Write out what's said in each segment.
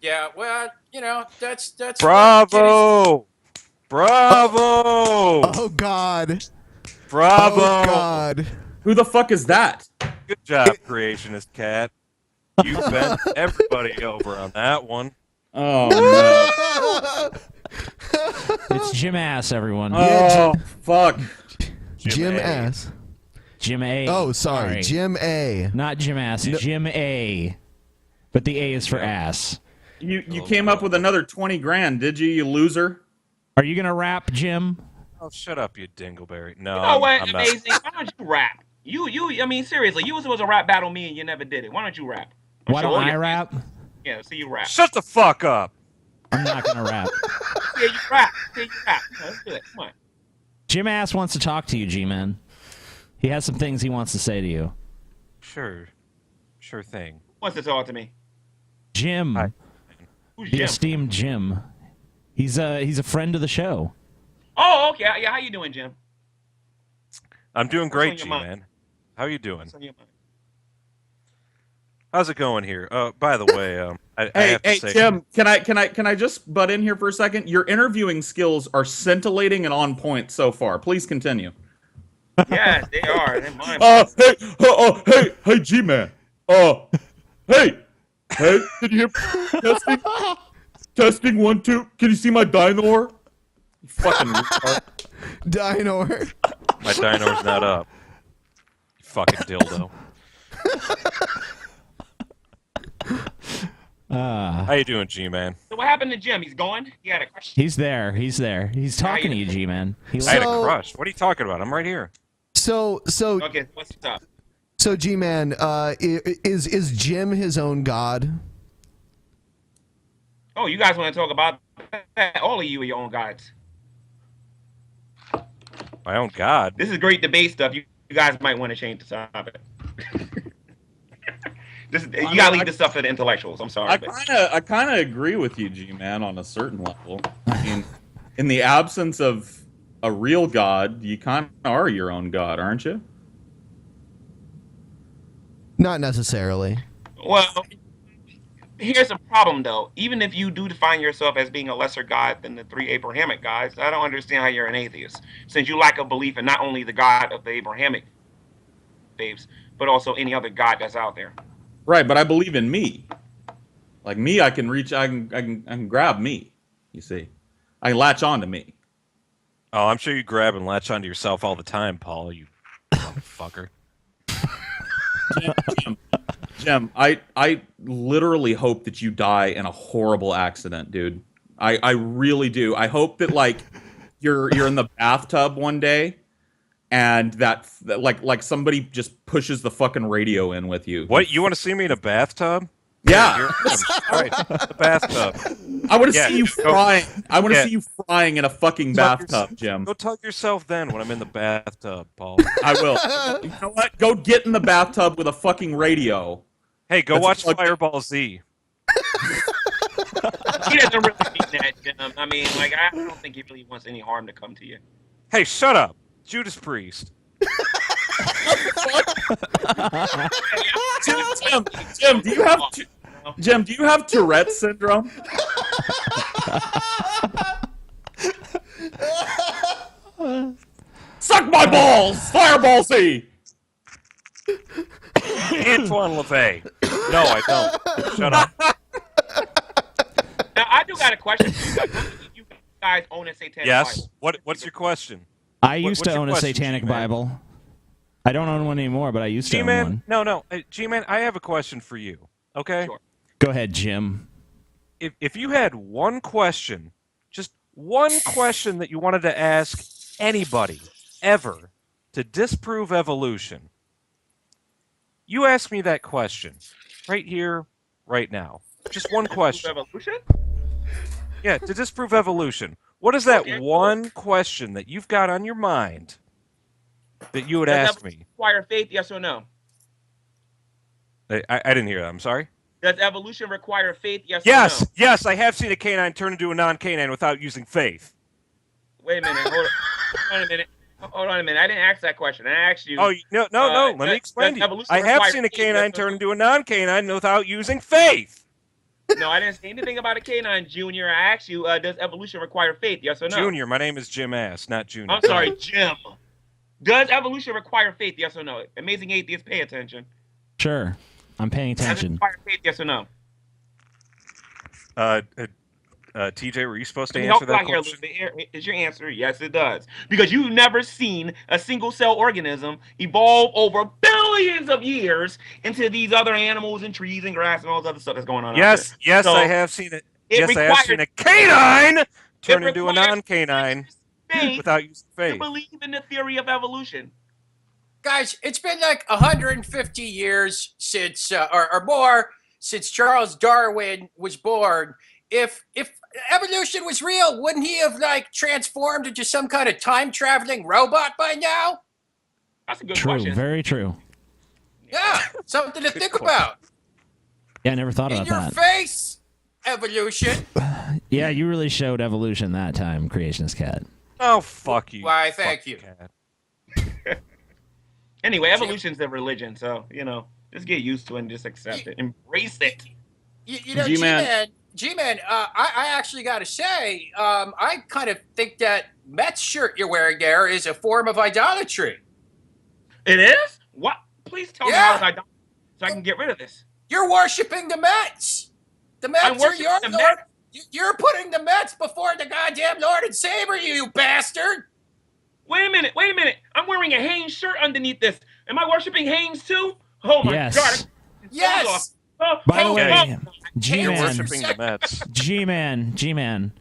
Yeah, well, that's Bravo! Bravo! Oh God. Oh Bravo! God. Who the fuck is that? Good job, creationist cat. You bent everybody over on that one. Oh no. It's Jim Ass, everyone. Oh fuck. Jim A. S. Jim A. Oh, sorry. Jim A. Not Jim Ass. Jim A. But the A is for ass. You came up with another 20 grand, did you, you loser? Are you gonna rap, Jim? Oh, shut up, you dingleberry. No, You know what? I'm not. Amazing. Why don't you rap? I mean, seriously, you was supposed to rap battle me and you never did it. Why don't you rap? Why don't I rap? Yeah, so you rap. Shut the fuck up. I'm not gonna rap. Yeah, you rap. Yeah, you rap. Let's do it. Come on. Jim Ass wants to talk to you, G-Man. He has some things he wants to say to you. Sure thing. Who wants to talk to me? Jim. Hi. Who's The Jim? esteemed Jim. He's a friend of the show. Oh, okay. Yeah, how you doing, Jim? I'm doing What's great, on your G mind? man. How you doing? What's on your mind? How's it going here? By the way, I have to say, Jim, can I just butt in here for a second? Your interviewing skills are scintillating and on point so far. Please continue. Yes, they are. They're mine. Hey, G-Man. Hey, can you hear testing? Testing 1 2. Can you see my dinosaur? You fucking retard. Dinor. my dino's not up. You fucking dildo. How you doing, G-man? So what happened to Jim? He's gone? He had a question. He's there. He's there. He's talking to you, G-Man. He I had a So- crush. What are you talking about? I'm right here. So Okay, what's up? G-Man, is Jim his own god? Oh, you guys want to talk about that? All of you are your own gods. My own god. This is great debate stuff. You guys might want to change the topic. You gotta leave this stuff for the intellectuals. I'm sorry. I kind of agree with you, G-Man, on a certain level. I mean, in the absence of a real god, you kind of are your own god, aren't you? Not necessarily. Well, here's a problem, though. Even if you do define yourself as being a lesser god than the 3 Abrahamic gods, I don't understand how you're an atheist, since you lack a belief in not only the God of the Abrahamic faiths, but also any other god that's out there. Right, but I believe in me. Like me, I can reach. I can grab me. You see, I can latch on to me. Oh, I'm sure you grab and latch onto yourself all the time, Paul. You motherfucker. Jim, I literally hope that you die in a horrible accident, dude. I really do. I hope that like you're in the bathtub one day, and that like somebody just pushes the fucking radio in with you. What? You want to see me in a bathtub? Yeah, Right, the bathtub. I want to Yeah, see you go- frying. I want to yeah. see you frying in a fucking bathtub, Jim. Go tug yourself then when I'm in the bathtub, Paul. I will. You know what? Go get in the bathtub with a fucking radio. Hey, go That's watch fucking- Fireball Z. He doesn't really mean that, Jim. I mean, like, I don't think he really wants any harm to come to you. Hey, shut up, Judas Priest. Jim, do you have Jim? Do you have Tourette's syndrome? Suck my balls, Fireball Z. Antoine LaVey. No, I don't. Shut up. Now, I do got a question for you guys. You guys own a satanic Yes. Bible? What's your question? I used what's to your own a question, satanic G-Man? Bible. I don't own one anymore, but I used to own G-Man, one. no. G-Man, I have a question for you. Okay. Sure. Go ahead, Jim. If you had one question, just one question that you wanted to ask anybody ever to disprove evolution, you ask me that question right here, right now. Just one question. Revolution? Yeah, to disprove evolution. What is that Okay. one question that you've got on your mind that you would Does ask evolution me? require faith, yes or no? I didn't hear that. I'm sorry. Does evolution require faith, yes or Yes, no? yes, I have seen a canine turn into a non-canine without using faith. Wait a minute. Hold on a minute. Hold on a minute. I didn't ask that question. I asked you. Oh, no. Let me does explain to you. evolution I have require seen a faith, yes canine or turn no? into a non-canine without using faith. No, I didn't say anything about a canine, Junior. I asked you, does evolution require faith? Yes or no? Junior, my name is Jim Ass, not Junior. I'm sorry, Jim. Does evolution require faith? Yes or no? Amazing atheists, pay attention. Sure. I'm paying Does it attention. require faith? Yes or no? TJ, were you supposed to Let me answer help you that out here a question? little bit. Is your answer? Yes, it does. Because you've never seen a single cell organism evolve over billions of years into these other animals and trees and grass and all this other stuff that's going on. Yes, out there. yes, So, I have seen it. it Yes, I have seen a canine turn into a non-canine faith without using to faith. believe in the theory of evolution. Guys, it's been like 150 years since, or more, since Charles Darwin was born. If evolution was real, wouldn't he have like transformed into some kind of time traveling robot by now? That's a good True. question. Very true. Yeah, something to think question. about. Yeah, I never thought In about your that. face, evolution. Yeah, you really showed evolution that time, Creationist Cat. Oh, fuck you. Why, thank fucking you. cat. Anyway, evolution's a religion, so just get used to it and just accept it, embrace it. You know, G-Man. G-Man, I actually got to say, I kind of think that Mets shirt you're wearing there is a form of idolatry. It is? What? Please tell me Yeah. how I don't, so I can get rid of this. You're worshiping the Mets. The Mets I'm are worshiping your the Lord. You're putting the Mets before the goddamn Lord and Savior, you bastard. Wait a minute. I'm wearing a Hanes shirt underneath this. Am I worshiping Hanes too? Oh my Yes. God. Yes. By the oh, way, oh. You're G-Man, worshiping the Mets. G-Man.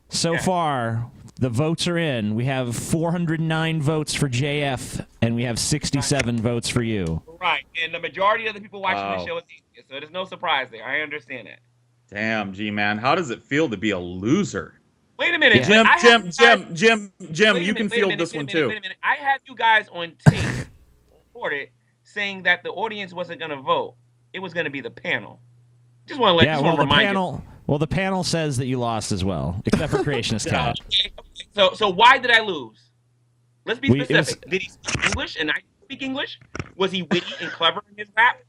So Yeah. far, the votes are in. We have 409 votes for JF, and we have 67 votes for you. Right, and the majority of the people watching Wow. the show is atheists, so there's no surprise there. I understand that. Damn, G-Man, how does it feel to be a loser? Wait a minute. Yeah. I had you guys- Jim, wait a you minute, can wait a field minute, this wait a one minute, too. Wait a minute. I had you guys on tape recorded saying that the audience wasn't going to vote. It was going to be the panel. Just want to Yeah, just well, want to the remind panel. Well, the panel says that you lost as well, except for Creationist Cat. you. So why did I lose? Let's be It was- specific. Did he speak English and I speak English? Was he witty and clever in his rap?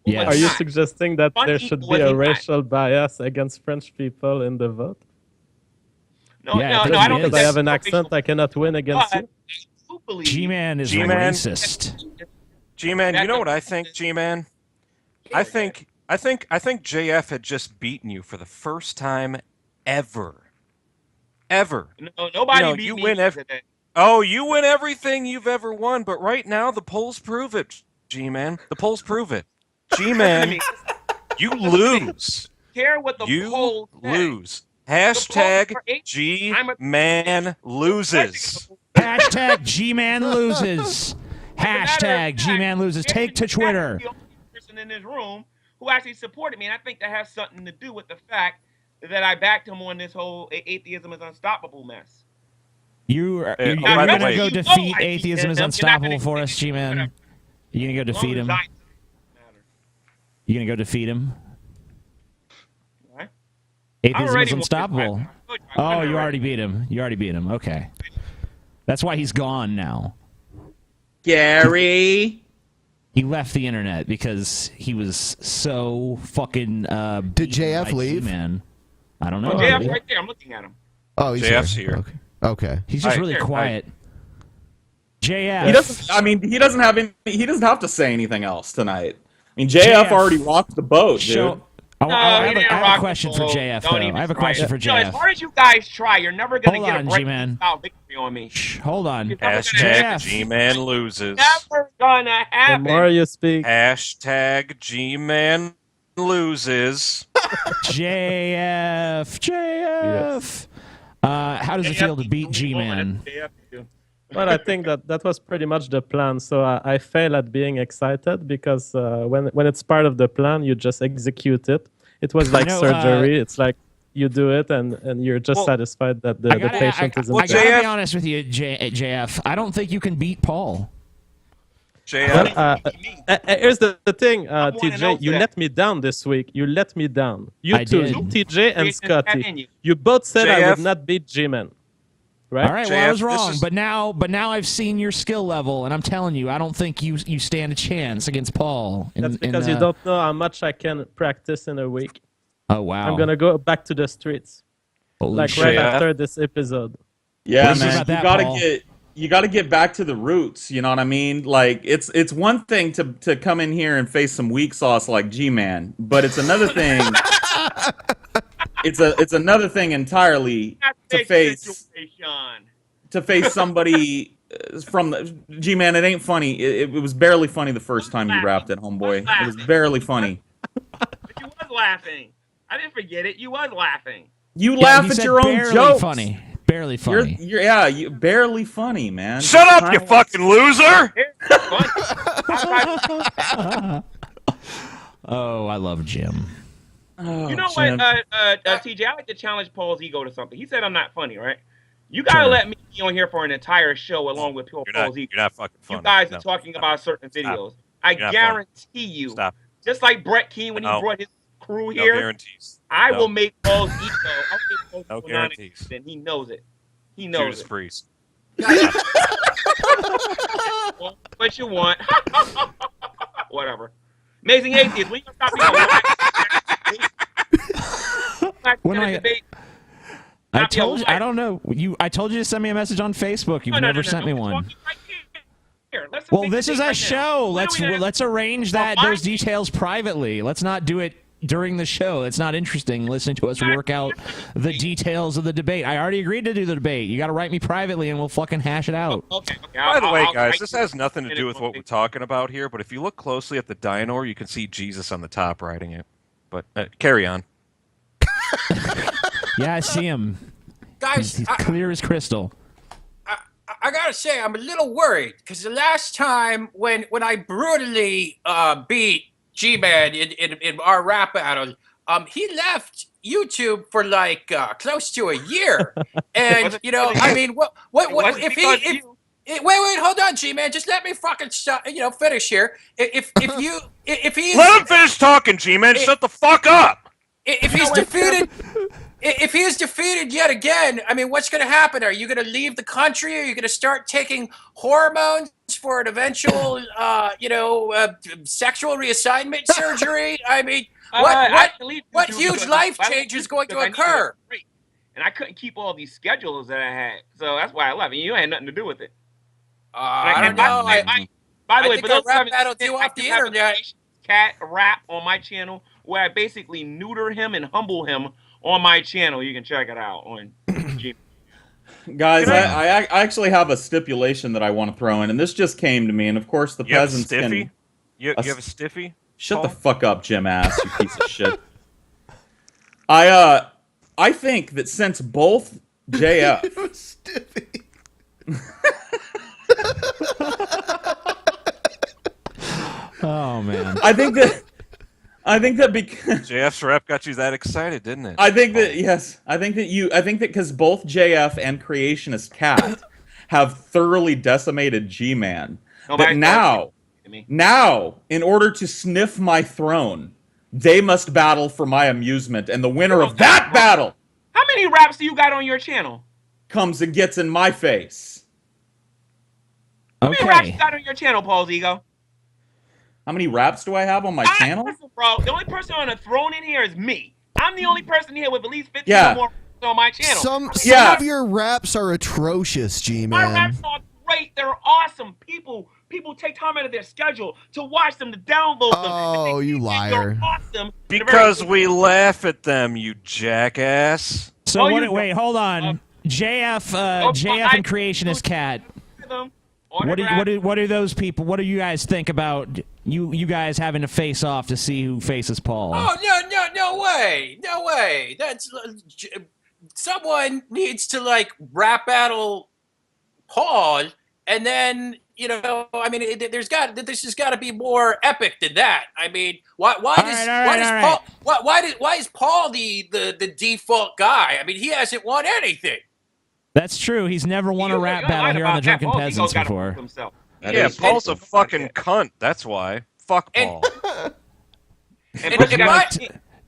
Yes. Are you not. suggesting that Funny there should be was a he not? racial bias against French people in the vote? No, Yeah, I no, think no. he I don't is. think Because I that's have an racial, accent, I cannot win against but you. I do believe G-Man is G-Man? racist. G-Man, you know what I think, G-Man? I think JF had just beaten you for the first time ever. Ever. No, nobody You know, beat you me win today. Oh, you win everything you've ever won, but right now the polls prove it, G-Man. The polls prove it. G-Man, you lose. Care what the You polls say. lose. Hashtag polls are eight- G-Man loses. Hashtag G-Man loses. As a matter of Hashtag fact, G-Man loses. Take to Jason Twitter. is the only person in this room who actually supported me, and I think that has something to do with the fact that I backed him on this whole atheism is unstoppable mess. You're by the gonna way- go You defeat know I atheism is you're not gonna unstoppable for us, defeat G-Man. whatever. You gonna go As long defeat as him? I matter. You gonna go defeat him? Right? Atheism already is won this unstoppable. fight. I Oh, won you it already beat him. You already beat him. Okay. That's why he's gone now. Gary. He left the internet because he was so fucking. Did JF leave? Man, I don't know. Oh, JF's right there. I'm looking at him. Oh, he's JF's here. here. Okay. Okay. He's just Hi. really Here, quiet. JF. He doesn't. I mean, he doesn't have any. He doesn't have to say anything else tonight. I mean, JF already rocked the boat, dude. Show, I, No, I he have, didn't I have rock a the question for boat. JF, Don't though. even I have a try question it. for You know, as JF. hard as you guys try, you're never going to Hold get on, a break G-Man. style victory on me. Shh, hold on. You're never Hashtag JF. G-Man loses. Never gonna The happen. more you speak, Hashtag G-Man loses. JF. How does it feel to beat G-Man? well, I think that was pretty much the plan. So I fail at being excited because when it's part of the plan, you just execute it. It was like know, surgery. It's like you do it and you're just Well, satisfied that the patient is in well, I pain. gotta JF be honest with you, JF. I don't think you can beat Paul. JF, Here's the thing, I'm 1-0 TJ. You today. let me down this week. You let me down. You I two, did. TJ and Jason's got in Scotty. you. You both said I JF. would not beat G-Man. Right? All right, well, I JF, was this wrong, is- but now I've seen your skill level, and I'm telling you, I don't think you stand a chance against Paul. That's because you don't know how much I can practice in a week. Oh wow. I'm gonna go back to the streets, Holy like shit. right Yeah. after this episode. Yeah, What do you man. think about that, Paul? You gotta get back to the roots. You know what I mean? Like it's one thing to come in here and face some weak sauce like G-Man, but it's another thing. It's another thing entirely to face somebody from the G-Man. It ain't funny. It was barely funny the first time you rapped it, homeboy. It was barely funny. But you was laughing. I didn't forget it. You was laughing. You Yeah, laugh he at said your own barely jokes. funny. Barely funny. You barely funny, man. Shut up, you fucking loser! It's funny. Oh, I love Jim. Oh, You know Jim. what, TJ? I like to challenge Paul's ego to something. He said I'm not funny, right? You gotta Sure. let me be on here for an entire show along with Paul's ego. You're not fucking funny. You guys No. are talking Stop. about certain Stop. videos. I You're not guarantee you, Stop. just like Brett Keane when he No. brought his crew No here, guarantees. I No. will make Paul's ego. I'll make Paul's No ego guarantees. non-existent. He knows it. He knows Judas it. Priest. What you want? Whatever. Amazing Atheist. When you gonna stop being a When black I- debate? I Not be a told you. liar. I don't know. I told you to send me a message on Facebook. You've No, never sent me I'm one. talking right here. Let's Well, make this the is date a right now. show. When are we gonna- Let's arrange Well, those details privately. Let's not do it during the show. It's not interesting listening to us work out the details of the debate. I already agreed to do the debate. You got to write me privately, and we'll fucking hash it out. Okay. By the way, I'll guys, write this you has nothing to in do it with one what day. we're talking about here, but if you look closely at the Dynor, you can see Jesus on the top writing it. But carry on. Yeah, I see him. Guys, He's clear as crystal. I gotta say, I'm a little worried because the last time when I brutally beat G-Man in our rap battle, he left YouTube for like close to a year, and Was it you know, because of I you? mean, It what wasn't if he because of if you. wait, hold on, G-Man, just let me fucking finish here. If he's Let him finish talking, G-Man. Shut the fuck up! if he's defeated. If he is defeated yet again, I mean, what's going to happen? Are you going to leave the country? Are you going to start taking hormones for an eventual, sexual reassignment surgery? I mean, what huge life change is going to occur? And I couldn't keep all these schedules that I had, so that's why I left. And you had nothing to do with it. I don't know. By the I way, think for our those rap haven't battle seen it, due I off do the have a internet. cat rap on my channel where I basically neuter him and humble him on my channel. You can check it out on G. Guys, I actually have a stipulation that I want to throw in, and this just came to me, and of course the You have a peasants stiffy? can... You have a stiffy? Shut Paul? the fuck up, Jim Ass, you piece of shit. I think that since both JF... Stiffy. Oh man. I think that because... JF's rep got you that excited, didn't it? I think that because both JF and Creationist Cat have thoroughly decimated G-Man, that now, in order to sniff my throne, they must battle for my amusement, and the winner of that battle How many raps do you got on your channel? comes and gets in my face. How many raps you Okay. got on your channel, Paul's ego? How many raps do I have on my channel? Listen, bro, the only person on the throne in here is me. I'm the only person here with at least 15 Yeah. or more raps on my channel. Some Yeah. of your raps are atrocious, My G-Man. raps are great. They're awesome. People take time out of their schedule to watch them, to download them. Oh, and they you think liar. They're awesome. Because we laugh at them, you jackass. So Oh, what, you- wait, hold on. JF and Creationist Cat. What do those people? What do you guys think about you guys having to face off to see who faces Paul? Oh no way! That's someone needs to like rap battle Paul, and then I mean, this has got to be more epic than that. I mean, why is Paul the default guy? I mean, he hasn't won anything. That's true. He's never won a rap battle here on the Drunken Peasants before. Yeah, Paul's a fucking cunt. That's why. Fuck Paul.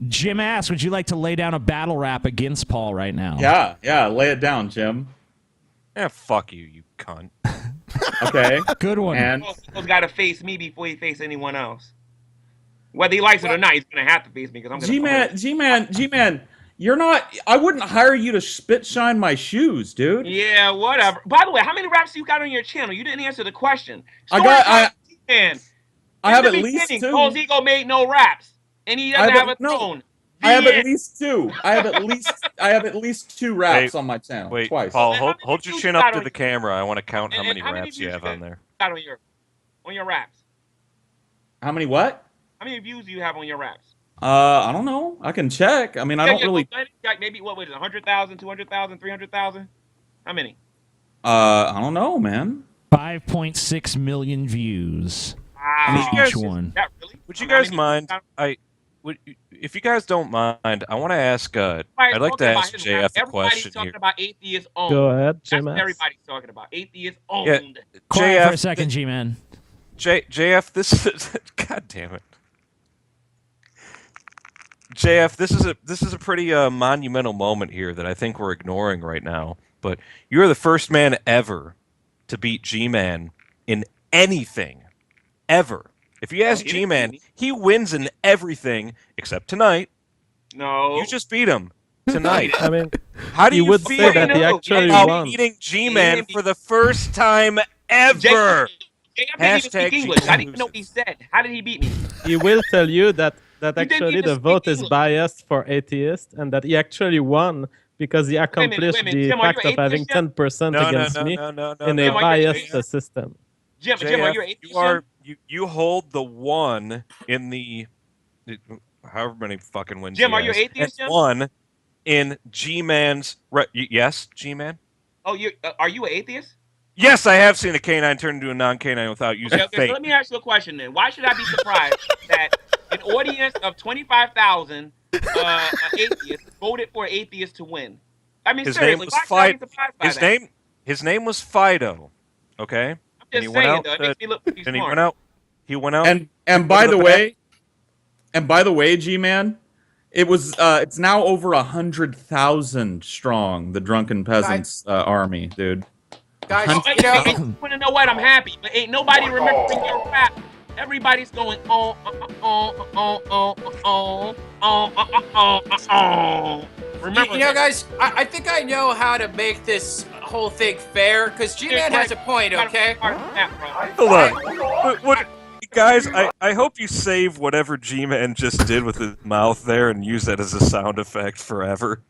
Jim Ass, would you like to lay down a battle rap against Paul right now? Yeah, lay it down, Jim. Yeah, fuck you, you cunt. Okay. Good one. And Paul's got to face me before he face anyone else. Whether he likes it or not, he's gonna have to face me because I'm gonna. G-Man, you're not. I wouldn't hire you to spit shine my shoes, dude. Yeah, whatever. By the way, how many raps you got on your channel? You didn't answer the question. I have at the least beginning, 2. Cole's Ego made no raps, and he doesn't have a throne. I have at least 2. I have at least 2 raps on my channel. Wait, twice. Paul, How many hold your views chin you up got to on the camera. I want to count how many how many raps you views have on there. got on your raps? How many what? How many views do you have on your raps? I don't know. I can check. I mean, I don't really. Like maybe what was it? 100,000, 200,000, 300,000? How many? I don't know, man. 5.6 million views. Wow. Each one. That really? Would you guys mind? If you guys don't mind, I want to ask. I'd like to ask JF a question talking here. about atheist owned. Go ahead, That's Jim. what everybody's talking about. Atheist owned. Yeah. Quiet JF, for a second, G-Man. JF, this is God damn it. JF, this is a pretty monumental moment here that I think we're ignoring right now. But you're the first man ever to beat G-Man in anything, ever. If you ask G-Man, he wins in everything except tonight. No. You just beat him tonight. I mean, How do you you would feel say that he actually about won. beating G-Man for the first time ever? JF didn't even speak English. I didn't even know what he said. How did he beat me? He will tell you that didn't actually even the speak vote is English. biased for atheists and that he actually won because he accomplished wait a minute. the Jim, are you fact an of having atheist, Jim? 10% against me in a Jim, are you biased atheist? system. Jim, JF, are you an atheist? you are you hold the one in the however many fucking wins. Jim, he are you has, atheist, and Jim? one in G-Man's. Yes, G-Man. Oh, are you an atheist? Yes, I have seen a canine turn into a non-canine without using Okay, so fate. let me ask you a question then. Why should I be surprised that an audience of 25,000 atheists voted for atheists to win? I mean, His seriously, name was why should I be Fido. surprised by that? His name was Fido. Okay. I'm And just he went saying, out. though. It makes me look pretty And he smart. went out. He went out. And by the way, G-Man, it was it's now over 100,000 strong. The Drunken Peasants army, dude. Guys, Oh, you know, you want to know what? I'm happy, but ain't nobody remembering your rap. Everybody's going Remember, you know, guys, I think I know how to make this whole thing fair, because G-Man has a point, okay? Hold on. What, guys, I hope you save whatever G-Man just did with his mouth there and use that as a sound effect forever.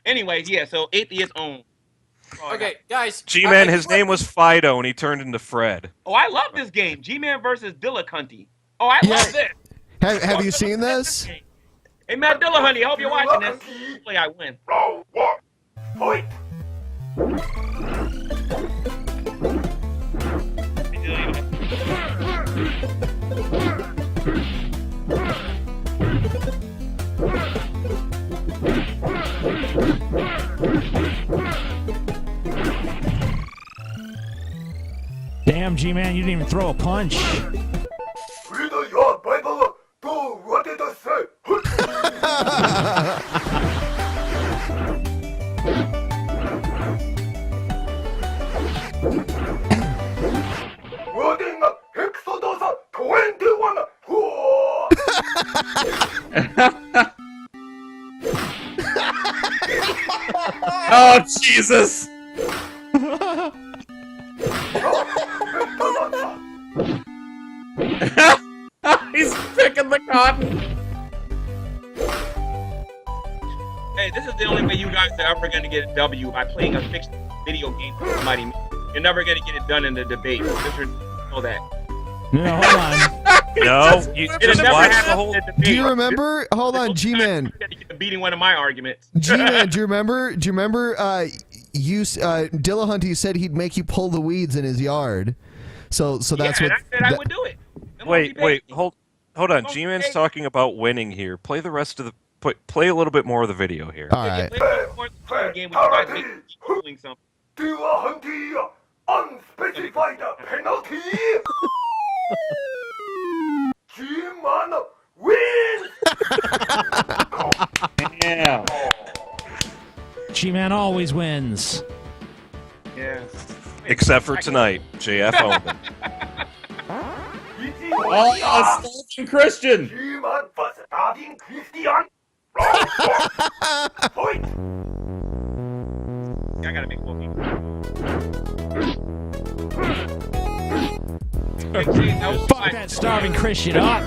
Anyways, yeah. So atheist owned. Okay, guys. G-Man, his name was Fido, and he turned into Fred. Oh, I love this game. G-Man versus Dillahunty. Oh, I love this. Have you seen this? Hey, Matt Dillahunty, I hope you're watching this. Hopefully I win. Damn, G-Man, you didn't even throw a punch. Oh Jesus! He's picking the cotton. Hey, this is the only way you guys are ever going to get a W by playing a fixed video game for somebody. You're never going to get it done in the debate. Just know that. No, hold on. No, you It'll just never watch happen the whole. in the debate. Do you remember? Hold on, G-Man. Beating one of my arguments. G-Man, do you remember? Dillahunty said he'd make you pull the weeds in his yard. So that's yeah, what. and I said I would do it. Wait, hold on. G-Man's talking about winning here. Play the rest of the. Play a little bit more of the video here. All right. Game with you guys make me doing something. Unspecified penalty. G-Man wins. Yeah. G-Man always wins. Yeah. Except for tonight, JF owned him. Oh, a starving Christian. G-Man vs. starving Christian. Round one. Fight. I gotta make more people. Fuck that starving Christian up.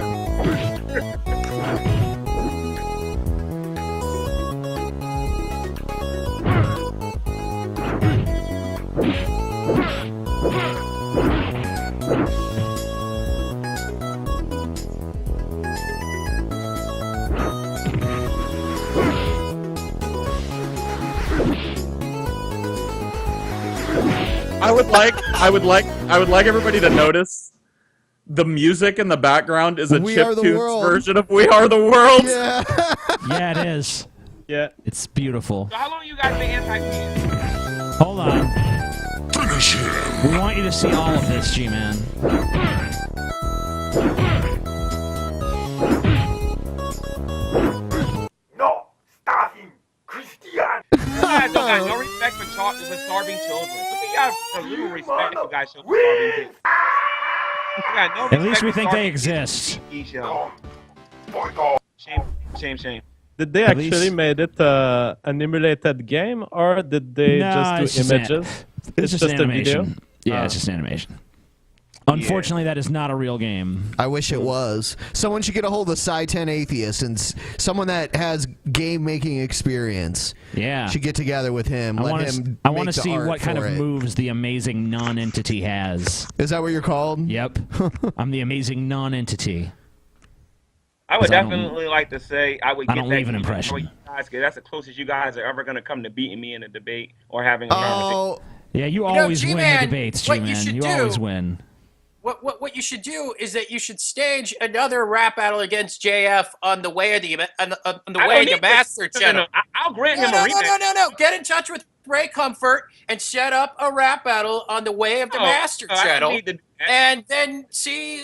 I would like everybody to notice the music in the background is a chiptunes version of "We Are the World." Yeah. Yeah, it is. Yeah. It's beautiful. So how long you guys been anti-kids? Hold on. We want you to see all of this, G-Man. No, starving Christian. You guys don't got no respect for starving children. Look at y'all for little respect you guys show for starving kids. You got no At least we respect think for they starving exist. kids. Show. Fight off. Shame. Did they At actually least- made it an emulated game, or did they No, it's just do just images? It's just an a video. animation. Yeah, it's just an animation. Unfortunately, that is not a real game. I wish it was. Someone should get a hold of Sci-10 Atheist and someone that has game making experience. Yeah. Should get together with him. I Let want him. to. I want make to the see art what kind for of it. moves the amazing non-entity has. Is that what you're called? Yep. I'm the amazing non-entity. I would 'Cause I don't- definitely like to say I would I get don't that leave an game impression. before you guys, 'cause that's the closest you guys are ever going to come to beating me in a debate or having a conversation. Oh, Yeah, you know, always win the G-Man, debates, what you G-Man. should You do- always win. What you should do is that you should stage another rap battle against JF on the way of the I way don't of the need Master to- channel. I'll grant No, him no, a no, rematch. no. Get in touch with Ray Comfort and set up a rap battle on the way of the Master I don't channel, need to do that. and then see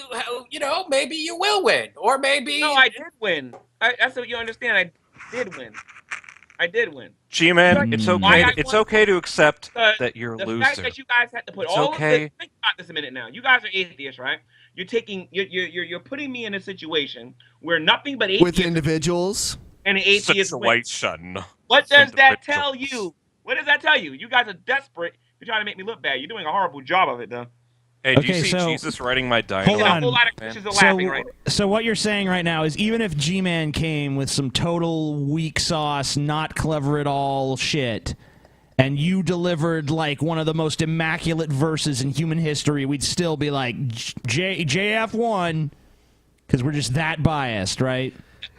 how maybe you will win, or maybe No, I did win. That's what you understand. I did win. G-Man, it's Why okay. I It's won- okay to accept The- that you're a The loser. fact that you guys had to put It's all okay. of this. Think about this a minute now. You guys are atheists, right? You're putting me in a situation where nothing but with atheists individuals. and an atheist win. Situation. What does that Individuals. tell you? What does that tell you? You guys are desperate. You're trying to make me look bad. You're doing a horrible job of it, though. Hey, do Okay, you see so- Jesus writing my Hold dialogue? And a on. whole lot of man. Christians are laughing right now. So what you're saying right now is even if G-Man came with some total weak sauce, not clever at all shit, and you delivered like one of the most immaculate verses in human history, we'd still be like JF won because we're just that biased, right?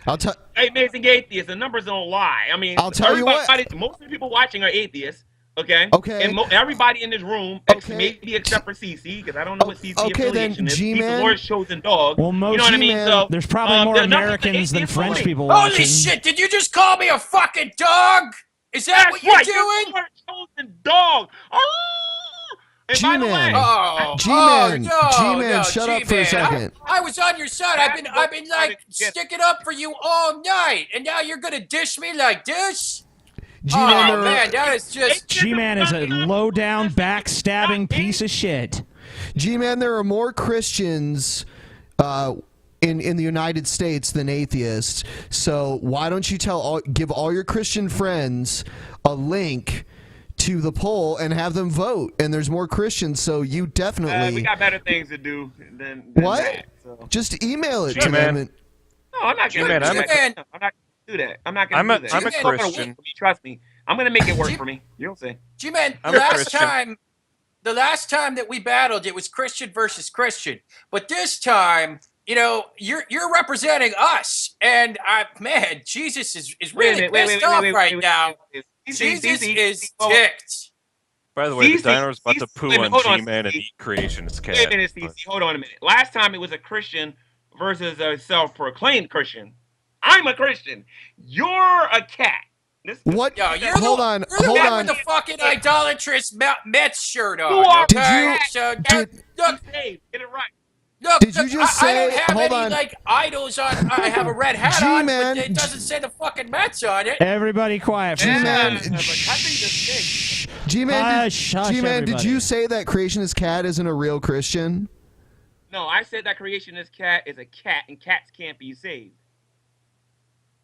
I'll tell. Hey, amazing atheists. The numbers don't lie. I mean, I'll tell you what. Most of the people watching are atheists. Okay. Okay. And everybody in this room, Okay. maybe except for CC, because I don't know what CC Okay, then, affiliation is. He's G-Man. the Lord's chosen dog. Well, most you know what I mean? G-Man, So There's probably more the numbers Americans are than atheists French only. people Holy watching. shit! Did you just call me a fucking dog? Is that That's what you're right. doing? You're the Lord's chosen dog. Oh! And by the G-Man. way, G-Man, no, G-Man, no, shut up for a G-Man. second. I was on your side. I've been like sticking up for you all night, and now you're gonna dish me like this? G-Man, Oh there are- man, that is just. G-Man is a low-down, backstabbing piece of shit. G-Man, there are more Christians in the United States than atheists. So why don't you give all your Christian friends a link to the poll and have them vote? And there's more Christians, so you definitely we got better things to do than what? that. So. Just email it to G-Man. them. No, I'm not G-Man, gonna do I'm that. I'm not gonna do that. I'm not gonna I'm a- do that. I'm a It's not gonna work Christian. for me, trust me. I'm gonna make it work for me. You'll see. G-Man, I'm a Christian. the last time that we battled, it was Christian versus Christian. But this time, you're representing us, and man, Jesus is really pissed off right now. Jesus is ticked. By the way, the CC dino's about to poo wait a on minute, hold on, G-Man and CC. eat creation's cat. Wait a minute, CC. Hold on a minute. Last time it was a Christian versus a self-proclaimed Christian. I'm a Christian. You're a cat. What? Yo, you're Hold the, on, you're the hold one on. with the fucking idolatrous Mets shirt on. You are Did okay? you- So, did- look, Hey, get it right. look, Did you look, just I don't say- have hold any on. like idols on. I have a red hat on, G-Man, but it doesn't say the fucking Mets on it. Everybody quiet for a G-Man, second. But I think this thing. G-Man, Hush, hush, G-Man, did everybody. you say that Creationist Cat isn't a real Christian? No, I said that creationist cat is a cat, and cats can't be saved.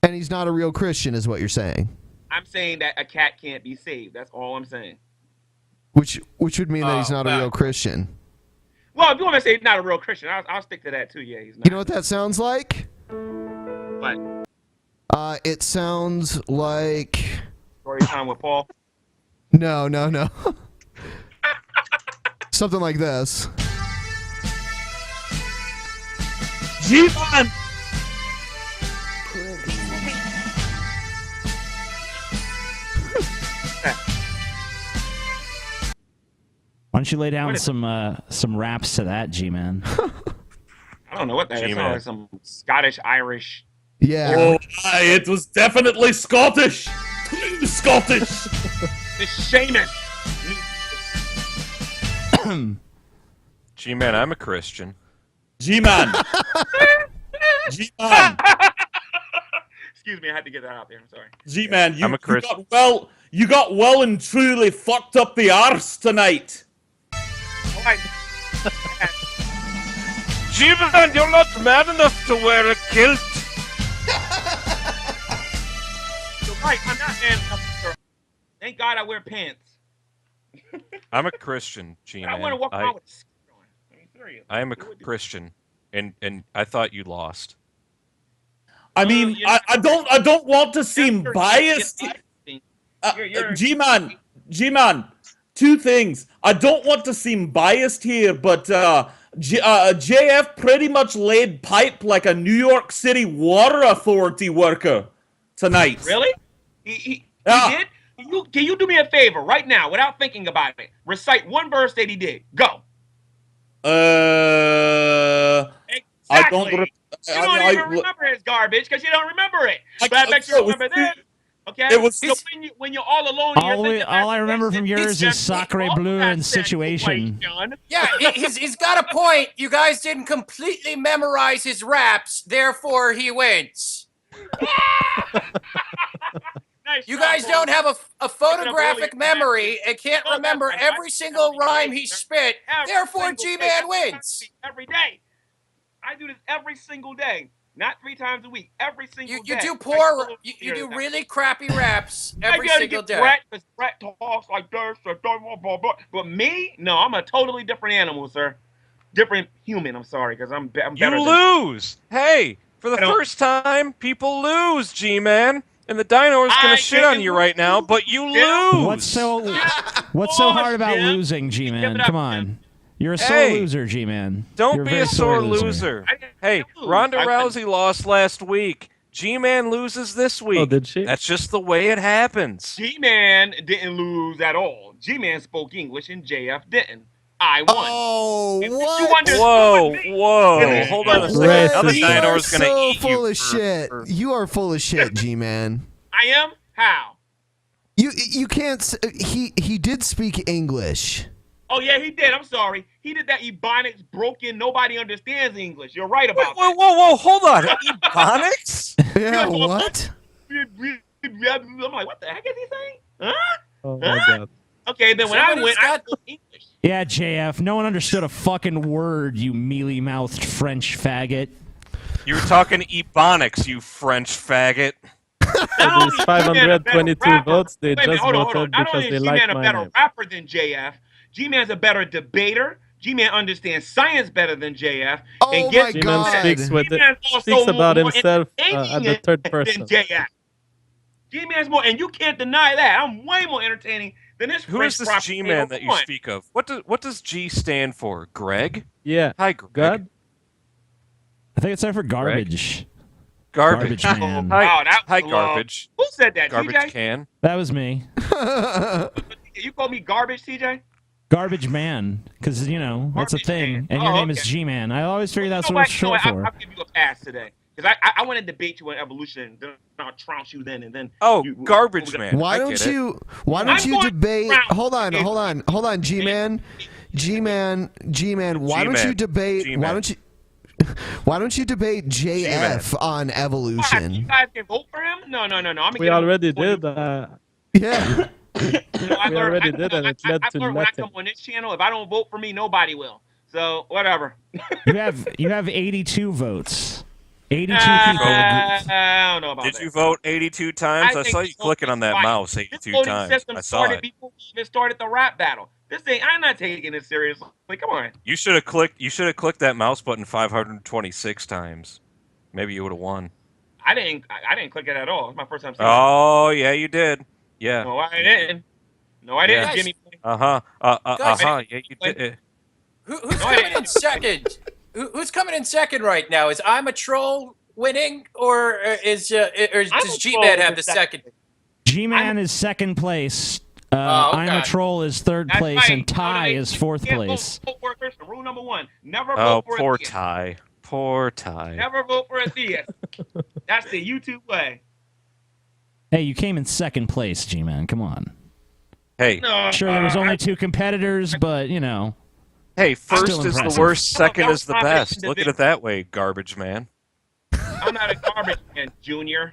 And he's not a real Christian, is what you're saying. I'm saying that a cat can't be saved. That's all I'm saying. Which would mean that he's Oh, not a well. real Christian. Well, if you want to say he's not a real Christian, I'll stick to that too. Yeah, he's not. You know what that sounds like? What? It sounds like Story time with Paul. no. Something like this. G-Man! Why don't you lay down What is- some raps to that, G-Man? I don't know what that is. It G-Man. sounds like some Scottish, Irish. Yeah. Oh, aye, it was definitely Scottish. Scottish. The Seamus. G-Man, I'm a Christian. G-Man. G-Man. Excuse me, I had to get that out there. I'm sorry. G-Man, I'm a Christian. you got well and truly fucked up the arse tonight. All right. G-Man, you're not man enough to wear a kilt. You're right. I'm not man enough, sir. Thank God I wear pants. I'm a Christian, I G-Man. want to walk around with a skirt on. I mean, serious. I am a Who would do- Christian, and I thought you lost. I mean, you know- I don't want to seem You're- biased. you're- G-Man, two things. I don't want to seem biased here, but JF pretty much laid pipe like a New York City water authority worker tonight. Really? He Yeah. did? Can you do me a favor right now, without thinking about it? Recite one verse that he did. Go. I don't. Exactly. You don't even remember his garbage because you don't remember it. I- But I bet you it was remember too- this. Okay? it was so too- when you're all alone, you're thinking All I remember from that's yours is Sacre all Bleu that and Situation. situation. Yeah, he's got a point. You guys didn't completely memorize his raps, therefore he wins. Nice You job, guys Paul. don't have a photographic really memory and can't No, remember that's- every single rhyme he spit, Every therefore single day. G-Man wins. Every day. I do this every single day. Not 3 times a week. Every single You day. do I poor, told you you do that. really crappy raps I every gotta single get day. Brett, because Brett talks like this, blah, blah, blah. But me, no, I'm a totally different animal, sir. Different human. I'm sorry, because I'm better. You than- lose. Hey, for the I don't- first time, people lose, G-Man. And the dino is gonna I shit on didn't you right now, but you Yeah. lose. What's so hard about Jim. losing, G-Man? Give it up, Come on. You're a sore Hey. loser, G-Man. Don't You're be very a sore loser. I didn't Hey, lose. Ronda I- Rousey lost last week. G-Man loses this week. Oh, did she? That's just the way it happens. G-Man didn't lose at all. G-Man spoke English and JF didn't. I won. Oh, If you what? understood Whoa, me- whoa. Hold on a second. Racist. Now the You are dino's gonna so eat full you. of shit. You are full of shit, G-Man. I am? How? You can't. He did speak English. Oh, yeah, he did. I'm sorry. He did that Ebonics broken. Nobody understands English. You're right Whoa, about whoa, whoa, hold on. Ebonics? Yeah. Yeah. What? that. I'm like, what the heck is he saying? Huh? Oh my god. Okay, then when I Somebody's went, I got- spoke English. Yeah, JF. No one understood a fucking word, you mealy-mouthed French faggot. You were talking Ebonics, you French faggot. Not These only is G-Man a better 522 rapper- votes, they Wait a minute, just hold on. voted Not because only they is like G-Man a my better name. rapper than JF, G-Man's a better debater. G-Man understands science better than JF. Oh and my gets G-Man God. speaks with it, G-Man's also speaks about more himself at entertaining the third than person. JF. G-Man's more, and you can't deny that. I'm way more entertaining than this Who French is this prophet. G-Man that you Come on. speak of? What does G stand for? Greg? Yeah. Hi, Greg. God? I think it's time for garbage. Garbage. Garbage man. Hi, Wow, that hi, was low. garbage. Who said that, Garbage TJ? can. That was me. You call me garbage, TJ? Garbage man. Because, you know, that's a Garbage thing. man. And your Oh, name is okay. G-Man. I always figure that's You know what it's You know short what? for. I'll give you a pass today. Because I want to debate you on evolution. Then I'll trounce you then. And then Oh, you, garbage man. Why I don't get it. you? Why I'm don't you going debate? round. Hold on, G-Man. G-Man. Why don't you G-Man. debate? G-Man. Why don't you? Why don't you debate JF on You evolution? guys can vote for him? No. I'm We already did. Yeah. You know, We already did, and it led I've to learned when I nothing. come on this channel, if I don't vote for me, nobody will. So whatever. You have 82 votes. 82 people. I don't know about Did that. you vote 82 times? I think saw you this clicking on that voting mouse This 82 voting times. system I saw started it. before we even started the rap battle. I'm not taking it seriously. Come on. You should have clicked that mouse button 526 times. Maybe you would have won. I didn't click it at all. It's my first time seeing it. Oh, yeah, you did. Yeah. No, I didn't. No, I didn't, Yeah. Jimmy. Uh-huh. Guys, Yeah, you did. Who's coming in second? Who's coming in second right now? Is I'm a Troll winning, or does G-Man have the second? G-Man is second place. okay. I'm a Troll is third That's place, right. and Ty is fourth Can't place. Vote for a Christian. Rule number 1: never Oh, vote for poor a theist. Ty. Poor Ty. Never vote for a theist. That's the YouTube way. Hey, you came in second place, G-Man. Come on. Hey, No, Sure, there was only 2 competitors, but hey, first still is the impressive. worst, second is the Compilation best. Look at it that way, garbage man. I'm not a garbage man, Junior.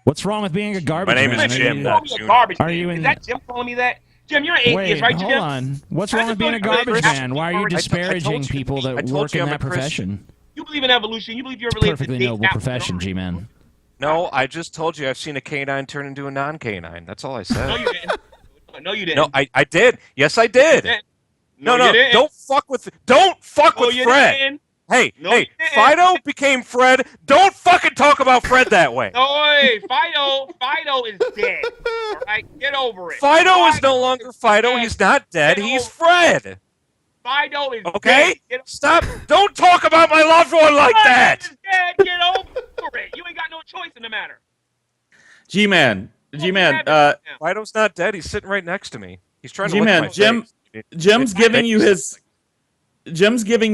What's wrong with being a garbage My name is man? Jim, Are not you- Call me a Junior. garbage Are man. you in- Is that Jim calling me that? Jim, you're an atheist, Wait, right, hold Jim? on. What's I wrong just with being a told you garbage I'm a man? Why are you Christian. disparaging people that work in I'm a that profession? You believe in evolution. You believe you're related Perfectly to noble profession, G-Man. No, I just told you I've seen a canine turn into a non-canine. That's all I No, said. you didn't. No, you didn't. No, I did. Yes, I did. No, you didn't. don't fuck with No, with you Fred. didn't. Hey, No, hey, you didn't. Fido became Fred. Don't fucking talk about Fred that way. No, hey, Fido is dead. All right, get over it. Fido is no longer Fido. dead. He's not dead. Get He's over Fred. Fido is Okay? dead. Get Stop. Don't talk about my loved one like Fido that. is dead. Get over it. You ain't got no choice in the matter. G-Man, G-Man, Fido's not dead. He's sitting right next to me. He's trying to G-Man, lick my Jim- face. Jim's giving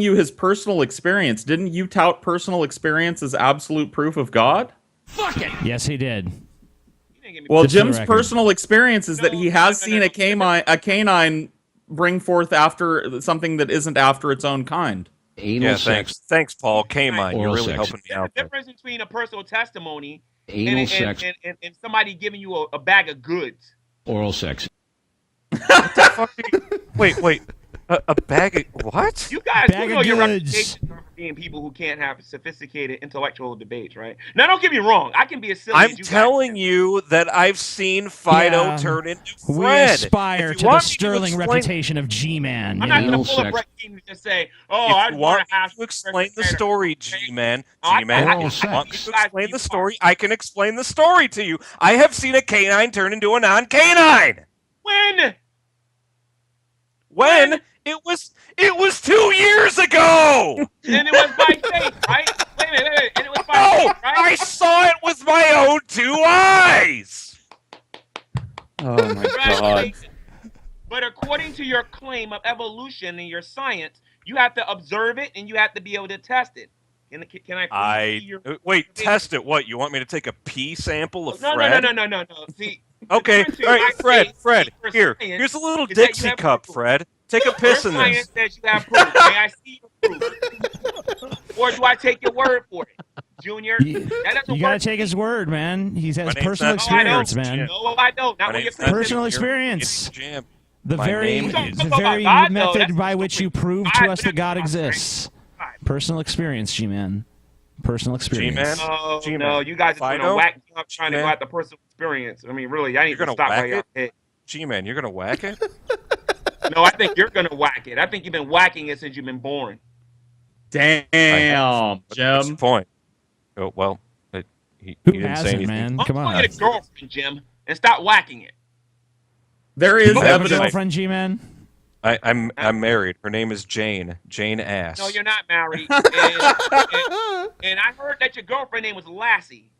you his personal experience. Didn't you tout personal experience as absolute proof of God? Yes, he did. You didn't give me Well, Just for the Jim's record. personal experience is that he has No, seen a canine bring forth after something that isn't after its own kind. Anal Yeah, sex. thanks, Paul. K-Mine, you're Oral really sex. helping me There's a out there. difference between a personal testimony Anal and, sex. and somebody giving you a bag of goods. Oral sex. Wait. A bag of what? You guys, Bag you know of your goods. reputation for being people who can't have sophisticated intellectual debates, right? Now, don't get me wrong. I can be as silly I'm as you telling guys. you that I've seen Fido Yeah, turn into We Fred. aspire If you to the want me to sterling explain- reputation of G-Man. I'm not Anal going to pull sex. up Brett Keaton and just say, "Oh, If I you want to ask me to explain the story, G-Man, I- G-Man, I- if you I- want me you to guys- explain you the are. story, I can explain the story to you. I have seen a canine turn into a non-canine. When? When? It was 2 years ago! And it was by faith, right? Wait a minute. And it was by No! faith, right? I saw it with my own 2 eyes! Oh my god. Congratulations. But according to your claim of evolution and your science, you have to observe it and you have to be able to test it. Can I please see your... Wait, test it. What, you want me to take a pee sample of No. Fred? No. See, Okay, the difference all right, between my Fred, faith and here. your Here's a little is that you Dixie have cup, proof. Fred. Take a Your piss in science this. says you have proof. May I see your proof? Or do I take your word for it? Junior, You, that doesn't you gotta work. take his word, man. He has My name's personal not Junior. experience, man. No, I don't. Not My when you're name's not Personal Junior. experience. It's Jim. The My very, name is- the very God, though, method that's by which you prove to us that God exists. Personal experience, G-Man. Personal experience. G-Man? No, G-Man. no, you guys are doing Fido? a whack job trying to go G-Man? at the personal experience. I mean, really, I need You're to gonna stop whack right it? here. G-Man, you're gonna whack it? No, I think you're gonna whack it. I think you've been whacking it since you've been born. Damn, What's your Jim. point? Oh, well, he Who didn't say hasn't, anything. man? I'm Come calling on. it a girlfriend, Jim, and stop whacking it. There You is have a evidence. girlfriend, G-Man? I'm married. Her name is Jane. Jane Ass. No, you're not married. And I heard that your girlfriend name was Lassie.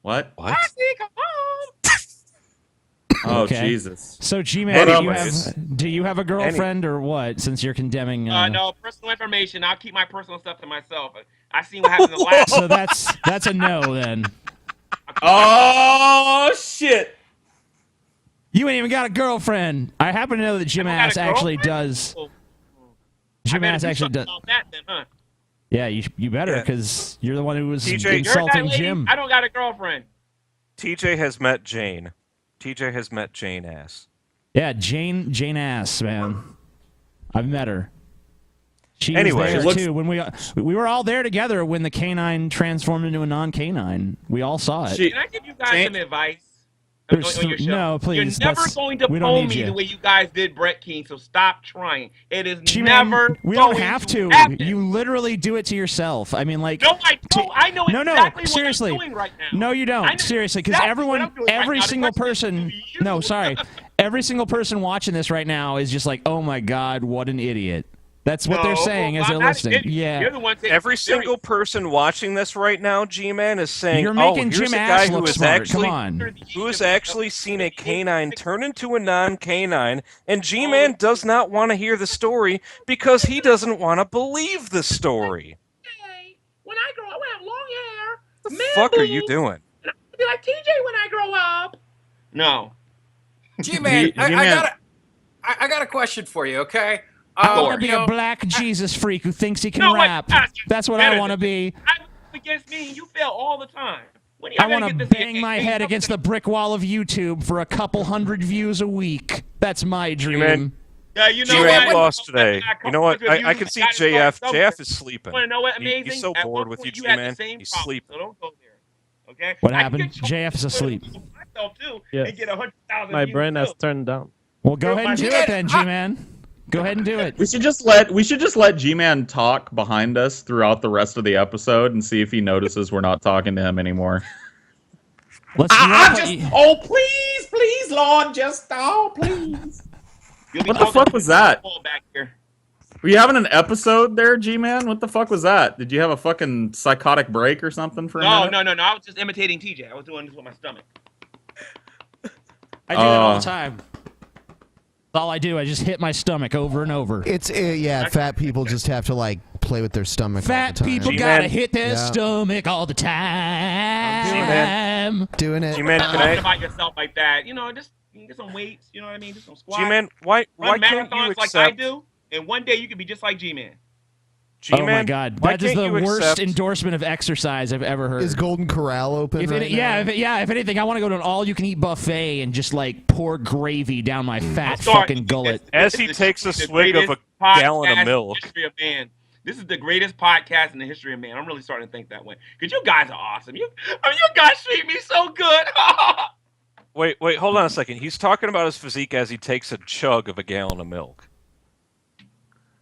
What? What? Lassie, come on. Oh Okay. Jesus. So, G-Man, Anyways. do you have a girlfriend or what, since you're condemning... No, personal information. I'll keep my personal stuff to myself. I seen what happened to Lassie. So that's a no, then. Oh shit. You ain't even got a girlfriend. I happen to know that Jim I don't got Ass a actually girlfriend? does. Oh, Jim I better Ass do actually something does. about that then, huh? Yeah, you better, Yeah. because you're the one who was TJ, You're that insulting lady? Jim. I don't got a girlfriend. TJ has met Jane. TJ has met Jane Ass. Yeah, Jane Ass, man. I've met her. She Anyway, was there too when we were all there together when the canine transformed into a non-canine. We all saw it. Can I give you guys some advice? On your show? No, please. You're never going to we don't phone need me you. the way you guys did Brett King, so stop trying. It is G-Man, never we don't going have to. happen. You literally do it to yourself. I mean, like. No, I don't. I know exactly seriously. what I'm doing right now. No, you don't. Seriously, because every single person. No, sorry. Every single person watching this right now is just like, oh my God, what an idiot. That's what they're saying as they're listening. Yeah. You're the one Every single person watching this right now, G-Man, is saying, You're making here's Jim a guy Ash who look has smart. actually Come on. who has actually seen a canine turn into a non-canine, and G-Man does not want to hear the story because he doesn't want to believe the story. When I grow up, I have long hair. What the fuck are you doing? And I'm gonna be like TJ when I grow up. No. G-Man, I got a question for you, okay? I want to be a black Jesus freak who thinks he can rap. That's what I want to be. Against me, you fail all the time. I want to bang my head against the brick wall of YouTube for a couple hundred views a week. That's my dream. G-Man, Yeah, you know G-Man what? lost today. You know what? I can see JF. JF is sleeping. Want to know what amazing? He's so At bored one with you, point, had the G-Man. same He's problem, sleeping. So don't go there. Okay? What I can happened? get JF is asleep. Myself too, Yes. and get 100,000 My views brain has too. turned down. Well, go ahead and do it then, G-Man. Go ahead and do it. We should just let G-Man talk behind us throughout the rest of the episode and see if he notices we're not talking to him anymore. Oh, please, Lord, please. What the fuck was that? Back here. Were you having an episode there, G-Man? What the fuck was that? Did you have a fucking psychotic break or something for a minute? No. I was just imitating TJ. I was doing this with my stomach. I do that all the time. That's all I do. I just hit my stomach over and over. It's fat people just have to like play with their stomach. Fat all the time. people G-Man. gotta hit their Yeah. stomach all the time. G-Man. Doing it. G-Man, Stop can talking I? about yourself like that. You know, just get some weights. You know what I mean? Just some squats. G-Man, why Run can't you marathons accept? like I do, and one day you could be just like G-Man. G-Man, Oh my God, why that is can't the you worst accept- endorsement of exercise I've ever heard. Is Golden Corral open If right now? if anything, I want to go to an all-you-can-eat buffet and just like pour gravy down my fat Sorry, fucking gullet. As he takes a swig of a gallon of milk. History of man. This is the greatest podcast in the history of man. I'm really starting to think that way. Because you guys are awesome. You guys treat me so good. Wait, hold on a second. He's talking about his physique as he takes a chug of a gallon of milk.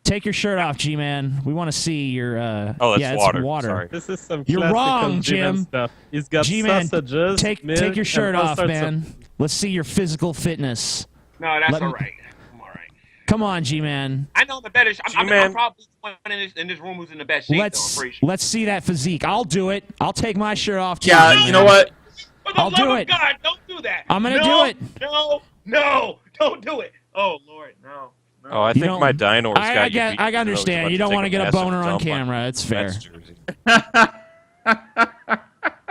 Take your shirt off, G-Man. We want to see your. Oh, that's yeah, water. It's water. Sorry. This is some You're classical wrong, G-Man Jim. stuff. He's got G-Man, sausages, take milk, your shirt and all off, sorts man. Let's see your physical fitness. No, that's Let me- all right. I'm all right. Come on, G-Man. I know the better. I'm G-Man. probably one in this room who's in the best shape. though, I'm pretty sure. Let's see that physique. I'll do it. I'll take my shirt off. Too, Yeah, G-Man. you know what? For the I'll love do of it. God, don't do that. I'm gonna No, do it. No, don't do it. Oh Lord, no. Oh, I You think don't- my dinor's got I you beat, can understand. You don't want to get a massive boner on dump camera. It's fair. Mets jersey.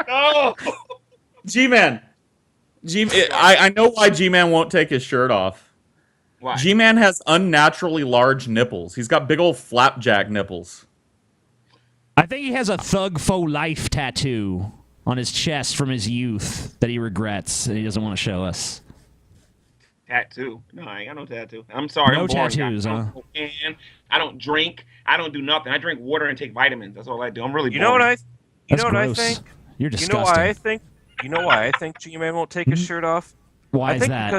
No. G-Man. I know why G-Man won't take his shirt off. Why? G-Man has unnaturally large nipples. He's got big old flapjack nipples. I think he has a Thug for Life tattoo on his chest from his youth that he regrets and he doesn't want to show us. Tattoo? No, I ain't got no tattoo. I'm sorry. No I'm boring, tattoos, guys. I huh? don't smoke can. I don't drink. I don't do nothing. I drink water and take vitamins. That's all I do. I'm really. You know what boring. you That's know what I gross. think? You're You disgusting. know why I think? You know why I think G-Man won't take his shirt off? Why I is think that?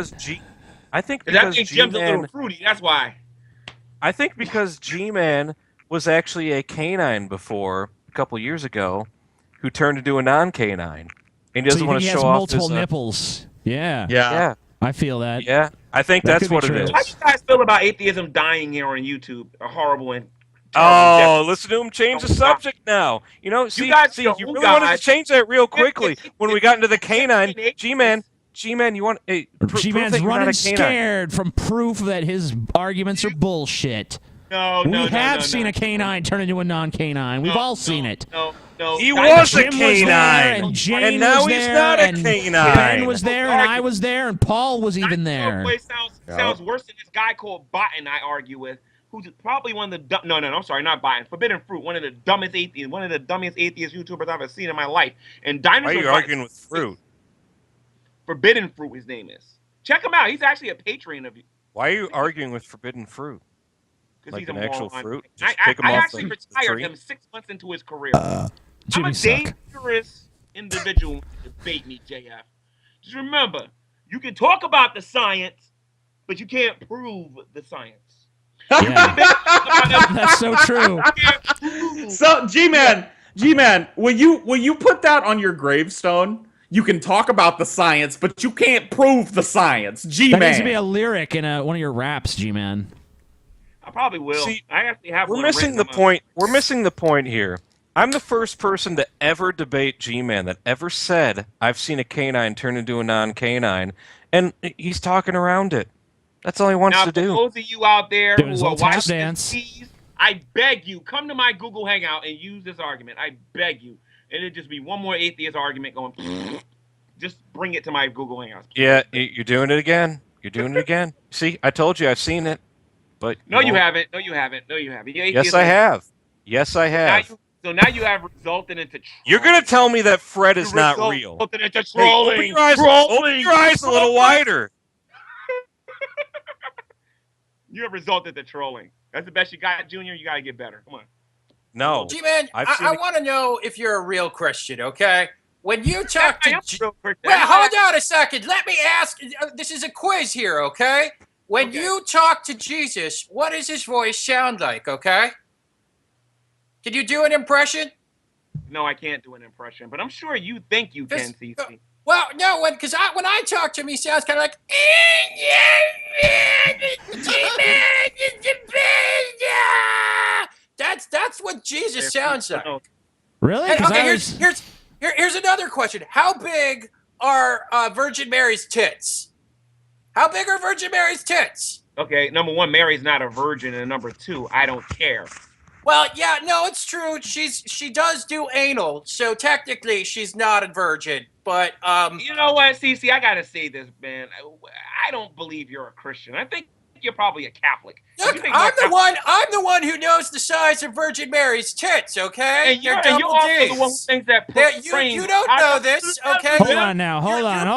I think 'Cause I because think Jim's a little G-Man. fruity. That's why. I think because G-Man was actually a canine before a couple years ago, who turned into a non-canine, and he So doesn't you want think to he show has off multiple his. nipples. Yeah. Yeah, I feel that. yeah. I think That that's could be what it true. is. How do you guys feel about atheism dying here on YouTube? A horrible and Oh, terrible listen to him change the subject now. You know, see, guys see, know you who really wanted to guys- change that real quickly when we got into the canine. It's- G-Man, you want? Hey, prove G-Man's that you're not running a canine. scared from proof that his arguments are bullshit. No, We have seen a canine turn into a non-canine. We've all seen it. No. He Guys, was a Jim was there, canine, and Jane and now was he's there, not a and canine. Ben was there, and I was there, and Paul was even there. Boy sounds worse than this guy called Botten I argue with, who's probably one of the no, I'm sorry, not Botten. Forbidden Fruit, one of the dumbest atheists YouTubers I've ever seen in my life. And Why Dinosaur are you arguing with fruit? Forbidden Fruit, his name is. Check him out. He's actually a patron of you. Why are you arguing with forbidden fruit? because Like he's a an actual moron. fruit? I, Just pick him I off actually the retired tree? him 6 months into his career. I'm Jimmy a suck. dangerous individual when you debate me, JF. Just remember, you can talk about the science, but you can't prove the science. Yeah. That's so true. So, G-Man, will you put that on your gravestone? You can talk about the science, but you can't prove the science. G-Man. That needs to be a lyric in one of your raps, G-Man. I probably will. See, I actually have We're one missing written the on my- point. We're missing the point here. I'm the first person to ever debate G-Man that ever said I've seen a canine turn into a non-canine, and he's talking around it. That's all he wants Now, to for do. those of you out there Doing his who are little tap watching dance. this, please, I beg you, come to my Google Hangout and use this argument. I beg you. It'll just be one more atheist argument going. Just bring it to my Google Hangouts. Yeah, you're doing it again. You're doing it again. See, I told you I've seen it, but No, you won't. haven't. No, you haven't. No, you haven't. Yes, I have. Yes, I have. So now you have resulted into trolling. You're gonna tell me that Fred is You not resulted real. into Hey, trolling. open your eyes. Trolling. Open your eyes a little wider. You have resulted to trolling. That's the best you got, Junior. You got to get better. Come on. No. G-Man, I've I, seen I it. want to know if you're a real Christian, okay? When you talk I to... am a real Christian. Well, hold on a second. Let me ask. This is a quiz here, okay? When Okay. you talk to Jesus, what does his voice sound like, okay? Can you do an impression? No, I can't do an impression, but I'm sure you think you can, Just- CC. Well, no, because when I talk to him, he sounds kind of like... That's what Jesus sounds like. Really? And, 'Cause okay, I was- here's another question. How big are Virgin Mary's tits? How big are Virgin Mary's tits? Okay, number one, Mary's not a virgin, and number two, I don't care. Well, yeah, no, it's true. She does do anal, so technically she's not a virgin. But You know what, CC? I gotta say this, man. I don't believe you're a Christian. I think you're probably a Catholic. look, You think I'm my the Catholic- one. I'm the one who knows the size of Virgin Mary's tits. Okay, And you're, They're and you're double also the one who Ds. thinks that Yeah, you don't know this, okay? Hold on now. Hold You're on. failing.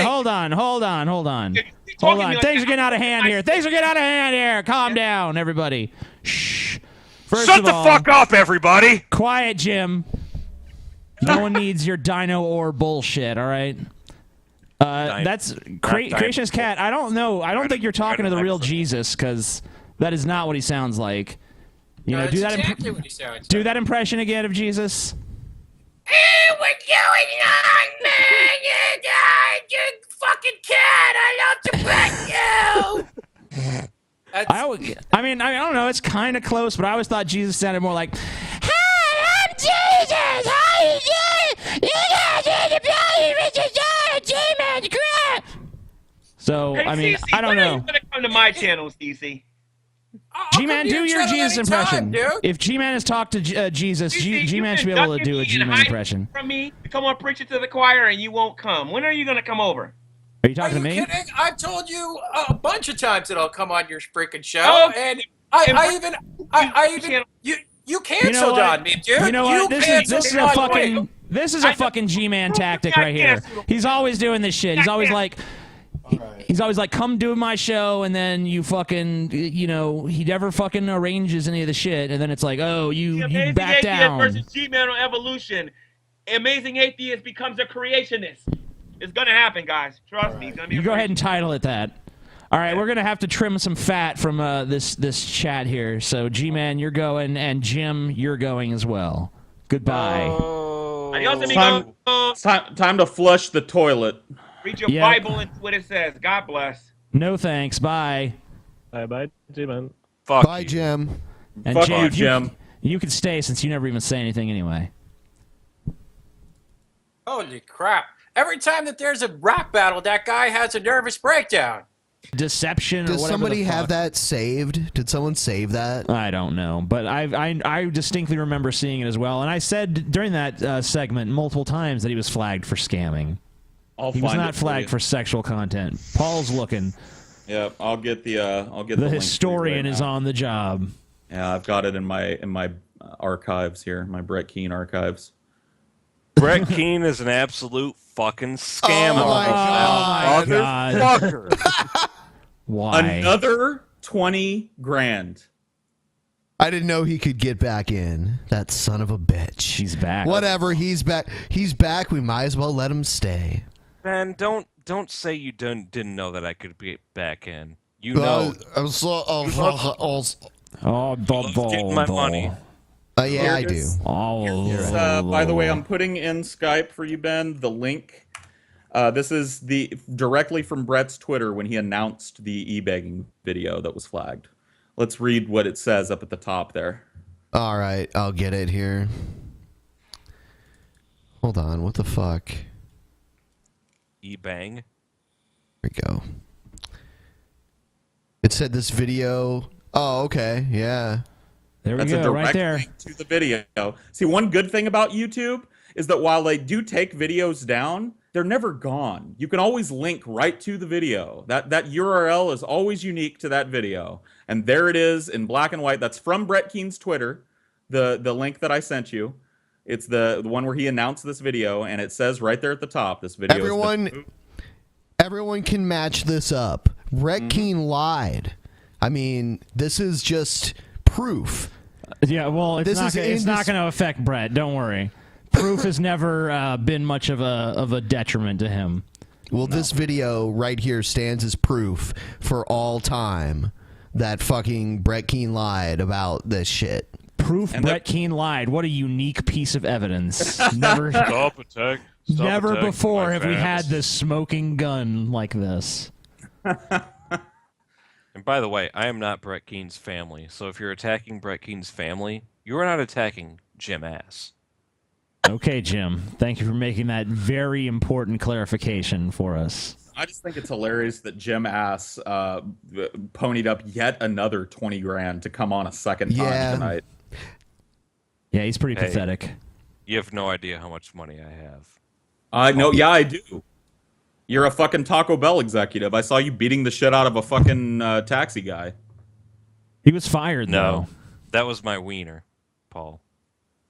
Hold on. Hold on. Hold on. You're Hold talking on. to me Things like are getting out of hand here. Things are getting out of hand here. Calm down, everybody. Shh. First Shut of the all, fuck up, everybody. quiet, Jim. No one needs your dino or bullshit. All right. That's Creationist Cat. I don't know. I don't think you're talking to the real Jesus, because that is not what he sounds like. You know, That's do that. exactly what he sounds Do like. that impression again of Jesus. Hey, what's going on, man? You fucking cat! I love to pet you. I don't know. It's kind of close, but I always thought Jesus sounded more like, "Hi, I'm Jesus. How you doing? You guys are the bloody Richard G-Man crap." So Hey, I mean, CC, I don't when are know. you gonna come to my channel, CC? I'll G-Man, come to do your channel Jesus anytime, impression. dude. If G-Man has talked to Jesus, CC, G-Man you've should be been able to do a ducking me and G-Man hiding impression. from me to come on preaching to the choir, and you won't come. When are you gonna come over? Are you Are talking you to me? kidding? I've told you a bunch of times that I'll come on your freaking show, Oh, and I even you canceled what? on me, dude. You know what? This is a on me. fucking G-Man tactic right here. He's always doing this shit. He's always like, come do my show, and then you fucking, he never fucking arranges any of the shit, and then it's like, oh, you Amazing back Atheist down. versus G-Man on Evolution. Amazing Atheist becomes a creationist. It's gonna happen, guys. Trust me. It's gonna be You go ahead and title it that. All right, we're gonna have to trim some fat from this chat here. So G-Man, you're going, and Jim, you're going as well. Goodbye. Adios, Time, amigo. time to flush the toilet. Read your Yep. Bible and what it says. God bless. No thanks. Bye. Bye, G-Man. Fuck Bye, you. Jim. And Fuck Jim, you, Jim. You can stay since you never even say anything anyway. Holy crap! Every time that there's a rap battle, that guy has a nervous breakdown. Deception or Does whatever somebody the fuck. have that saved? Did someone save that? I don't know, but I distinctly remember seeing it as well. And I said during that segment multiple times that he was flagged for scamming. He was not flagged for sexual content. Paul's looking. Yeah, I'll get the link for The you historian right is now. on the job. Yeah, I've got it in my archives here, my Brett Keane archives. Brett Keane is an absolute fucking scammer. Oh my God. Motherfucker. Why? Another 20 grand. I didn't know he could get back in. That son of a bitch. He's back. Whatever, he's back. He's back. We might as well let him stay. Ben, don't say you didn't know that I could get back in. You know. I'm so. Getting my money. Yeah, I do. By the way, I'm putting in Skype for you, Ben, the link. This is directly from Brett's Twitter when he announced the e-begging video that was flagged. Let's read what it says up at the top there. All right, I'll get it here. Hold on, what the fuck? E-bang. Here we go. It said this video. Oh, okay, yeah. There we That's go, a direct right there. link to the video. See, one good thing about YouTube is that while they do take videos down, they're never gone. You can always link right to the video. That URL is always unique to that video. And there it is in black and white. That's from Brett Keen's Twitter, the link that I sent you. It's the one where he announced this video, and it says right there at the top, this video. Everyone can match this up. Brett Keen lied. I mean, this is just proof. Yeah, well, it's not going to affect Brett. Don't worry. Proof has never been much of a detriment to him. Well, this video right here stands as proof for all time that fucking Brett Keen lied about this shit. Proof Brett Keen lied. What a unique piece of evidence. Never before have we had this smoking gun like this. And by the way, I am not Brett Keen's family, so if you're attacking Brett Keen's family, you are not attacking Jim Ass. Okay, Jim. Thank you for making that very important clarification for us. I just think it's hilarious that Jim Ass ponied up yet another 20 grand to come on a second time tonight. Yeah, he's pretty pathetic. You have no idea how much money I have. I know. Yeah, I do. You're a fucking Taco Bell executive. I saw you beating the shit out of a fucking taxi guy. He was fired, though. No, that was my wiener, Paul.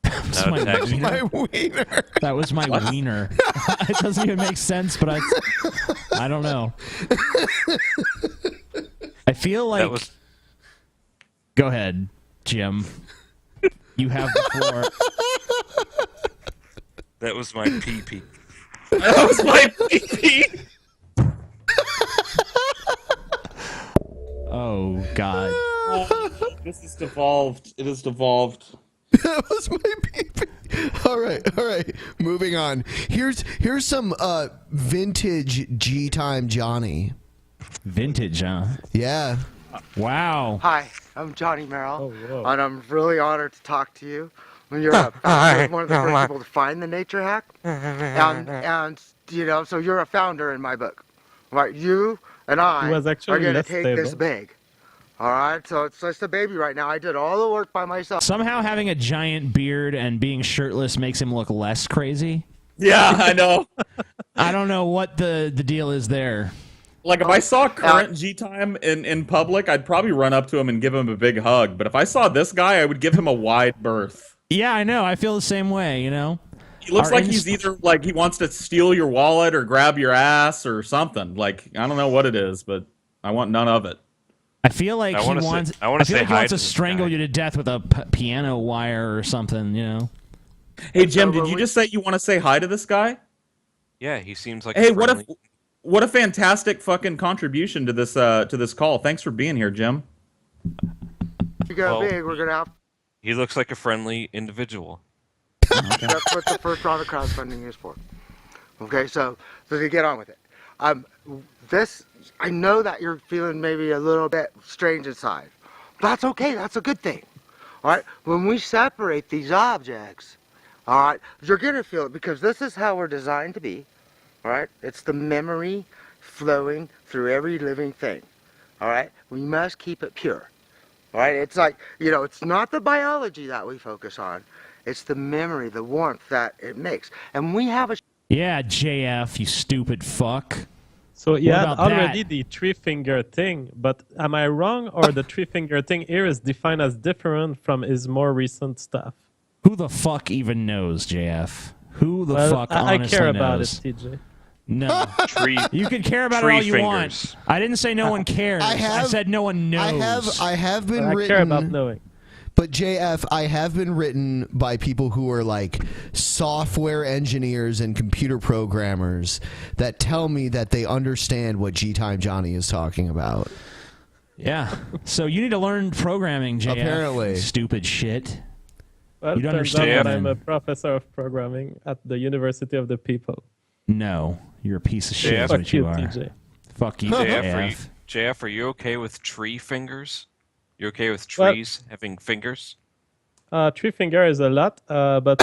That was my wiener. That was my wiener. It doesn't even make sense, but I don't know. I feel like... Go ahead, Jim. You have the floor. That was my pee-pee. That was my pee-pee. Oh, God. This has devolved. It has devolved. That was my pee-pee. All right. Moving on. Here's some vintage G-Time Johnny. Vintage, huh? Yeah. Wow. Hi, I'm Johnny Merrill, whoa. and I'm really honored to talk to you. You're one of the first people to find the nature hack, and you know, so you're a founder in my book, right? You and I It was actually are going to less take this stable. big. All right, so it's just a baby right now. I did all the work by myself. Somehow having a giant beard and being shirtless makes him look less crazy. Yeah, I know. I don't know what the deal is there. Like, if I saw current G-Time in public, I'd probably run up to him and give him a big hug. But if I saw this guy, I would give him a wide berth. Yeah, I know. I feel the same way, you know? He looks like he's either, like, he wants to steal your wallet or grab your ass or something. Like, I don't know what it is, but I want none of it. I feel like he wants to this strangle guy. you to death with a piano wire or something, you know? Hey, Jim, did you just say you want to say hi to this guy? Yeah, he seems like Hey, a friendly... what a fantastic fucking contribution to this call. Thanks for being here, Jim. You go Well, big, we're going to have. He looks like a friendly individual. That's what the first round of crowdfunding is for. Okay, so to get on with it. I know that you're feeling maybe a little bit strange inside. That's okay. That's a good thing. All right. When we separate these objects, all right, you're gonna feel it because this is how we're designed to be. All right. It's the memory flowing through every living thing. All right. We must keep it pure. All right. It's like, you know, it's not the biology that we focus on. It's the memory, the warmth that it makes. And we have a. Yeah, JF, you stupid fuck. So you had about already that? the three-finger thing, but am I wrong, or the three-finger thing here is defined as different from his more recent stuff? Who the fuck even knows, JF? Who the fuck I honestly care about knows? it, TJ. No. Tree. You can care about it Tree all you fingers. want. I didn't say no one cares. I said no one knows. I have been I written. care about knowing. But JF, I have been written by people who are like software engineers and computer programmers that tell me that they understand what G Time Johnny is talking about. Yeah. So you need to learn programming, JF. Apparently. Stupid shit. Well, You'd turns out understand. that I'm a professor of programming at the University of the People. No, you're a piece of shit. JF. Is Fuck what you, you are. TJ. Fuck you, JF. JF, are you okay with tree fingers? You okay with Well- trees having fingers? Three finger is a lot, but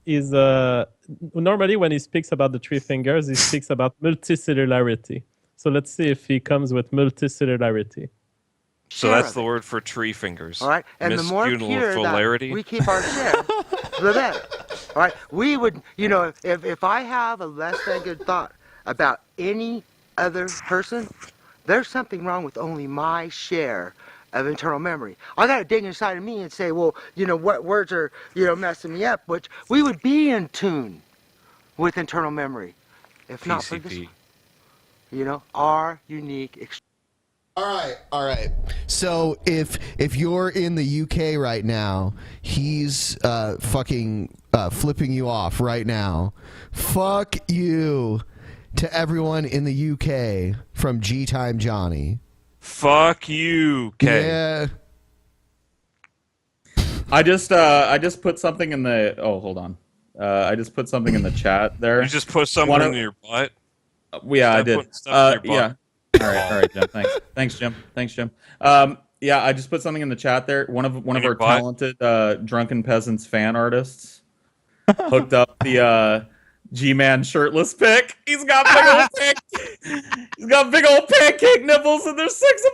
he's normally when he speaks about the three fingers, he speaks about multicellularity. So let's see if he comes with multicellularity. So Share that's of the it. word for tree fingers. All right, and the more pure that we keep our share, the better. All right, we would, if I have a less than good thought about any other person, there's something wrong with only my share of internal memory. I got to dig inside of me and say, well, what words are, messing me up, which we would be in tune with internal memory, if not for this, PCP. our unique. All right. So if you're in the UK right now, he's fucking flipping you off right now. Fuck you to everyone in the UK from G Time Johnny. Fuck you, K. Yeah. I just put something in the. Oh, hold on. I just put something in the chat there. You just put something One in of- your butt. Yeah, I Stop did. putting stuff in your Yeah. butt. All right, Jim. Thanks, Jim. Yeah, I just put something in the chat there. One of In our your butt? talented drunken peasants fan artists hooked up the G-Man shirtless pic. He's got big old pancake nipples, and there's 6 of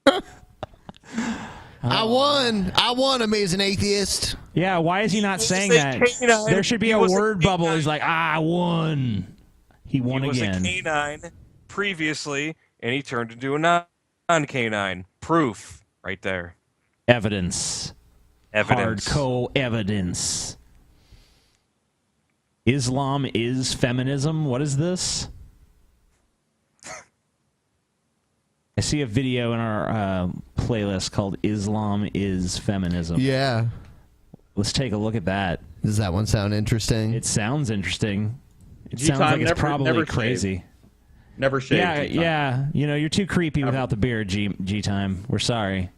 them. I won, Amazing Atheist. Yeah, why is he not saying say that? canine. There should be He a was a word bubble. canine. He's like, I won. He won He was again. a canine previously, and he turned into a non-canine. Proof right there. Evidence. Evidence. Hardcore evidence. Islam is feminism. What is this? I see a video in our playlist called Islam is Feminism. Yeah. Let's take a look at that. Does that one sound interesting? It sounds interesting. It G-Time, sounds like it's never probably shave. crazy. Never shaved. Yeah, G-Time. yeah. You're too creepy without the beard, G-Time. We're sorry.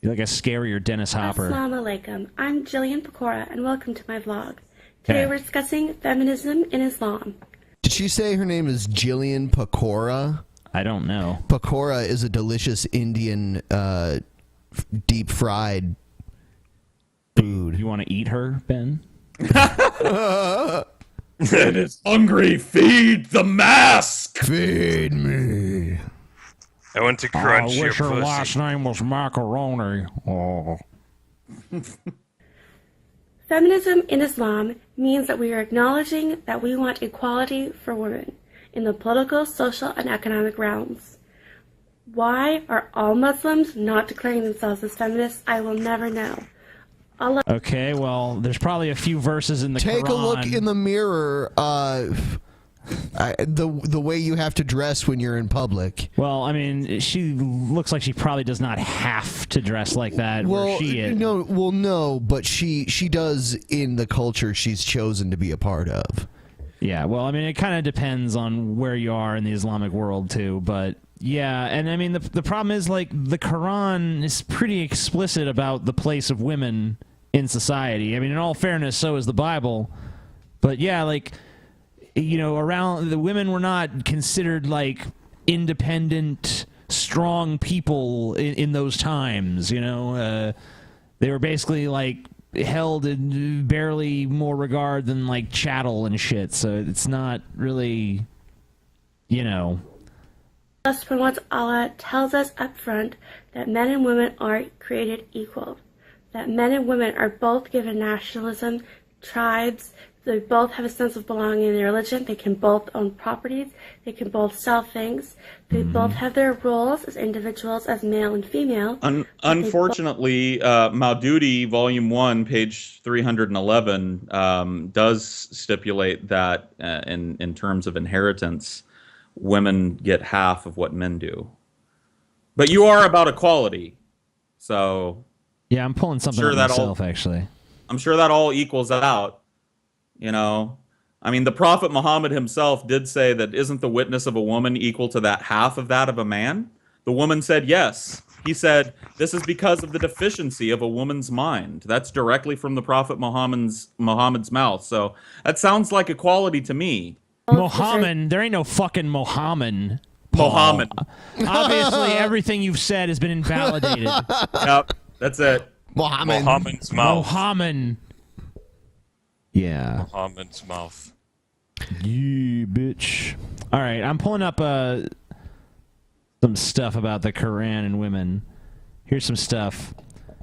You're like a scarier Dennis Hopper. Assalamu alaikum. I'm Jillian Pecora, and welcome to my vlog. Today Okay. we're discussing feminism in Islam. Did she say her name is Jillian Pecora? I don't know. Pakora is a delicious Indian deep fried food. You want to eat her, Ben? And it's hungry. Feed the mask. Feed me. I went to crunch your pussy. name was Macaroni. Oh. Feminism in Islam means that we are acknowledging that we want equality for women in the political, social, and economic realms. Why are all Muslims not declaring themselves as feminists? I will never know. Allah Okay, well, there's probably a few verses in the Take Quran. a look in the mirror. The way you have to dress when you're in public. Well, I mean, she looks like she probably does not have to dress like that where Well, she is. no, but she does in the culture she's chosen to be a part of. Yeah, well, I mean, it kind of depends on where you are in the Islamic world, too. But, yeah, and I mean, the problem is, like, the Quran is pretty explicit about the place of women in society. I mean, in all fairness, so is the Bible. But, yeah, like, around the women were not considered, like, independent, strong people in those times, They were basically, like, held in barely more regard than like chattel and shit, so it's not really, subhanahu wa ta'ala tells us up front that men and women are created equal, that men and women are both given nationalism, tribes, they both have a sense of belonging in their religion, they can both own properties, they can both sell things, they both have their roles as individuals, as male and female. Unfortunately, Maududi, Volume 1, page 311, does stipulate that in terms of inheritance, women get half of what men do. But you are about equality, so Yeah, I'm pulling something Sure up that myself, actually. I'm sure that all equals out. You know, I mean, the Prophet Muhammad himself did say that isn't the witness of a woman equal to that half of that of a man? The woman said yes. He said, this is because of the deficiency of a woman's mind. That's directly from the Prophet Muhammad's mouth. So that sounds like equality to me. Mohammed, there ain't no fucking Mohammed. Paul. Mohammed. Obviously, everything you've said has been invalidated. Yep, that's it. Muhammad's mouth. Mohammed. Yeah. Muhammad's mouth. Yeah, bitch. All right, I'm pulling up some stuff about the Quran and women. Here's some stuff.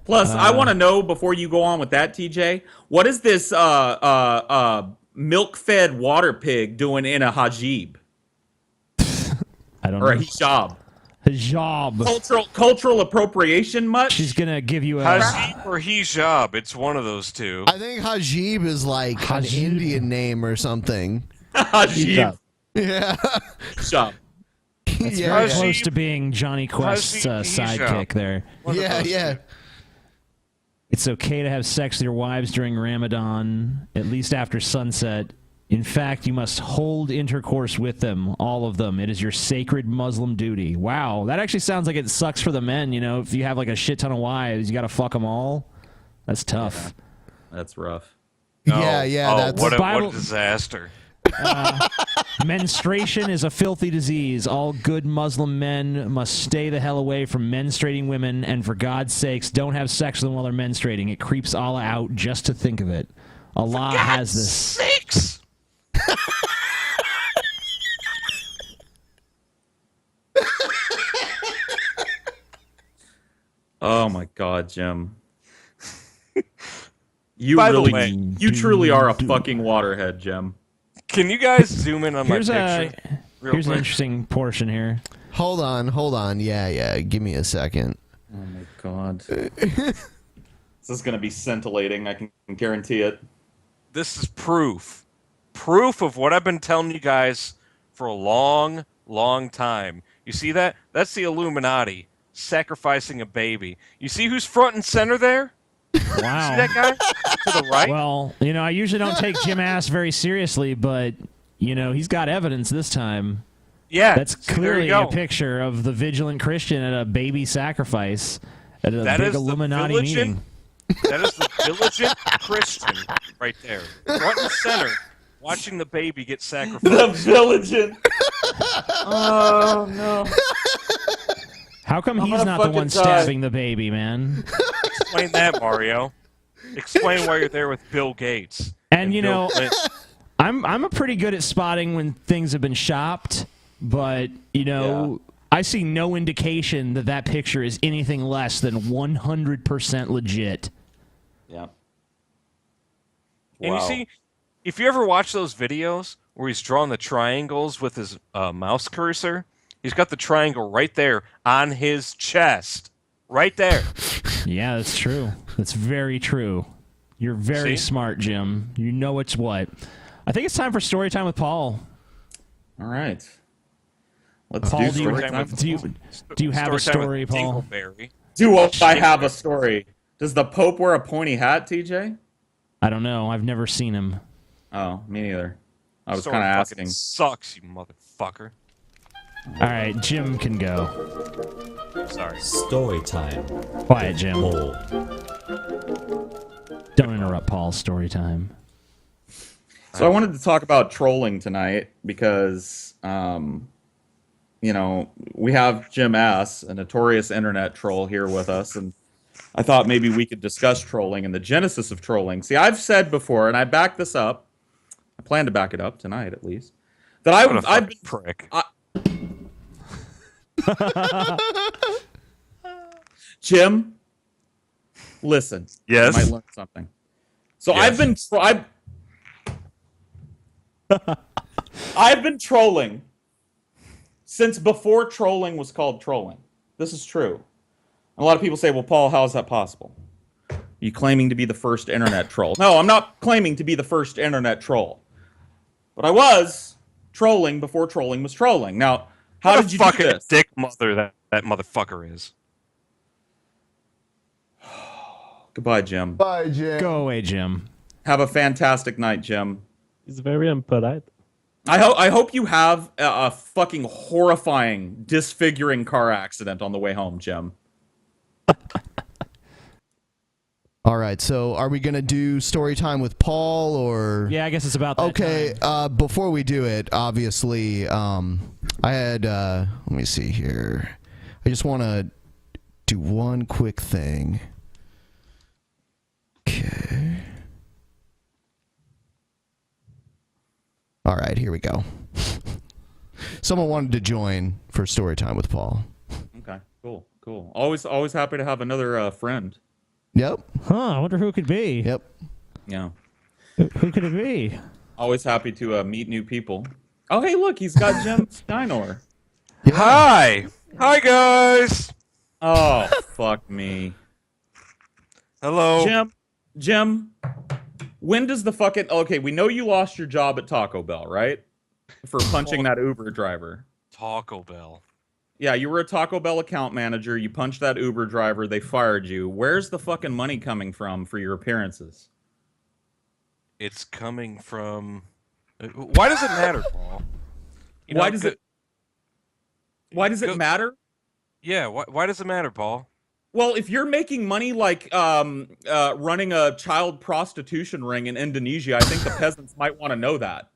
Plus, I want to know before you go on with that, TJ, what is this milk-fed water pig doing in a hajib I don't or a know. hijab? Hijab. Cultural appropriation much? She's gonna give you a Hajib or hijab. It's one of those two. I think Hajib is like an Hajib. Indian name or something. Hajib. Yeah. Hijab. It's yeah, very yeah. close to being Johnny Quest's sidekick there. Yeah, yeah. It's okay to have sex with your wives during Ramadan, at least after sunset. In fact, you must hold intercourse with them, all of them. It is your sacred Muslim duty. Wow, that actually sounds like it sucks for the men, you know? If you have like a shit ton of wives, you gotta fuck them all. That's tough. That's rough. Yeah, yeah. Oh, That's what a Bible- disaster. Menstruation is a filthy disease. All good Muslim men must stay the hell away from menstruating women, and for God's sakes, don't have sex with them while they're menstruating. It creeps Allah out just to think of it. Allah has this. Six. Oh my God, Jim. You By the really, way- you truly are a fucking waterhead, Jim. Can you guys zoom in on Here's my picture? real here's an quick? interesting portion here. Hold on. Yeah. Give me a second. Oh my God. This is gonna be scintillating. I can guarantee it. This is proof. Proof of what I've been telling you guys for a long, long time. You see that? That's the Illuminati sacrificing a baby. You see who's front and center there? Wow. See that guy to the right? Well, you know, I usually don't take Jim Ass very seriously, but, you know, he's got evidence this time. Yeah, That's see, there clearly you go. a picture of the vigilant Christian at a baby sacrifice at a That big is the Illuminati vigilant- meeting. That is the diligent Christian right there, front and center, watching the baby get sacrificed. The vigilant. Oh no! How come he's gonna not the fucking one die. stabbing the baby, man? Explain that, Mario. Explain why you're there with Bill Gates. And you Bill know, Clinton. I'm a pretty good at spotting when things have been shopped, but you know, I see no indication that that picture is anything less than 100% legit. Yeah. And Wow. you see, if you ever watch those videos where he's drawing the triangles with his mouse cursor, he's got the triangle right there on his chest. Right there. Yeah, that's true. That's very true. You're very See? smart, Jim. You know what's what. I think it's time for story time with Paul. All right. Let's Paul, do do you, story time. do you have a Story time story, with Paul? Dingleberry. Do I have a story? Does the Pope wear a pointy hat, TJ? I don't know. I've never seen him. Oh, me neither. I was Story kind of fucking asking. Sucks, you motherfucker. All right, Jim can go. Sorry. Story time. Quiet, Jim. Paul. Don't interrupt Paul's story time. So I wanted to talk about trolling tonight because, you know, we have Jim Ass, a notorious internet troll, here with us, and I thought maybe we could discuss trolling and the genesis of trolling. See, I've said before, and I back this up. I plan to back it up tonight, at least. That What a I've been fucking prick. Jim, listen. Yes? You might learn something. So Yes. I've been trolling since before trolling was called trolling. This is true. And a lot of people say, well, Paul, how is that possible? Are you claiming to be the first internet troll? No, I'm not claiming to be the first internet troll. But I was trolling before trolling was trolling. Now, how What a did you do fucking this? dick mother that That motherfucker is. Goodbye, Jim. Bye, Jim. Go away, Jim. Have a fantastic night, Jim. He's very impolite. I hope you have a fucking horrifying, disfiguring car accident on the way home, Jim. All right, so are we gonna do story time with Paul or? Yeah, I guess it's about that Okay, time. before we do it, obviously, I had. Let me see here. I just want to do one quick thing. Okay. All right, here we go. Someone wanted to join for story time with Paul. Okay, cool. Always happy to have another friend. Yep. Huh, I wonder who it could be. Yep. Yeah. Who could it be? Always happy to meet new people. Oh, hey, look, he's got Jim Steinor. Hi, guys. Oh, fuck me. Hello, Jim. When does the fucking... Okay, we know you lost your job at Taco Bell, right? For punching that Uber driver. Taco Bell. Yeah, you were a Taco Bell account manager. You punched that Uber driver. They fired you. Where's the fucking money coming from for your appearances? It's coming from. Why does it matter, Paul? Why does it matter? Yeah, why does it matter, Paul? Well, if you're making money like running a child prostitution ring in Indonesia, I think the peasants might want to know that.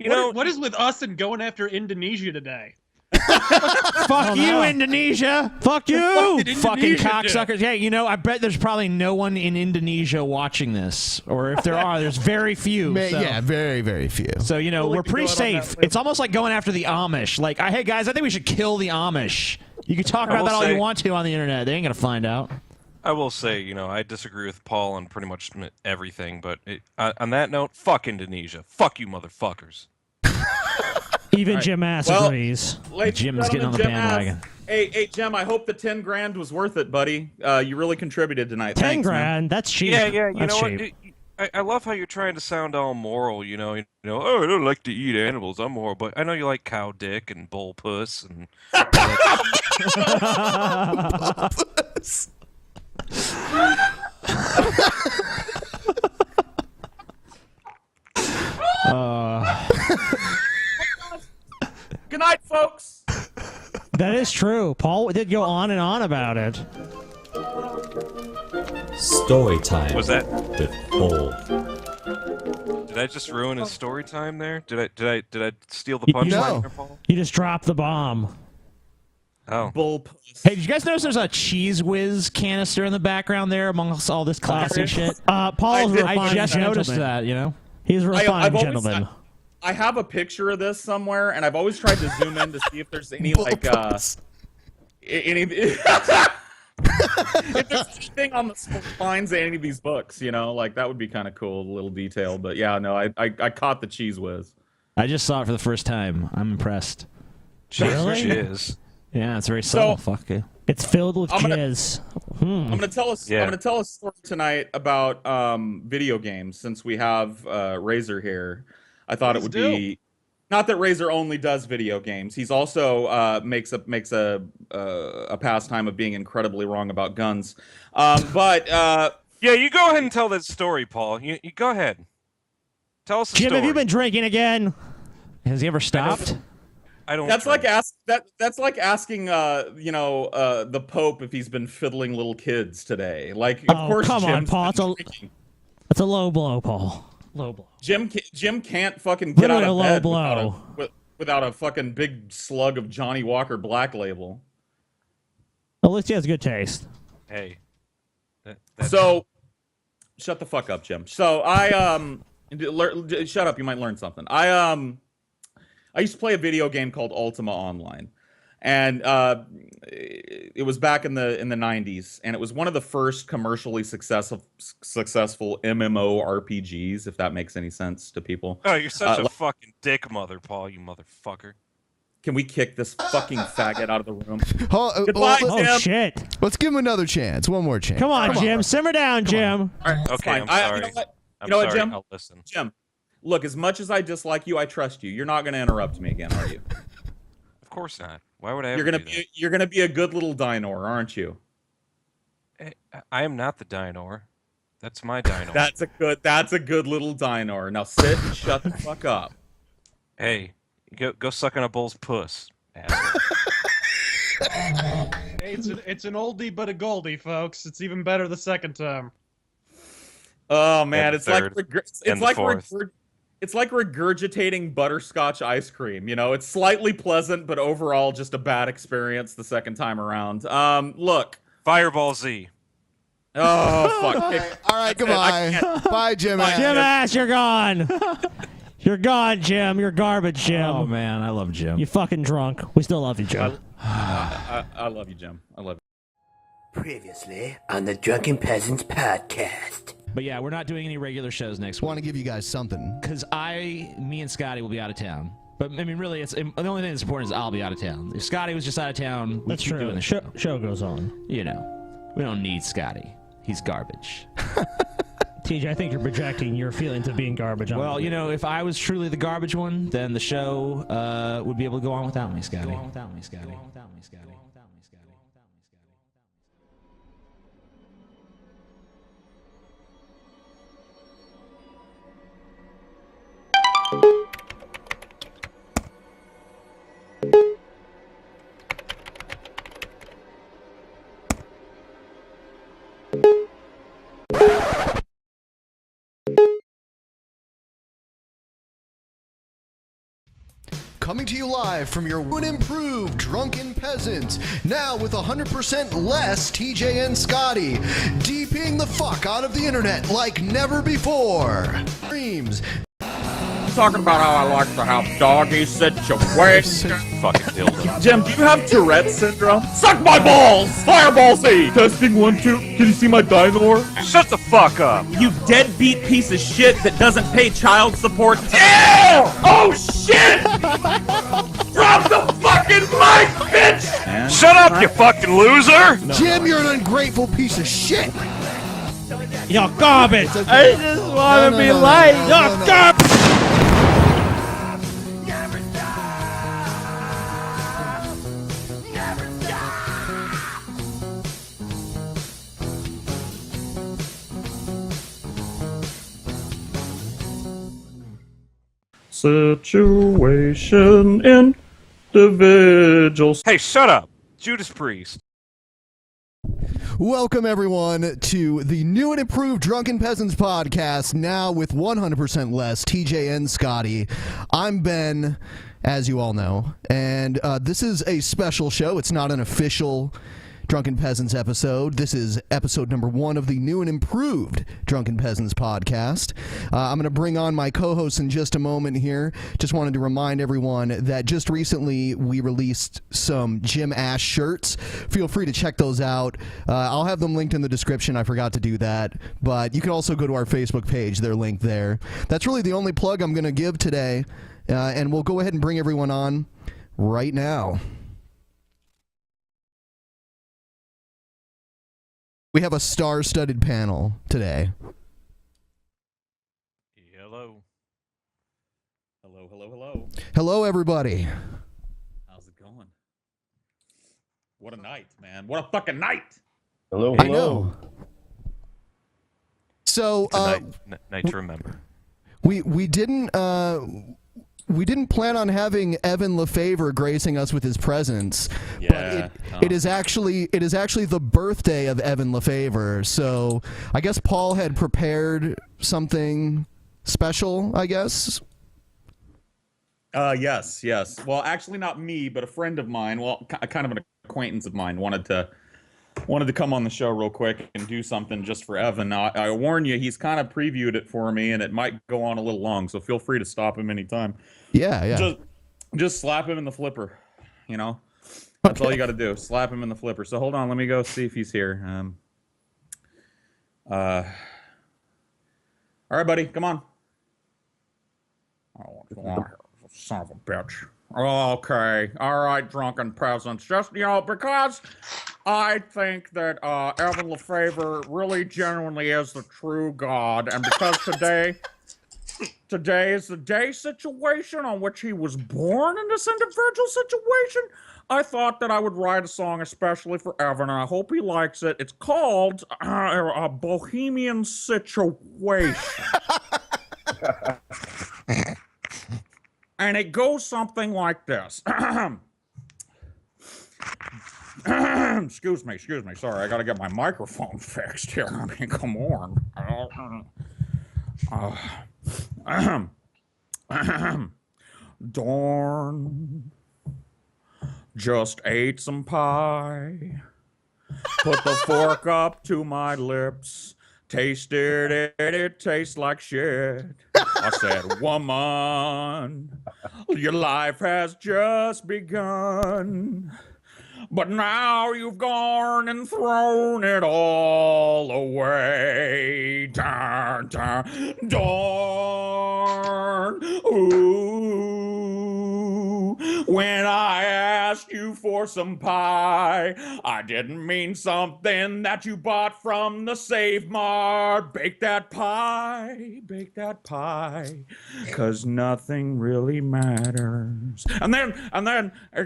What is with us and going after Indonesia today? Fuck you, Indonesia! Fuck you! What did Fucking Indonesia cocksuckers. Yeah, I bet there's probably no one in Indonesia watching this. Or if there are, there's very few. Yeah, very, very few. So, we're pretty safe. It's almost like going after the Amish. Like, hey, guys, I think we should kill the Amish. You can talk about that all you want to on the internet. They ain't going to find out. I will say, I disagree with Paul on pretty much everything, but on that note, fuck Indonesia. Fuck you, motherfuckers. Even Jim Ass agrees. Jim's getting on the bandwagon. Hey, Jim, I hope the 10 grand was worth it, buddy. You really contributed tonight. 10 Thanks, grand? Man. That's cheap. Yeah, That's know cheap. what? I love how you're trying to sound all moral, oh, I don't like to eat animals, I'm moral, but I know you like cow dick and bull puss and... Good night, folks. That is true. Paul did go on and on about it. Story time. Was that with Paul? Did I just ruin his story time there? Did I steal the punchline there, Paul? You just dropped the bomb. Oh. Bull. Hey, did you guys notice there's a Cheese Whiz canister in the background there amongst all this classy shit? Paul's a refined just noticed that, He's a refined gentleman. I have a picture of this somewhere, and I've always tried to zoom in to see if there's any, like, if there's anything on the spines of any of these books, like, that would be kind of cool, a little detail. But, yeah, no, I caught the Cheese Whiz. I just saw it for the first time. I'm impressed. Really? Jizz. Yeah, it's very subtle. Fuck you. It's filled with jizz. I'm gonna tell us. I'm gonna tell a story tonight about video games. Since we have Razor here, I thought it would be not that Razor only does video games. He's also makes a pastime of being incredibly wrong about guns. Yeah, you go ahead and tell that story, Paul. You go ahead. Tell us. Jim, have you been drinking again? Has he ever stopped? I don't. That's like asking the Pope if he's been fiddling little kids today. Like, of course, come on, Jim's Paul. That's a low blow, Paul. Low blow. Jim can't fucking get out of bed without a fucking big slug of Johnny Walker Black Label. At least he has good taste. Hey. So, shut the fuck up, Jim. So shut up. You might learn something. I used to play a video game called Ultima Online, and it was back in the 90s, and it was one of the first commercially successful MMORPGs, if that makes any sense to people. Oh, you're such a fucking dick mother, Paul, you motherfucker. Can we kick this fucking faggot out of the room? Goodbye, Jim. Oh, shit. Let's give him another chance. One more chance. Come on, Jim. Simmer down, Jim. All right, Okay, fine. I'm sorry. You know what, Jim? I'll listen. Jim, look, as much as I dislike you, I trust you. You're not going to interrupt me again, are you? Of course not. Why would I ever You're gonna do be you're gonna be a good little dinosaur, aren't you? that? I am not the dinosaur. That's my dinosaur. That's a good little dinosaur. Now sit and shut the fuck up. Hey, go suck on a bull's puss, asshole. Hey, it's an oldie but a goldie, folks. It's even better the second time. Oh man, And it's like third, and the fourth. it's like regurgitating butterscotch ice cream. You know, it's slightly pleasant, but overall just a bad experience the second time around. Look, Fireball Z. oh fuck. All right, goodbye. Bye, Jim. Jim Ass, you're gone. You're gone, Jim. You're garbage, Jim. Oh man, I love Jim. You fucking drunk. We still love you, Jim. I love you, Jim. I love you. Previously on the Drunken Peasants podcast. But yeah, we're not doing any regular shows next week. Want to give you guys something. Because me and Scotty will be out of town. But I mean, really, the only thing that's important is I'll be out of town. If Scotty was just out of town, we'd keep doing the show. Show goes on. You know, we don't need Scotty. He's garbage. TJ, I think you're projecting your feelings of being garbage. Well, you know, if I was truly the garbage one, then the show would be able to go on without me, Scotty. Coming to you live from your new and improved Drunken Peasant, now with 100% less TJ and Scotty, DPing the fuck out of the internet like never before. Dreams. Talking about how I like to have doggy situations. Fucking dildo. Jim, do you have Tourette's syndrome? Suck my balls! Fireball Z! Testing 1, 2. Can you see my dinosaur? Shut the fuck up! You deadbeat piece of shit that doesn't pay child support. Ew! Oh shit! Drop the fucking mic, bitch! Man. Shut up, you fucking loser! Jim, you're an ungrateful piece of shit! You're garbage! I just want to be liked. You're garbage! Situation individuals. Hey, shut up! Judas Priest. Welcome, everyone, to the new and improved Drunken Peasants podcast, now with 100% less TJ and Scotty. I'm Ben, as you all know, and this is a special show. It's not an official Drunken Peasants episode. This is episode number 1 of the new and improved Drunken Peasants podcast. I'm going to bring on my co-hosts in just a moment here. Just wanted to remind everyone that just recently we released some Jim Ash shirts. Feel free to check those out. I'll have them linked in the description. I forgot to do that. But you can also go to our Facebook page. They're linked there. That's really the only plug I'm going to give today. And we'll go ahead and bring everyone on right now. We have a star-studded panel today. Hello. Hello, hello, hello. Hello, everybody. How's it going? What a night, man. What a fucking night. Hello, I know. So, It's a night to remember. we didn't plan on having Evan LeFavor gracing us with his presence. Yeah. But it is actually the birthday of Evan LeFavor. So I guess Paul had prepared something special, I guess. Yes. Well, actually not me, but a friend of mine, well, kind of an acquaintance of mine wanted to come on the show real quick and do something just for Evan. Now, I warn you, he's kind of previewed it for me, and it might go on a little long, so feel free to stop him anytime. Yeah. Just slap him in the flipper, you know? That's all you got to do. Slap him in the flipper. So hold on, let me go see if he's here. All right, buddy, come on. Oh, son of a bitch. Okay. All right, Drunken Peasants. Just, because I think that Evan LeFavor really genuinely is the true God, and because today Today is the day situation on which he was born in this individual situation. I thought that I would write a song especially for Evan, and I hope he likes it. It's called A Bohemian Situation. And it goes something like this. Excuse me. Sorry, I gotta get my microphone fixed here. I mean, come on. Dorn just ate some pie. Put the fork up to my lips. Tasted it, it tastes like shit. I said, woman, your life has just begun. But now you've gone and thrown it all away. Darn, darn, darn. Ooh. When I asked you for some pie, I didn't mean something that you bought from the Save Mart. Bake that pie, 'cause nothing really matters. And then,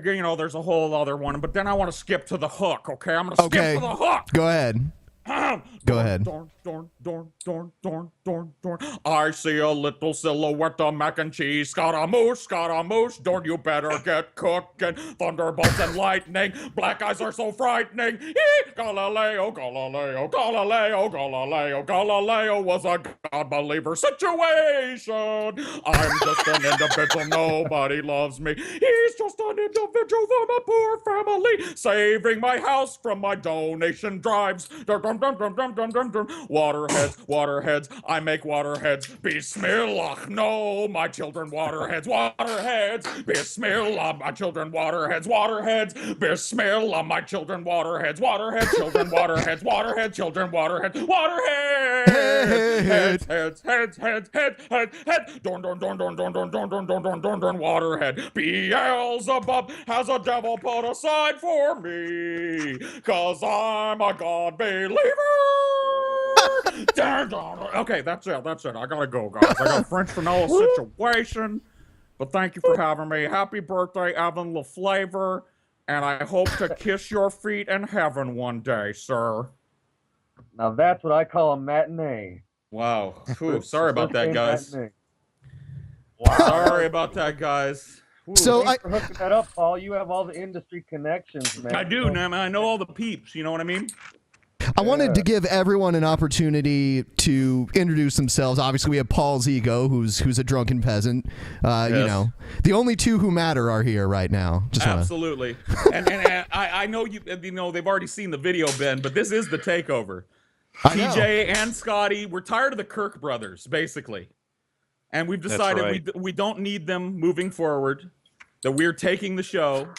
you know, there's a whole other one, but then I want to skip to the hook, okay? I'm going to skip to the hook. Go ahead. Go ahead. Dorn. I see a little silhouette of mac and cheese. Scaramouche. Dorn, you better get cooking. Thunderbolts and lightning. Black eyes are so frightening. Galileo was a God believer situation. I'm just an individual. Nobody loves me. He's just an individual from a poor family. Saving my house from my donation drives. Waterheads, I make waterheads. Bismillah, no, my children, waterheads. Bismillah, my children, waterheads. Bismillah, my children, waterheads. Children, waterheads. Children, waterheads. Heads. Dorn, waterhead. Beelzebub has a devil put aside for me, 'cause I'm a God believer. Okay, that's it. I gotta go, guys. I got a French vanilla situation. But thank you for having me. Happy birthday, Evan LaFlavor. And I hope to kiss your feet in heaven one day, sir. Now that's what I call a matinee. Wow. Ooh, sorry about that, guys. Wow. Sorry about that, guys. Ooh, so thanks for hooking that up, Paul. You have all the industry connections, man. I do, man. I know all the peeps. You know what I mean? I wanted to give everyone an opportunity to introduce themselves. Obviously, we have Paul Zigo, who's a drunken peasant. Yes. You know, the only two who matter are here right now. Absolutely. and I know you know they've already seen the video, Ben, but this is the takeover. TJ and Scotty, we're tired of the Kirk brothers, basically, and we've decided we don't need them moving forward. That we're taking the show.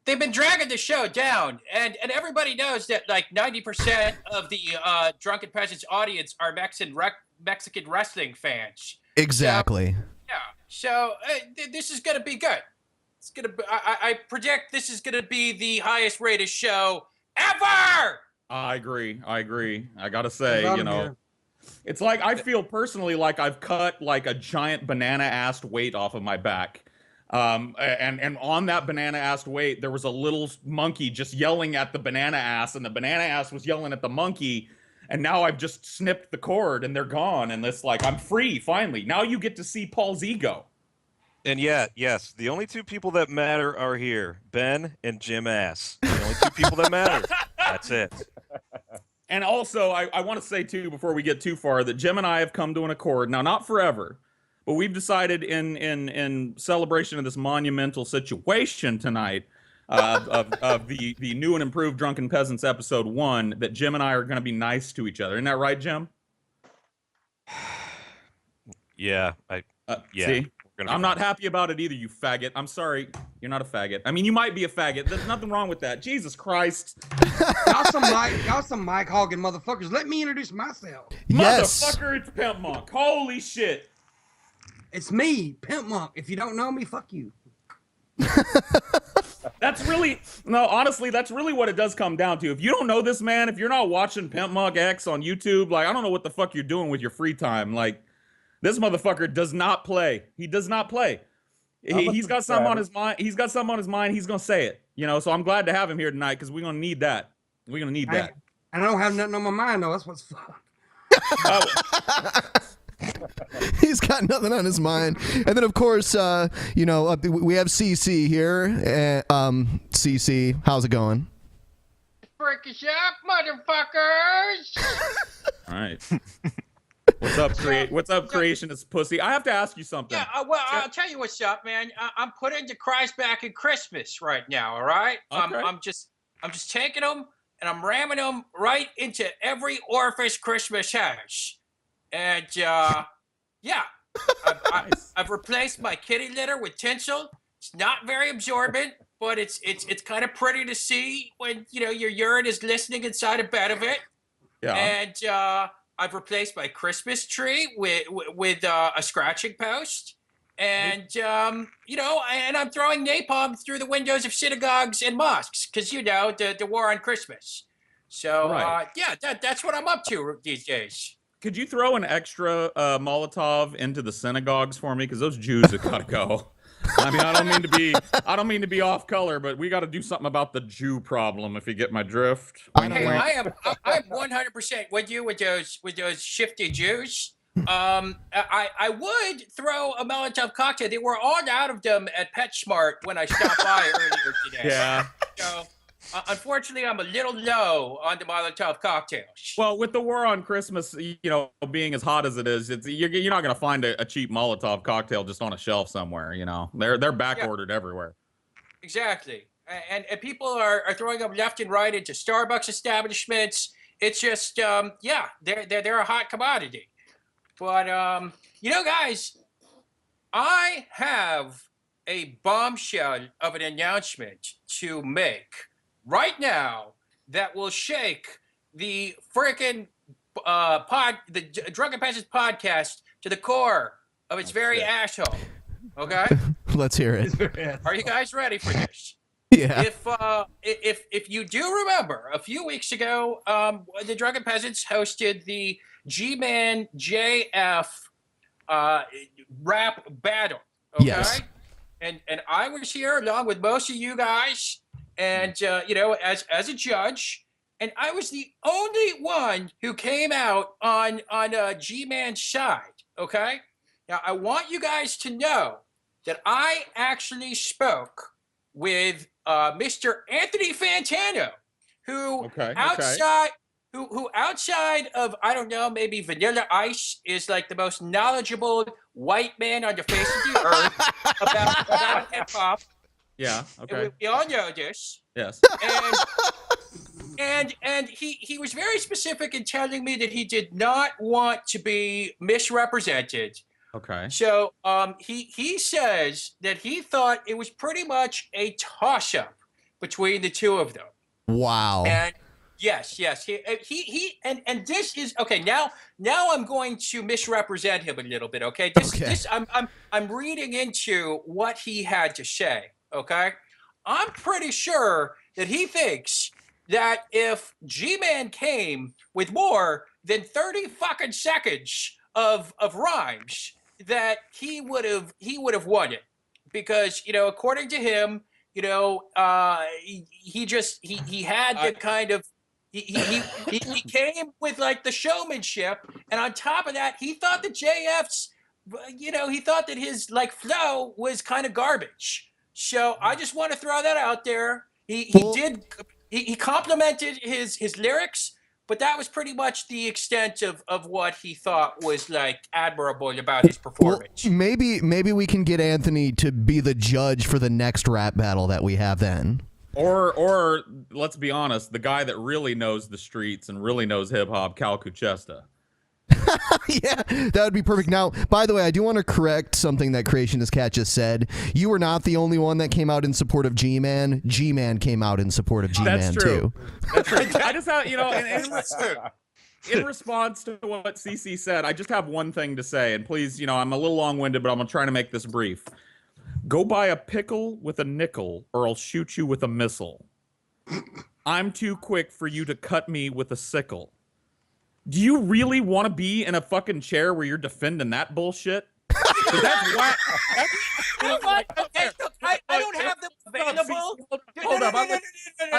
They've been dragging the show down, and everybody knows that like 90% of the Drunken Peasants audience are Mexican wrestling fans. Exactly. So this is gonna be good. It's gonna. I predict this is gonna be the highest rated show ever. I agree. I gotta say, you know, it's like I feel personally like I've cut like a giant banana-assed weight off of my back. And on that banana-assed weight, there was a little monkey just yelling at the banana ass, and the banana ass was yelling at the monkey. And now I've just snipped the cord, and they're gone. And it's like I'm free finally. Now you get to see Paul's ego. And yes, the only two people that matter are here, Ben and Jim Ass. The only two people that matter. That's it. And also, I want to say too, before we get too far, that Jim and I have come to an accord. Now, not forever. But we've decided in celebration of this monumental situation tonight of the new and improved Drunken Peasants episode 1 that Jim and I are going to be nice to each other. Isn't that right, Jim? Yeah. See? I'm not happy about it either, you faggot. I'm sorry. You're not a faggot. I mean, you might be a faggot. There's nothing wrong with that. Jesus Christ. Y'all some Mike hogging motherfuckers. Let me introduce myself. Yes. Motherfucker, it's Pimp Monk. Holy shit. It's me, Pimp Monk. If you don't know me, fuck you. Honestly, that's really what it does come down to. If you don't know this man, if you're not watching Pimp Monk X on YouTube, like, I don't know what the fuck you're doing with your free time. Like, This motherfucker does not play. He does not play. He's got something on his mind. He's got something on his mind. He's gonna say it. So I'm glad to have him here tonight because we're gonna need that. We're gonna need that. I don't have nothing on my mind though. That's what's fucked. He's got nothing on his mind. And then, of course, we have CC here. CC, how's it going? Freakish up, motherfuckers! All right. What's up, creationist pussy? I have to ask you something. Yeah, well, I'll tell you what's up, man. I'm putting the Christ back in Christmas right now. All right, okay. I'm just taking them and I'm ramming them right into every orifice Christmas has. And I've replaced my kitty litter with tinsel. It's not very absorbent, but it's kind of pretty to see when your urine is glistening inside a bed of it. Yeah. And I've replaced my Christmas tree with a scratching post, and and I'm throwing napalm through the windows of synagogues and mosques because the war on Christmas. So right. That's what I'm up to these days. Could you throw an extra Molotov into the synagogues for me? Because those Jews have got to go. I mean, I don't mean to be off color, but we got to do something about the Jew problem. If you get my drift. I'm 100% with you with those shifty Jews. I would throw a Molotov cocktail. They were all out of them at PetSmart when I stopped by earlier today. Yeah. So. Unfortunately, I'm a little low on the Molotov cocktails. Well, with the war on Christmas, being as hot as it is, you're not going to find a cheap Molotov cocktail just on a shelf somewhere. They're back ordered everywhere. Exactly, and people are throwing them left and right into Starbucks establishments. It's just they're a hot commodity. But guys, I have a bombshell of an announcement to make right now that will shake the frickin' the Drunken Peasants podcast to the core of its very asshole. Okay? Let's hear it. Are you guys ready for this? Yeah. If you do remember, a few weeks ago, the Drunken Peasants hosted the G-Man JF rap battle. Okay? Yes. And I was here along with most of you guys, and as a judge, and I was the only one who came out on G-Man's side. Okay, now I want you guys to know that I actually spoke with Mr. Anthony Fantano, who outside of, I don't know, maybe Vanilla Ice is like the most knowledgeable white man on the face of the earth about hip hop. Yeah. Okay. We all know this. Yes. And he was very specific in telling me that he did not want to be misrepresented. Okay. So he says that he thought it was pretty much a toss-up between the two of them. Wow. And yes. He and this is okay. Now I'm going to misrepresent him a little bit. Okay. This I'm reading into what he had to say. Okay. I'm pretty sure that he thinks that if G-Man came with more than 30 fucking seconds of rhymes, that he would have won it, because according to him, he had the kind of he came with like the showmanship, and on top of that, he thought that JF's he thought that his like flow was kind of garbage. So I just want to throw that out there. He complimented his lyrics, but that was pretty much the extent of what he thought was like admirable about his performance. Well, maybe we can get Anthony to be the judge for the next rap battle that we have then. Or let's be honest, the guy that really knows the streets and really knows hip hop, Cal Kuchesta. Yeah, that would be perfect. Now, by the way, I do want to correct something that Creationist Cat just said. You were not the only one that came out in support of G-Man. G-Man came out in support of G-Man too. That's true. I just have, in response to what CC said, I just have one thing to say, and please, I'm a little long-winded, but I'm gonna try to make this brief. Go buy a pickle with a nickel, or I'll shoot you with a missile. I'm too quick for you to cut me with a sickle. Do you really want to be in a fucking chair where you're defending that bullshit? 'Cause that's whack. Okay, look, I don't have them available. Hold up.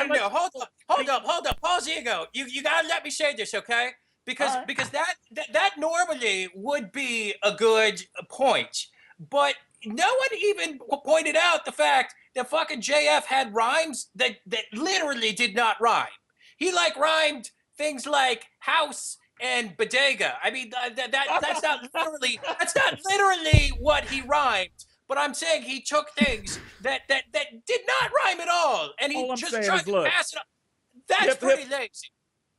No, hold up. Pause, ego. You gotta let me say this, okay? Because that normally would be a good point, but no one even pointed out the fact that fucking JF had rhymes that literally did not rhyme. He like rhymed things like house and bodega. I mean, that's not literally what he rhymed. But I'm saying he took things that did not rhyme at all, and he just tried to pass it up. That's pretty lazy.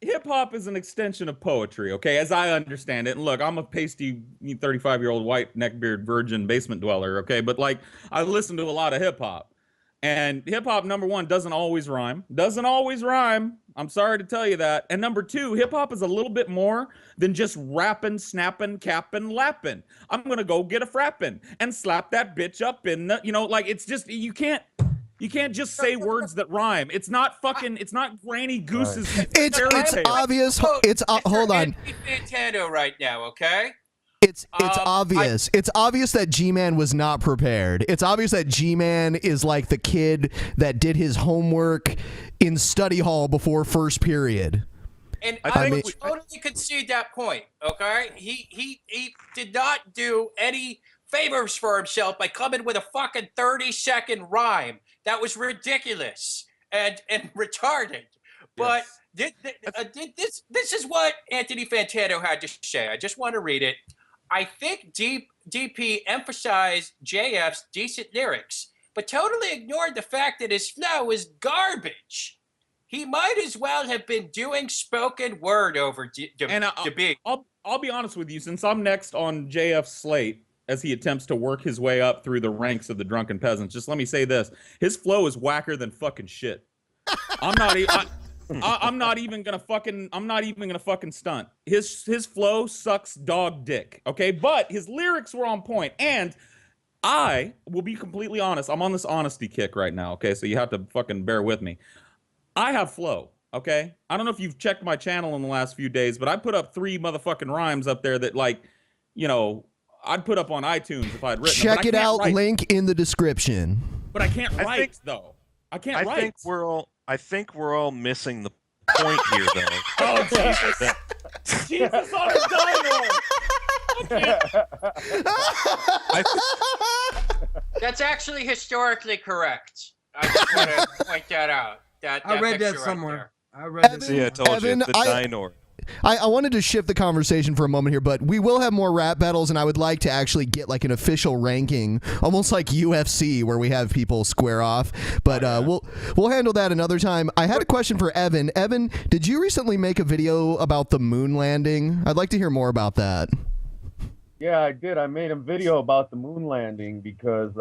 Hip hop is an extension of poetry, okay, as I understand it. And look, I'm a pasty 35-year-old white neckbeard virgin basement dweller, okay, but like I listen to a lot of hip hop. And hip hop, number one, doesn't always rhyme. Doesn't always rhyme. I'm sorry to tell you that. And number two, hip hop is a little bit more than just rapping, snapping, capping, lapping. I'm gonna go get a frappin' and slap that bitch up in the, like it's just you can't just say words that rhyme. It's not Granny Goose's. It's obvious. Hold on. Fantano right now, okay? It's obvious. It's obvious that G-Man was not prepared. It's obvious that G-Man is like the kid that did his homework in study hall before first period. And I would totally concede that point, okay? He did not do any favors for himself by coming with a fucking 30-second rhyme. That was ridiculous and retarded. But this is what Anthony Fantano had to say. I just want to read it. I think DP emphasized JF's decent lyrics, but totally ignored the fact that his flow is garbage. He might as well have been doing spoken word over debate. I'll be honest with you, since I'm next on JF's slate as he attempts to work his way up through the ranks of the drunken peasants, just let me say this. His flow is whacker than fucking shit. I'm not even gonna fucking stunt. His flow sucks dog dick. Okay, but his lyrics were on point, and I will be completely honest. I'm on this honesty kick right now. Okay, so you have to fucking bear with me. I have flow. Okay, I don't know if you've checked my channel in the last few days, but I put up 3 motherfucking rhymes up there that I'd put up on iTunes if I'd written. Check it out. Link in the description. But I can't write though. I can't write. I think we're all missing the point here, though. Oh, Jesus. Jesus on a dino. That's actually historically correct. I just want to point that out. I read that somewhere. I read this. Yeah, I told you, it's the dino. I wanted to shift the conversation for a moment here, but we will have more rap battles, and I would like to actually get like an official ranking, almost like UFC, where we have people square off. But we'll handle that another time. I had a question for Evan. Evan, did you recently make a video about the moon landing? I'd like to hear more about that. Yeah, I did. I made a video about the moon landing because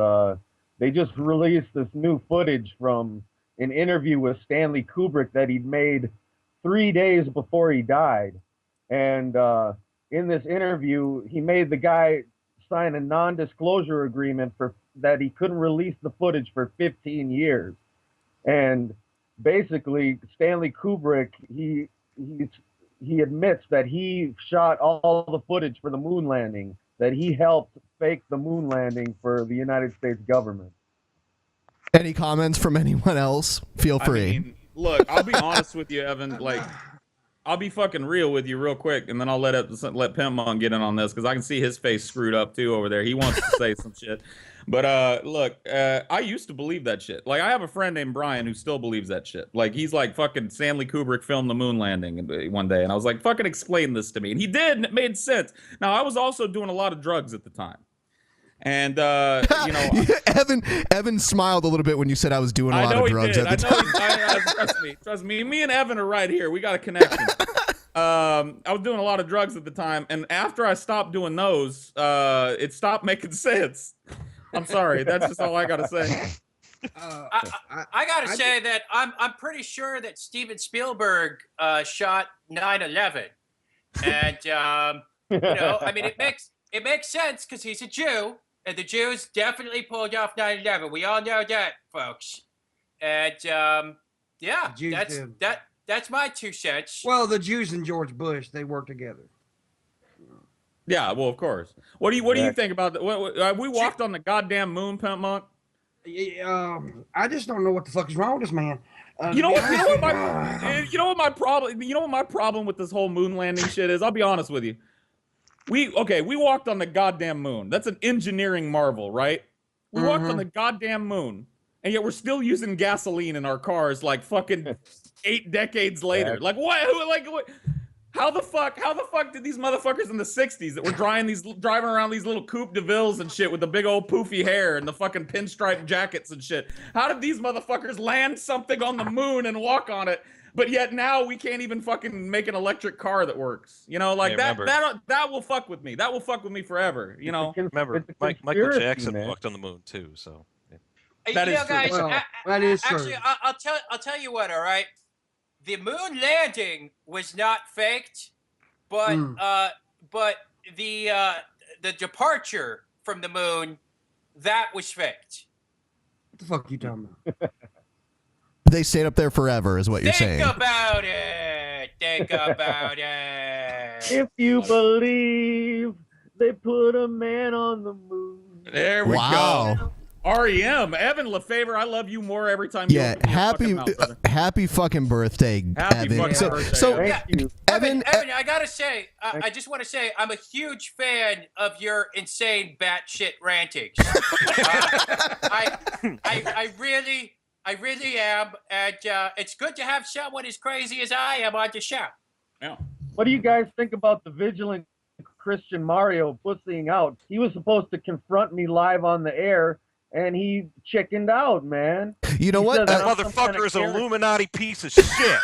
they just released this new footage from an interview with Stanley Kubrick that he'd made 3 days before he died. And in this interview, he made the guy sign a non-disclosure agreement for that he couldn't release the footage for 15 years. And basically, Stanley Kubrick, he admits that he shot all the footage for the moon landing, that he helped fake the moon landing for the United States government. Any comments from anyone else? Feel free. I mean, look, I'll be honest with you, Evan. Like, I'll be fucking real with you real quick, and then I'll let Pimpmon get in on this because I can see his face screwed up too over there. He wants to say some shit. But look, I used to believe that shit. Like, I have a friend named Brian who still believes that shit. Like, he's like, fucking Stanley Kubrick filmed the moon landing one day, and I was like, fucking explain this to me. And he did, and it made sense. Now, I was also doing a lot of drugs at the time. And Evan smiled a little bit when you said I was doing a lot of drugs at the time. Trust me. Me and Evan are right here. We got a connection. I was doing a lot of drugs at the time, and after I stopped doing those, it stopped making sense. I'm sorry. That's just all I gotta say. I gotta say that I'm pretty sure that Steven Spielberg shot 9/11, and I mean it makes sense because he's a Jew. And the Jews definitely pulled off 9/11. We all know that, folks. And That's my 2 cents. Well, the Jews and George Bush, they work together. Yeah, well, of course. What do you think about that? We walked on the goddamn moon, Pimp Monk. I just don't know what the fuck is wrong with this man. You know what my problem with this whole moon landing shit is? I'll be honest with you. We walked on the goddamn moon. That's an engineering marvel, right? We walked on the goddamn moon, and yet we're still using gasoline in our cars like fucking 8 decades later. Like what? How the fuck did these motherfuckers in the 60s that were driving around these little Coupe de Villes and shit with the big old poofy hair and the fucking pinstripe jackets and shit? How did these motherfuckers land something on the moon and walk on it? But yet now we can't even fucking make an electric car that works. You know, like that will fuck with me. That will fuck with me forever. You know. Remember, Michael Jackson walked on the moon too. So That is guys, that is actually, true. I'll tell you what. All right, the moon landing was not faked, but the departure from the moon, that was faked. What the fuck are you talking about? They stayed up there forever, is what you're saying. Think about it. If you believe they put a man on the moon. There we go. REM, Evan LeFavor, I love you more every time you open your fucking mouth, happy fucking birthday, Evan. Evan, I gotta say, I just want to say, I'm a huge fan of your insane batshit rantings. I really am, and it's good to have someone as crazy as I am on the show. Yeah. What do you guys think about the vigilant Christian Mario pussying out? He was supposed to confront me live on the air, and he chickened out, man. You know what? That motherfucker is an Illuminati piece of shit.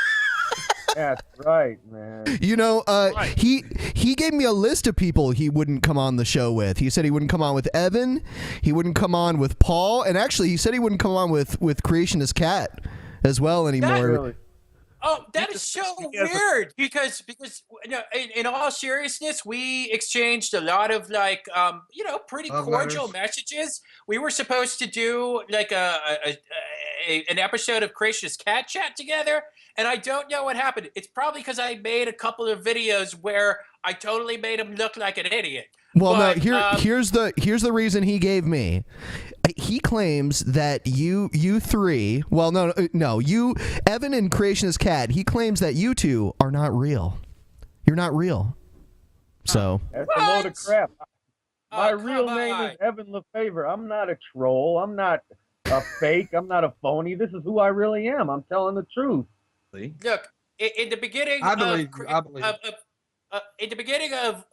That's right, man. You know, he gave me a list of people he wouldn't come on the show with. He said he wouldn't come on with Evan, he wouldn't come on with Paul, and actually he said he wouldn't come on with Creationist Cat as well anymore. That is so weird because in all seriousness, we exchanged a lot of pretty cordial messages. We were supposed to do like an episode of Creationist Cat Chat together, and I don't know what happened. It's probably because I made a couple of videos where I totally made him look like an idiot. Well, here's the reason he gave me. He claims that you three, well, no, you, Evan and Creationist Cat, he claims that you two are not real. You're not real. So. That's a load of crap. My real name is Evan LeFavor. I'm not a troll. I'm not a fake. I'm not a phony. This is who I really am. I'm telling the truth. Look, in the beginning, I believe in the beginning of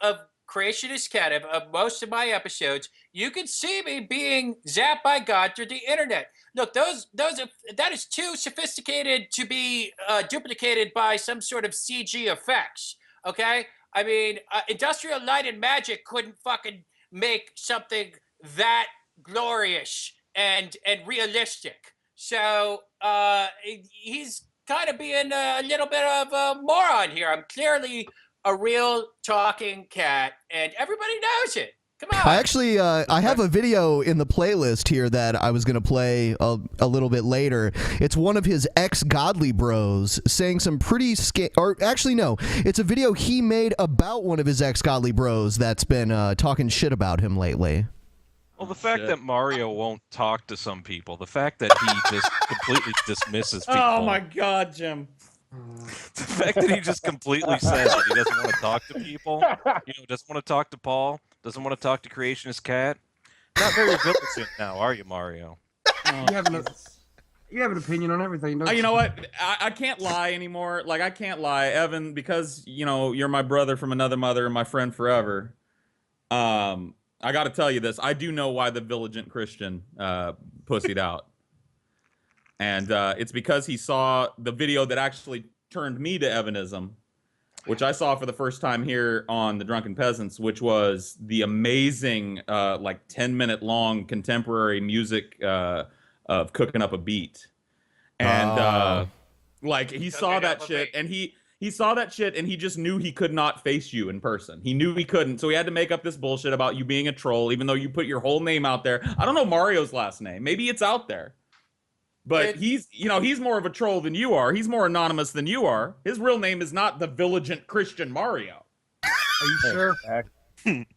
Creationist Cat, of most of my episodes, you can see me being zapped by God through the internet. Look, that is too sophisticated to be duplicated by some sort of CG effects. Okay, I mean, Industrial Light and Magic couldn't fucking make something that glorious and realistic. So he's kind of being a little bit of a moron here. I'm clearly a real talking cat, and everybody knows it. Come on. I actually, I have a video in the playlist here that I was going to play a little bit later. It's one of his ex-godly bros saying some pretty actually, no. It's a video he made about one of his ex-godly bros that's been talking shit about him lately. Well, the fact that Mario won't talk to some people, the fact that he just completely dismisses people. Oh my God, Jim. The fact that he just completely says that he doesn't want to talk to people, doesn't want to talk to Paul, doesn't want to talk to Creationist Cat. Not very militant now, are you, Mario? You have an opinion on everything, don't you? You know what? I can't lie anymore. Like, I can't lie, Evan, because you're my brother from another mother and my friend forever. I got to tell you this. I do know why the Vigilant Christian pussied out. And it's because he saw the video that actually turned me to Evanism, which I saw for the first time here on The Drunken Peasants, which was the amazing, 10-minute long contemporary music of Cooking Up a Beat. And he saw that shit, and he saw that shit, and he just knew he could not face you in person. He knew he couldn't, so he had to make up this bullshit about you being a troll, even though you put your whole name out there. I don't know Mario's last name. Maybe it's out there. But he's more of a troll than you are. He's more anonymous than you are. His real name is not the Vigilant Christian Mario. Are you sure?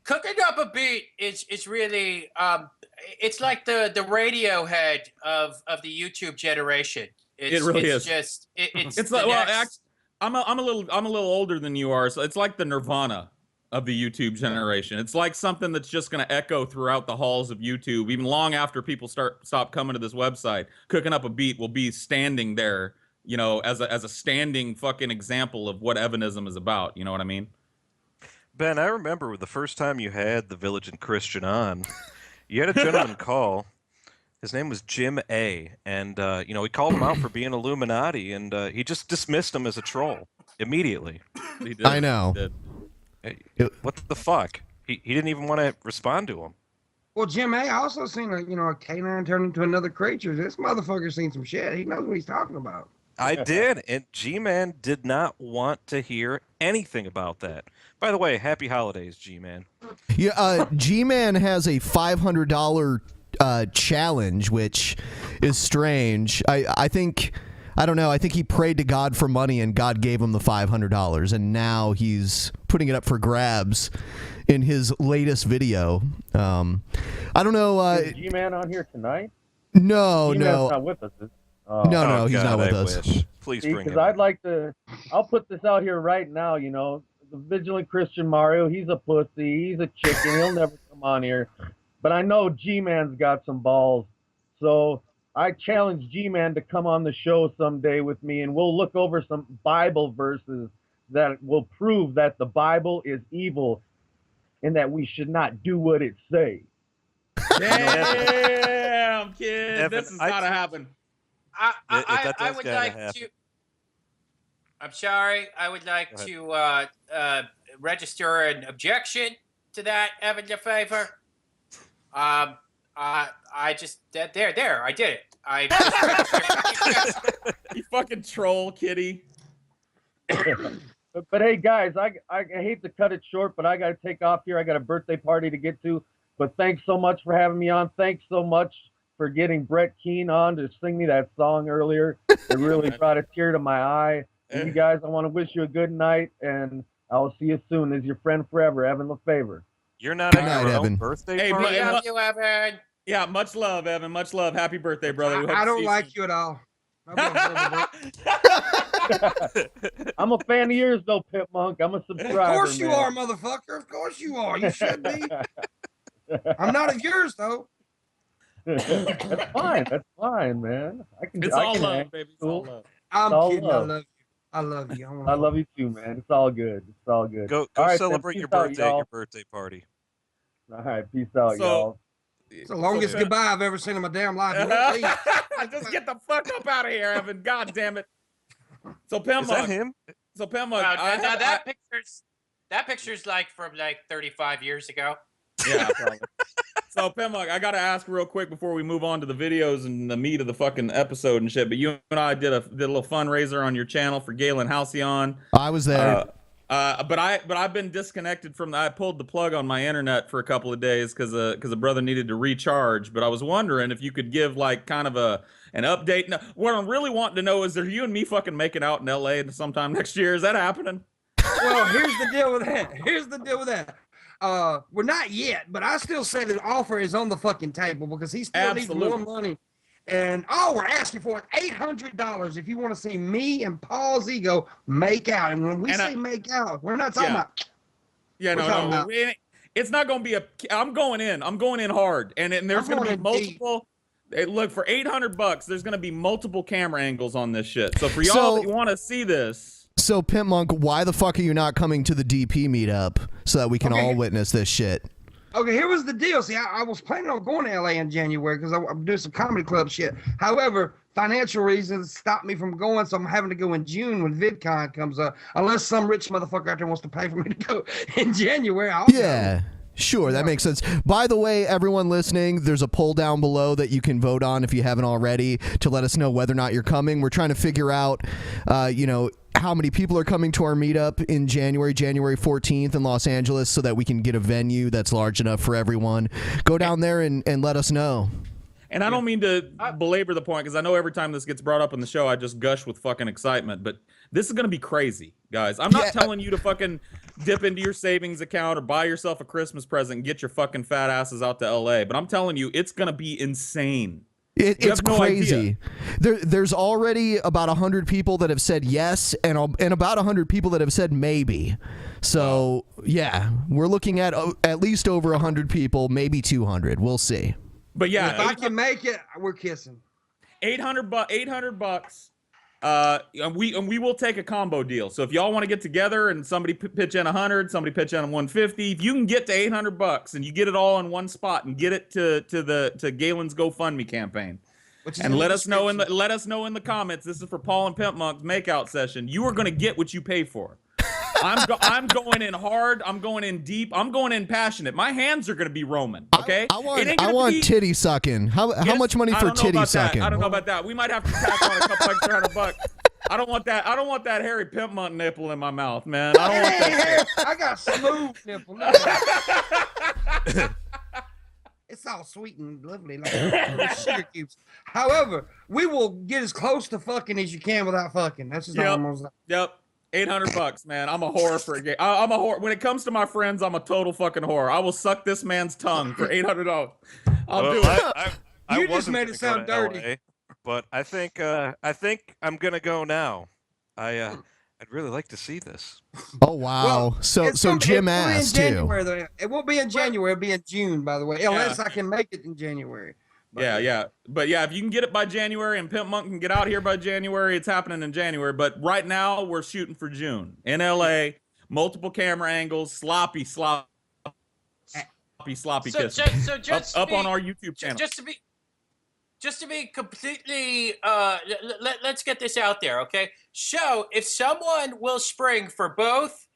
Cooking up a beat is really it's like the Radiohead of the YouTube generation. It really is. It's like, well, next... I'm a little older than you are, so it's like the Nirvana of the YouTube generation. It's like something that's just going to echo throughout the halls of YouTube, even long after people stop coming to this website. Cooking up a beat will be standing there, as a standing fucking example of what Evanism is about. You know what I mean? Ben, I remember the first time you had the Vigilant Christian on, you had a gentleman call. His name was Jim A. And, he called him out for being Illuminati, and he just dismissed him as a troll immediately. He did. I know. He did. Hey, what the fuck? He didn't even want to respond to him. Well, Jim A. also seen a canine turn into another creature. This motherfucker's seen some shit. He knows what he's talking about. I did, and G-Man did not want to hear anything about that. By the way, happy holidays, G-Man. Yeah, G-Man has a $500 challenge, which is strange. I think he prayed to God for money, and God gave him the $500, and now he's putting it up for grabs in his latest video. I don't know. Is G-Man on here tonight? No, G-Man's not with us. No, he's not with us. Please bring him. Because I'd like to. I'll put this out here right now. The Vigilant Christian Mario, he's a pussy. He's a chicken. He'll never come on here. But I know G-Man's got some balls. So I challenge G-Man to come on the show someday with me, and we'll look over some Bible verses that will prove that the Bible is evil and that we should not do what it says. Damn, kid. Evan, this is gotta happen. I would like to. I'm sorry. I would like to register an objection to that, Evan LeFavor. I just there. I did it. I just You fucking troll, kitty. But hey, guys, I hate to cut it short, but I got to take off here. I got a birthday party to get to. But thanks so much for having me on. Thanks so much for getting Brett Keane on to sing me that song earlier. It really brought a tear to my eye. And you guys, I want to wish you a good night, and I will see you soon. As your friend forever, Evan LeFavor. You're not at your Evan. own birthday Hey, party? love you, Evan. Yeah, much love, Evan. Much love. Happy birthday, brother. We hope I to don't see like soon. you at all. I'm a fan of yours, though, Pip Monk. I'm a subscriber. Of course you man. are, motherfucker. Of course you are. You should be. I'm not of yours, though. That's fine. That's fine, man. It's all love, baby. It's all love. I'm all kidding. love. I love you. I love you too, man. It's all good. It's all good. Go All right, celebrate then, your peace out, birthday at y'all. your birthday party. All right, peace out, y'all. It's the longest goodbye I've ever seen in my damn life. You won't leave. Just get the fuck up out of here, Evan. God damn it. So Pimp Is that Monk. him? So Pimp Monk. That picture's like from 35 years ago. Yeah, probably. So Pimp Monk, I gotta ask real quick before we move on to the videos and the meat of the fucking episode and shit. But you and I did a little fundraiser on your channel for Galen Halcyon. I was there. But I've been disconnected from. I pulled the plug on my internet for a couple of days because a brother needed to recharge. But I was wondering if you could give like kind of an update. Now, what I'm really wanting to know is, are you and me fucking making out in LA sometime next year? Is that happening? Well, here's the deal with that. We're not yet, but I still say the offer is on the fucking table because he still needs more money. And all we're asking for is $800 if you want to see me and Paul Zigo make out. And when we say make out, we're not talking about. Yeah, no. It's not going to be I'm going in hard, and there's going to be multiple. Look, for $800, there's going to be multiple camera angles on this shit. So for y'all that want to see this. So Pimp Monk, why the fuck are you not coming to the DP meetup so that we can all witness this shit? Okay, here was the deal. See, I was planning on going to LA in January because I'm doing some comedy club shit. However, financial reasons stopped me from going, so I'm having to go in June when VidCon comes up. Unless some rich motherfucker out there wants to pay for me to go in January. I'll go. Sure, that makes sense. By the way, everyone listening, there's a poll down below that you can vote on if you haven't already to let us know whether or not you're coming. We're trying to figure out, how many people are coming to our meetup in January 14th in Los Angeles so that we can get a venue that's large enough for everyone. Go down there and let us know. And I don't mean to belabor the point because I know every time this gets brought up on the show, I just gush with fucking excitement. But this is going to be crazy, guys. I'm not telling you to fucking dip into your savings account or buy yourself a Christmas present and get your fucking fat asses out to LA. But I'm telling you, it's going to be insane. It's crazy. There's already about 100 people that have said yes, and about 100 people that have said maybe. So yeah, we're looking at least over 100 people, maybe 200. We'll see. But yeah, if I can make it, we're kissing. $800. And we will take a combo deal. So if y'all want to get together and somebody pitch in 100, somebody pitch in 150, if you can get to $800 and you get it all in one spot and get it to Galen's GoFundMe campaign, and let us know in the comments. This is for Paul and Pimp Monk's makeout session. You are going to get what you pay for. I'm going in hard. I'm going in deep. I'm going in passionate. My hands are going to be roaming. Okay. I want titty sucking. How much money for titty sucking? I don't know about that. We might have to tack on a couple extra $100. I don't want that. I don't want that hairy Pimp Monk nipple in my mouth, man. I don't want that. I got smooth nipple. It's all sweet and lovely, like sugar cubes. However, we will get as close to fucking as you can without fucking. That's just almost. Yep. $800, man. I'm a whore for a game. I'm a whore. When it comes to my friends, I'm a total fucking whore. I will suck this man's tongue for $800. I'll do it. You just made it sound dirty. LA, but I think I'm gonna go now. I'd really like to see this. Oh wow! So Jim asked too. It won't be in January. It'll be in June, by the way, unless I can make it in January. But yeah, if you can get it by January and Pimp Monk can get out here by January, it's happening in January. But right now, we're shooting for June in LA. Multiple camera angles, sloppy kissing. So just up on our YouTube channel. Just to be completely, let's get this out there, okay? So if someone will spring for both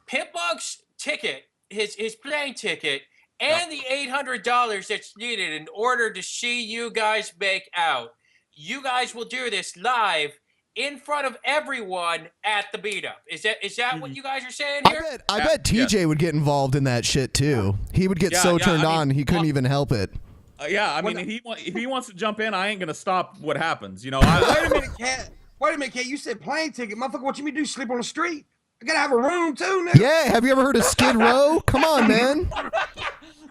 Pimp Monk's ticket, his plane ticket, and the $800 that's needed in order to see you guys make out, you guys will do this live in front of everyone at the beat up. Is that what you guys are saying here? I bet TJ would get involved in that shit too. He would get turned on he couldn't even help it. I mean, if he wants to jump in, I ain't gonna stop what happens. You know. Wait a minute, Cat. You said plane ticket, motherfucker. What you mean do? Sleep on the street? I gotta have a room too, nigga. Yeah. Have you ever heard of Skid Row? Come on, man.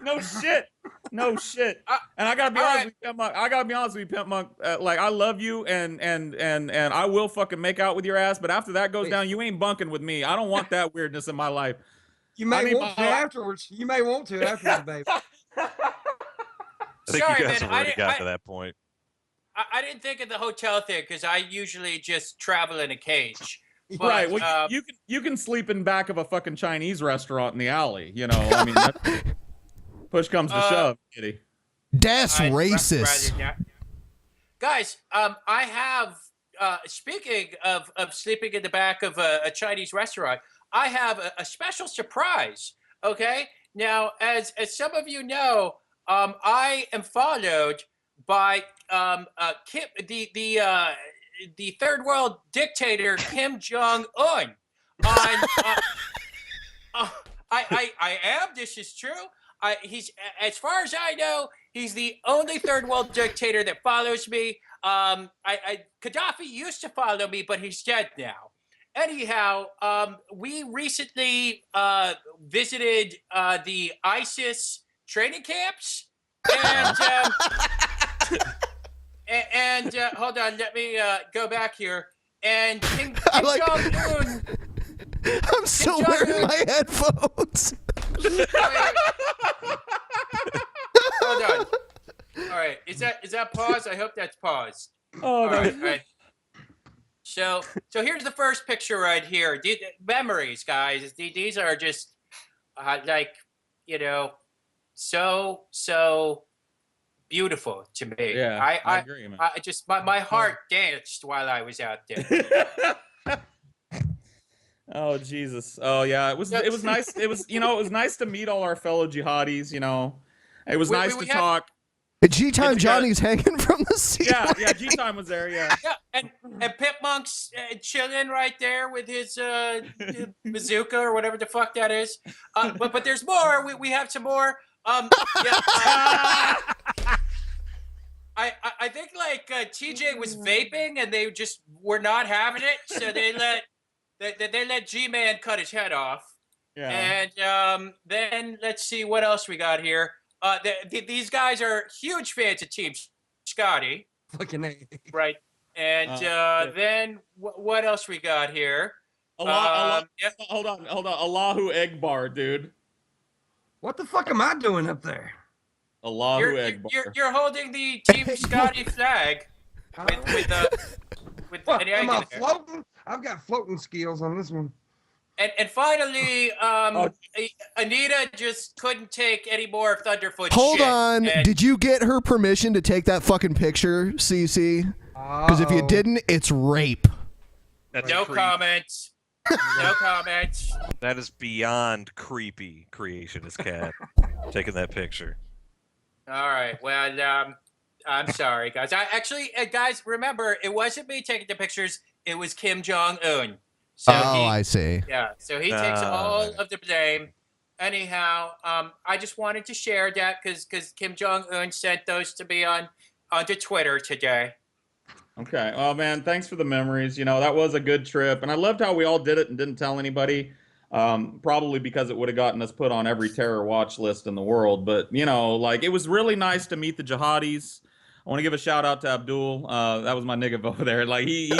No shit. And I gotta be honest with you, Pimp Monk. I gotta be honest with you, Pimp Monk. Like I love you, and I will fucking make out with your ass. But after that goes down, you ain't bunking with me. I don't want that weirdness in my life. You may want to afterwards. You may want to afterwards, baby. I think you guys have already got to that point. I didn't think of the hotel thing because I usually just travel in a cage. But, right. Well, you can sleep in back of a fucking Chinese restaurant in the alley. You know. I mean. Push comes to shove, kitty. That's racist. Guys, I have, speaking of sleeping in the back of a Chinese restaurant, I have a special surprise, okay? Now, as some of you know, I am followed by Kim, the third world dictator Kim Jong-un. I am, this is true. He's, as far as I know, he's the only third world dictator that follows me. Gaddafi used to follow me, but he's dead now. Anyhow, we recently visited the ISIS training camps, and hold on, let me go back here. And Kim Jong-un. I'm still wearing my headphones. Hold on. All right, is that pause? I hope that's paused. Oh, all right. So here's the first picture right here. Memories, guys. These are just like, you know, so beautiful to me. Yeah, I agree, man. I just my heart danced while I was out there. Oh Jesus! Oh yeah, it was nice. It was nice to meet all our fellow jihadis. You know, it was nice to talk. G-Time Johnny's hanging from the ceiling. Yeah, G-Time was there. Yeah. And Pimp Monk's chilling right there with his bazooka or whatever the fuck that is. But there's more. We have some more. I think like TJ was vaping and they just were not having it, so they let G-Man cut his head off. Yeah. And then let's see what else we got here. These guys are huge fans of Team Scotty. Fucking A. Right. And then what else we got here? Hold on. Allahu Akbar, dude. What the fuck am I doing up there? Allahu Akbar. You're holding the Team Scotty flag with What, an am egg I in there. floating? I've got floating skills on this one. And finally, Anita just couldn't take any more of Thunderfoot's Hold shit. on. And Did you get her permission to take that fucking picture, CC? Because if you didn't, it's rape. That's no creepy. comments. No comments. That is beyond creepy, Creationist Cat, taking that picture. All right. Well, I'm sorry, guys. Guys, remember, it wasn't me taking the pictures. It was Kim Jong-un. So I see. Yeah. So he takes all of the blame. Anyhow, I just wanted to share that because Kim Jong-un sent those to me onto Twitter today. Okay. Oh man, thanks for the memories. You know, that was a good trip, and I loved how we all did it and didn't tell anybody. Probably because it would have gotten us put on every terror watch list in the world. But you know, like it was really nice to meet the jihadis. I want to give a shout out to Abdul. That was my nigga over there. Like he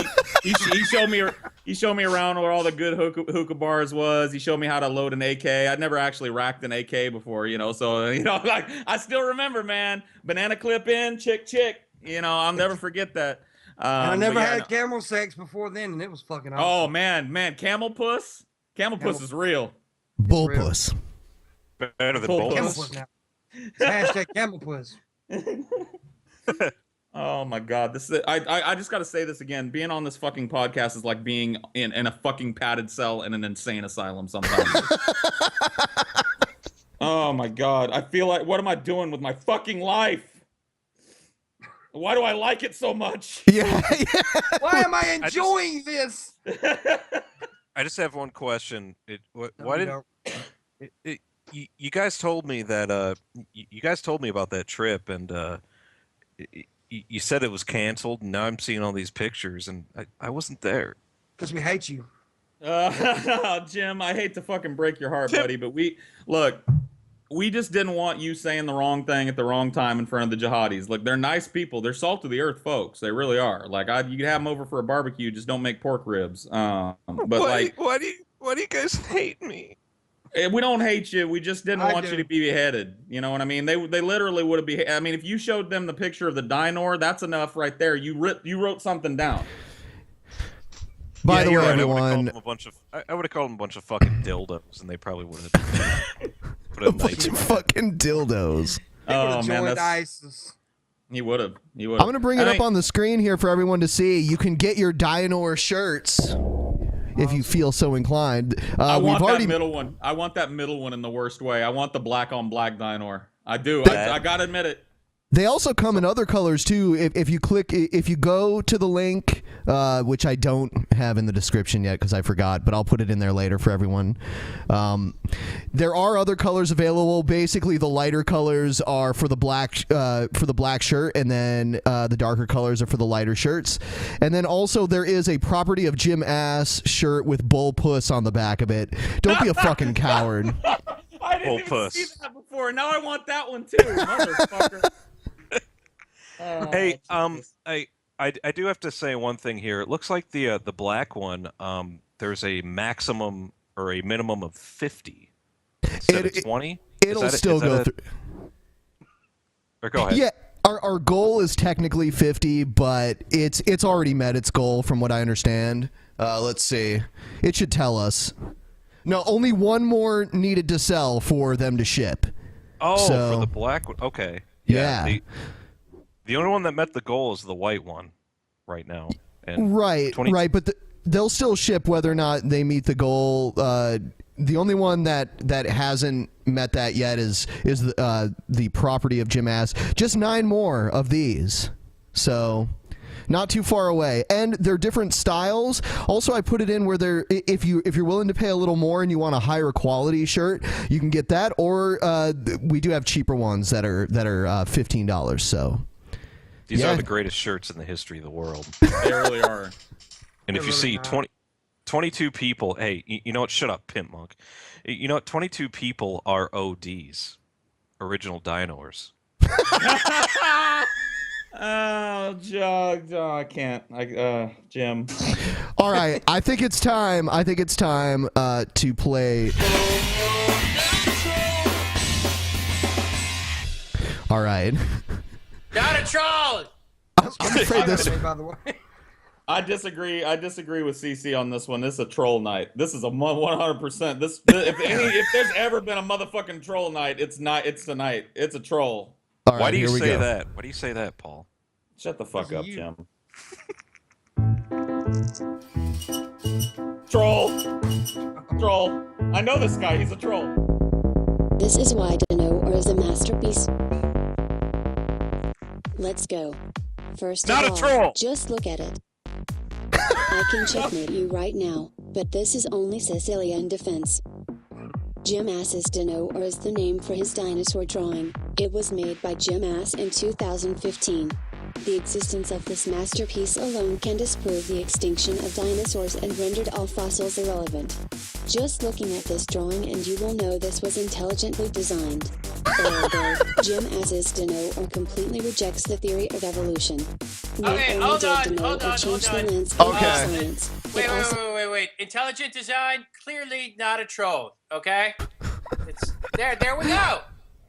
showed me around where all the good hookah bars was. He showed me how to load an AK. I'd never actually racked an AK before, you know. So you know, like I still remember, man. Banana clip in, chick. You know, I'll never forget that. And I never had camel sex before then, and it was fucking awesome. Oh man, camel puss is real. Bull puss. Better than Bull bull Camel puss. puss now. Hashtag camel puss. Oh my god, this is I just got to say this again. Being on this fucking podcast is like being in a fucking padded cell in an insane asylum sometimes. Oh my god, I feel like what am I doing with my fucking life? Why do I like it so much? Yeah. Why am I enjoying this? I just have one question. Why did you guys told me that you guys told me about that trip and you said it was canceled, and now I'm seeing all these pictures and I wasn't there. Because we hate you. Jim, I hate to fucking break your heart, buddy, but we just didn't want you saying the wrong thing at the wrong time in front of the jihadis. Look, they're nice people. They're salt of the earth folks. They really are. Like, you can have them over for a barbecue, just don't make pork ribs. But why do you guys hate me? We don't hate you. We just didn't want you to be beheaded. You know what I mean? They literally would have been. I mean, if you showed them the picture of the dinosaur, that's enough right there. You wrote something down. By the way, right. everyone, I would have called them a bunch of fucking dildos, and they probably would have. a bunch of fucking dildos. Oh man, Joined ISIS. He would have. I'm going to bring it up on the screen here for everyone to see. You can get your Dynor shirts if you feel so inclined. I want that middle one. I want that middle one in the worst way. I want the black on black Dynor. I do. I got to admit it. They also come in other colors too. If you go to the link, which I don't have in the description yet because I forgot, but I'll put it in there later for everyone. There are other colors available. Basically, the lighter colors are for the black shirt, and then the darker colors are for the lighter shirts. And then also there is a Property of Jim Ass shirt with bull puss on the back of it. Don't be a fucking coward. I didn't even see that before. Now I want that one too, motherfucker. Hey, I do have to say one thing here. It looks like the black one. There's a maximum or a minimum of 50 instead of 20. It'll still go through. Or go ahead. Yeah, our goal is technically 50, but it's already met its goal from what I understand. Let's see. It should tell us. No, only one more needed to sell for them to ship. Oh, for the black one. Okay. Yeah. The only one that met the goal is the white one right now. And right, but they'll still ship whether or not they meet the goal. The only one that hasn't met that yet is the Property of Jim Ass. Just 9 more of these, so not too far away. And they're different styles. Also, I put it in where they're if you're willing to pay a little more and you want a higher quality shirt, you can get that. Or we do have cheaper ones that are $15. So. These Yeah. are the greatest shirts in the history of the world. They really are. And if you see 22 people, hey, you know what? Shut up, Pimp Monk. You know what? 22 people are ODs, original Dinors. Oh, I can't. Jim. All right, I think it's time. To play. All right. Not a troll. I'm afraid this. By the way. I disagree with CC on this one. This is a troll night. This is a 100%. If there's ever been a motherfucking troll night, it's tonight. It's a troll. All right, Why do you here we say go. that? Why do you say that, Paul? Shut the fuck up, Jim. Troll. I know this guy. He's a troll. This is why Dino or is a masterpiece. Let's go. First Not of a all, troll. just look at it. I can checkmate you right now, but this is only Sicilian defense. Jim Ass's Dino or is the name for his dinosaur drawing. It was made by Jim Ass in 2015. The existence of this masterpiece alone can disprove the extinction of dinosaurs and rendered all fossils irrelevant. Just looking at this drawing and you will know this was intelligently designed. There, Jim Ass's Dino or completely rejects the theory of evolution. Okay, hold on. Okay. Wait. Intelligent design, clearly not a troll. Okay. It's there. We go.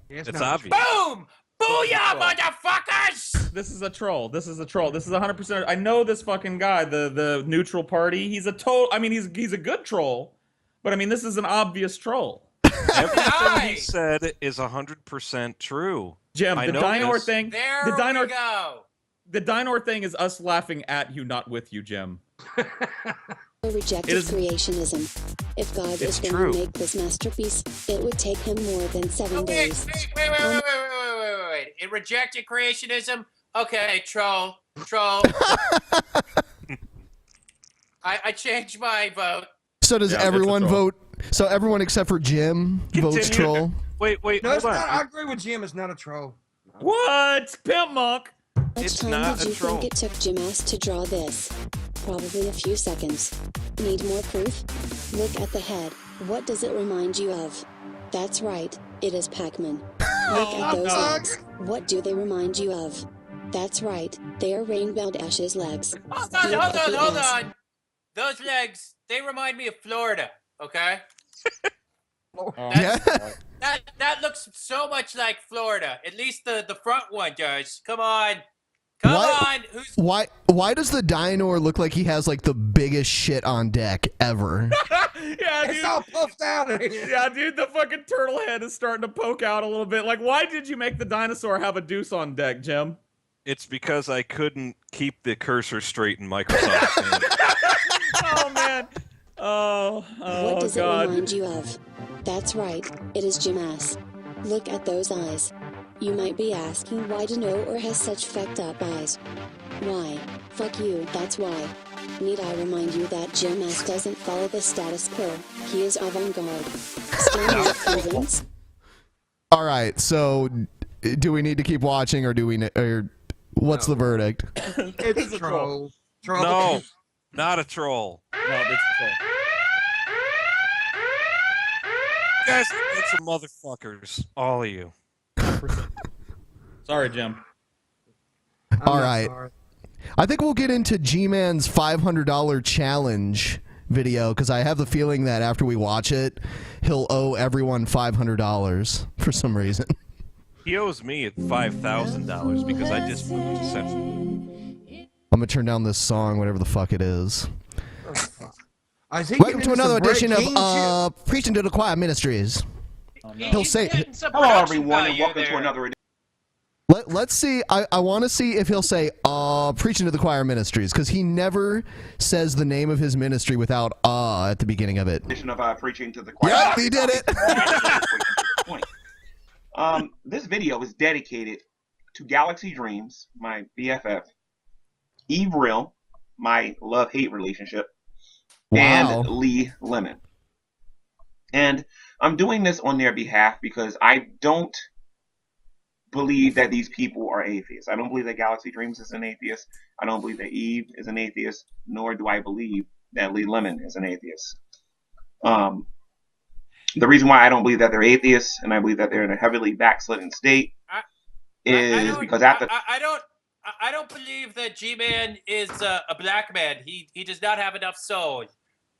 It's obvious. Boom! Booyah, motherfuckers! This is a troll. This is 100%. I know this fucking guy, the neutral party. He's a he's a good troll, but I mean, this is an obvious troll. Everything he said is 100% true. Jim, the Dinor thing. There the Dinor, we go. The Dinor thing is us laughing at you, not with you, Jim. Rejected creationism. If God is going to make this masterpiece, it would take him more than 7 days. Wait. It rejected creationism? Okay, troll. I changed my vote. So does everyone vote? So everyone except for Jim votes troll? Wait, No, it's hold on. not. I agree with Jim. It's not a troll. What? Pimp Monk? How much It's time not did a you troll. think it took Jim Ass to draw this? Probably a few seconds. Need more proof? Look at the head. What does it remind you of? That's right, it is Pac-Man. Look at those legs. What do they remind you of? That's right, they are Rainbow Dash's legs. Hold Look at the ass. on. Those legs, they remind me of Florida, okay? That looks so much like Florida. At least the front one does. Come on. Why does the Dinor look like he has like the biggest shit on deck ever? Yeah, dude. It's all puffed out of here. Yeah, dude, the fucking turtle head is starting to poke out a little bit. Like, why did you make the dinosaur have a deuce on deck, Jim? It's because I couldn't keep the cursor straight in Microsoft Paint. Oh, man. Oh, What does God. it remind you of? That's right, it is Jim Ass. Look at those eyes. You might be asking why Dino or has such fucked up eyes. Why? Fuck you, that's why. Need I remind you that Jim Ass doesn't follow the status quo. He is avant-garde. Still not convinced? All right, so do we need to keep watching, or what's the verdict? It's a troll. No, not a troll. No, it's a troll. You guys are a bunch of motherfuckers, all of you. Sorry, Jim. All right. I think we'll get into G-Man's $500 challenge video, because I have the feeling that after we watch it, he'll owe everyone $500 for some reason. He owes me $5,000 because I just moved to Central. I'm going to turn down this song, whatever the fuck it is. Welcome to another edition of Preaching to the Choir Ministries. He'll say... Hello, everyone, and welcome to another edition. Let's see. I want to see if he'll say Preaching to the Choir Ministries, because he never says the name of his ministry without at the beginning of it. Edition of Preaching to the Choir. Yep, he did it. This video is dedicated to Galaxy Dreams, my BFF, Eve Real, my love-hate relationship, and Lee Lemon. And I'm doing this on their behalf because I don't believe that these people are atheists. I don't believe that Galaxy Dreams is an atheist. I don't believe that Eve is an atheist, nor do I believe that Lee Lemon is an atheist. The reason why I don't believe that they're atheists, and I believe that they're in a heavily backslidden state, is because after I don't believe that G-Man is a black man. He does not have enough soul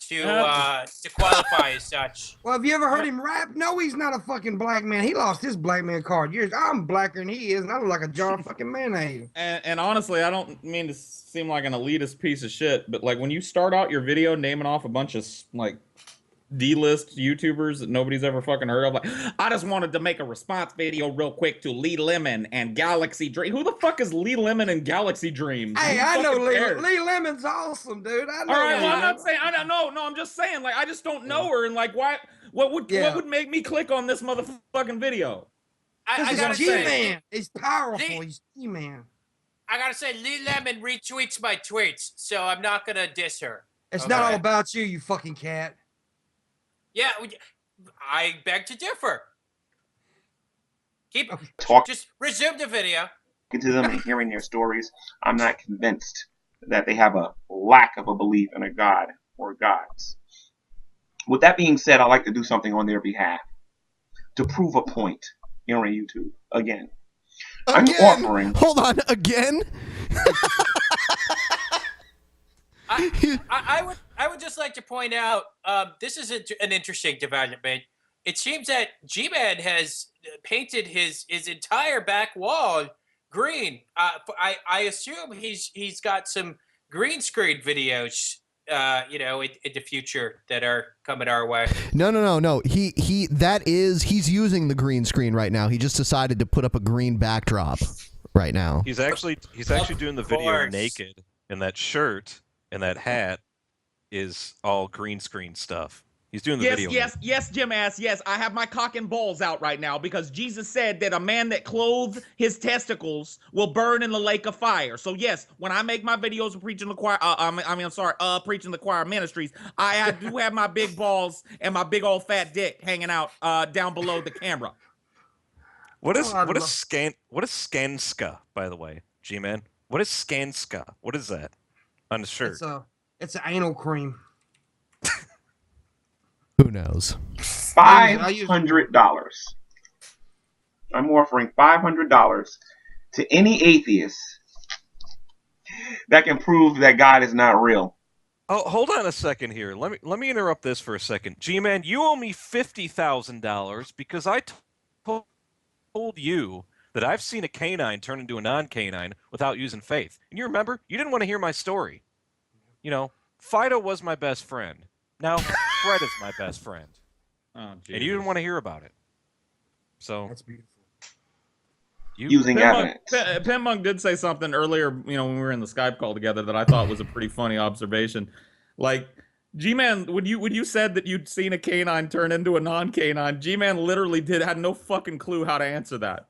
to qualify as such. Well, have you ever heard him rap? No, he's not a fucking black man. He lost his black man card years. I'm blacker than he is, and I look like a jar of fucking mayonnaise. And honestly, I don't mean to seem like an elitist piece of shit, but like when you start out your video naming off a bunch of like D-list YouTubers that nobody's ever fucking heard of, like, I just wanted to make a response video real quick to Lee Lemon and Galaxy Dream. Who the fuck is Lee Lemon and Galaxy Dreams? Hey, I know Lee Lemon's awesome, dude. I know. All right, well, I'm not saying I don't know. No, I'm just saying, like, I just don't know her, and like, why? What would make me click on this motherfucking video? I gotta say, G-Man. He's powerful. He's G-Man. I gotta say, Lee Lemon retweets my tweets, so I'm not gonna diss her. It's not all about you, you fucking cat. Yeah, I beg to differ. Just resume the video. To them and hearing their stories, I'm not convinced that they have a lack of a belief in a god or gods. With that being said, I'd like to do something on their behalf to prove a point here on YouTube again. I'm offering. Hold on, again. I would just like to point out this is an interesting development. It seems that G-Man has painted his entire back wall green. I assume he's got some green screen videos, in the future that are coming our way. No. He's using the green screen right now. He just decided to put up a green backdrop right now. He's actually doing the video naked, and that shirt and that hat is all green screen stuff. He's doing the video. Yes, Jim ass. Yes, I have my cock and balls out right now because Jesus said that a man that clothes his testicles will burn in the lake of fire. So yes, when I make my videos of preaching the choir, preaching the choir ministries, I do have my big balls and my big old fat dick hanging out down below the camera. What is Skanska, by the way, G-Man? What is Skanska? What is that on the shirt? It's an anal cream. Who knows? $500. I'm offering $500 to any atheist that can prove that God is not real. Oh, hold on a second here. Let me interrupt this for a second. G-Man, you owe me $50,000 because I told you that I've seen a canine turn into a non-canine without using faith. And you remember? You didn't want to hear my story. You know, Fido was my best friend. Now Fred is my best friend. Oh, and you didn't want to hear about it. So that's beautiful. Using evidence. Pim Monk did say something earlier, when we were in the Skype call together that I thought was a pretty funny observation. Like, G-Man, when you said that you'd seen a canine turn into a non-canine, G-Man literally had no fucking clue how to answer that.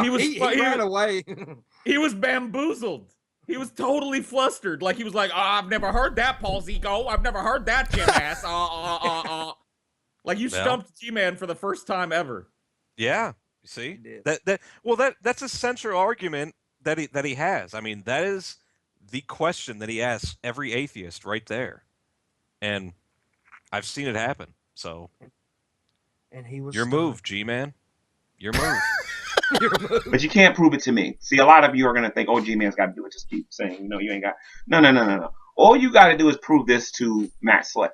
He ran away. He was bamboozled. He was totally flustered. Like, he was like, I've never heard that, Paul Zico. I've never heard that, Jim Ass. Like, you stumped G-Man for the first time ever. Yeah, you see? That's a central argument that he has. I mean, that is the question that he asks every atheist right there. And I've seen it happen. So, and he was your move, G-Man. Your move. But you can't prove it to me. See, a lot of you are going to think, G-Man's got to do it. Just keep saying, you ain't got. No. All you got to do is prove this to Matt Slick.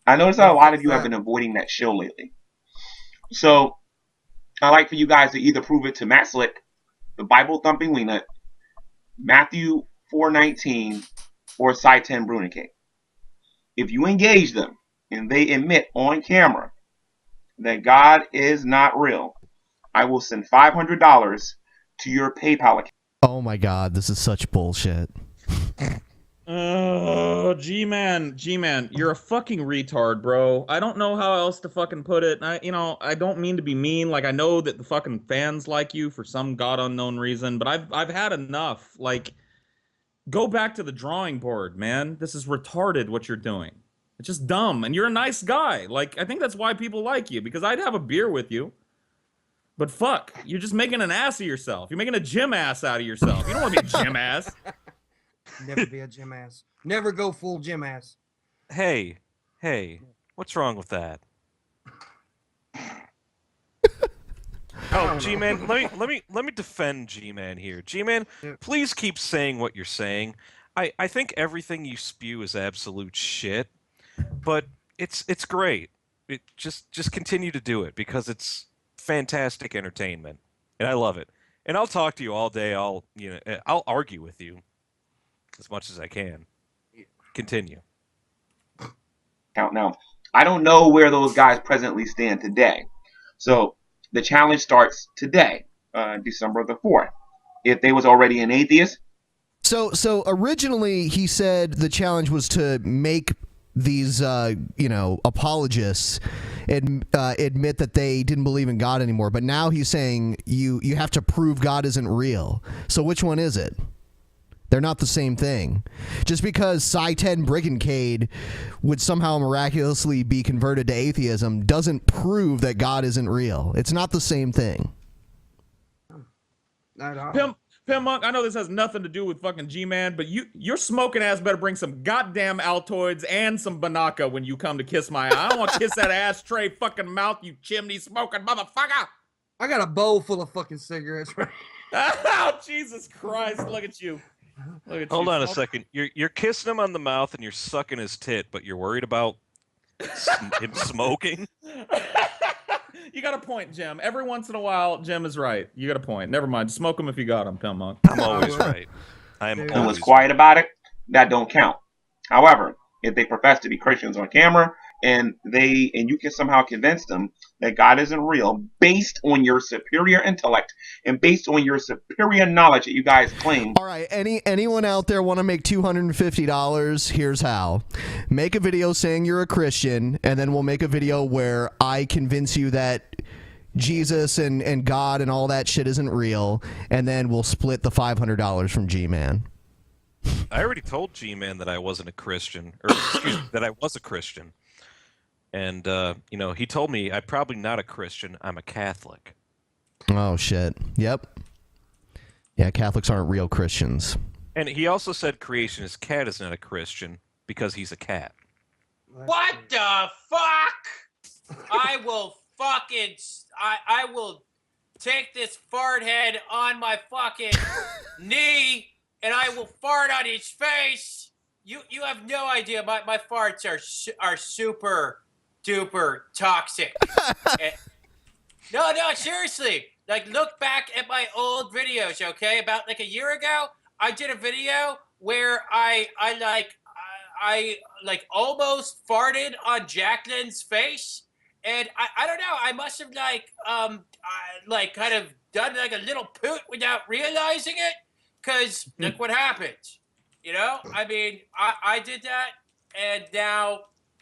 I notice that a lot of you have been avoiding that show lately. So, I'd like for you guys to either prove it to Matt Slick, the Bible thumping Lena, Matthew 4:19, or Cy 10 Brunique. If you engage them and they admit on camera that God is not real, I will send $500 to your PayPal account. Oh my God, this is such bullshit. Oh, G-Man, you're a fucking retard, bro. I don't know how else to fucking put it. I don't mean to be mean. Like, I know that the fucking fans like you for some god unknown reason, but I've had enough. Like, go back to the drawing board, man. This is retarded what you're doing. It's just dumb, and you're a nice guy. Like, I think that's why people like you, because I'd have a beer with you. But fuck, you're just making an ass of yourself. You're making a gym ass out of yourself. You don't want to be a gym ass. Never be a gym ass. Never go full gym ass. Hey, what's wrong with that? Oh, G-Man, let me defend G-Man here. G-Man, please keep saying what you're saying. I think everything you spew is absolute shit, but it's great. It just continue to do it because it's fantastic entertainment, and I love it. And I'll talk to you all day. I'll argue with you as much as I can. Continue. Count now. I don't know where those guys presently stand today. So the challenge starts today, December the 4th. If they was already an atheist. So originally he said the challenge was to make these apologists admit that they didn't believe in God anymore. But now he's saying you have to prove God isn't real. So which one is it? They're not the same thing. Just because Psi-10 Brigade would somehow miraculously be converted to atheism doesn't prove that God isn't real. It's not the same thing. Not at all. Pim Monk, I know this has nothing to do with fucking G-Man, but your smoking ass better bring some goddamn Altoids and some Banaka when you come to kiss my eye. I don't want to kiss that ashtray fucking mouth, you chimney smoking motherfucker. I got a bowl full of fucking cigarettes, right? Oh, Jesus Christ, look at you. Hold on a second. You're kissing him on the mouth and you're sucking his tit, but you're worried about him smoking? You got a point, Jim. Every once in a while, Jim is right. You got a point. Never mind. Smoke him if you got him, Pim Monk. I'm always right. I am And always was quiet about it, that don't count. However, if they profess to be Christians on camera and you can somehow convince them that God isn't real based on your superior intellect and based on your superior knowledge that you guys claim. All right, anyone out there want to make $250? Here's how. Make a video saying you're a Christian, and then we'll make a video where I convince you that Jesus and God and all that shit isn't real, and then we'll split the $500 from G-Man. I already told G-Man that I wasn't a Christian, or excuse me, that I was a Christian. And, he told me I'm probably not a Christian, I'm a Catholic. Oh, shit. Yep. Yeah, Catholics aren't real Christians. And he also said Creationist Cat is not a Christian because he's a cat. What the fuck? I will fucking... I will take this fart head on my fucking knee and I will fart on his face. You have no idea. My farts are super duper toxic. No, seriously. Like, look back at my old videos, okay? About like a year ago, I did a video where I almost farted on Jacqueline's face, and I don't know. I must have kind of done like a little poot without realizing it. Because look what happened, I mean, I did that, and now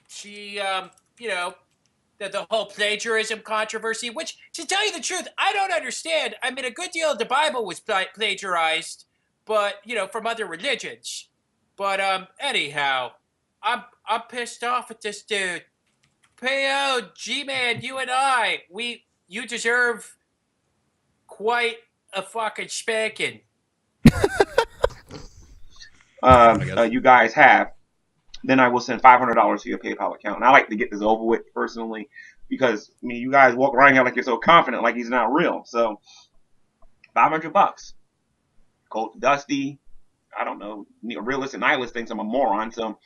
she, the whole plagiarism controversy, which, to tell you the truth, I don't understand. I mean, a good deal of the Bible was plagiarized, but, from other religions. But, anyhow, I'm pissed off at this dude. P.O., G-Man, you and I, you deserve quite a fucking spanking. You guys have, then I will send $500 to your PayPal account. And I like to get this over with personally because, I mean, you guys walk around here like you're so confident, like he's not real. So, $500. Colt Dusty, I don't know, realistic nihilist thinks I'm a moron. So,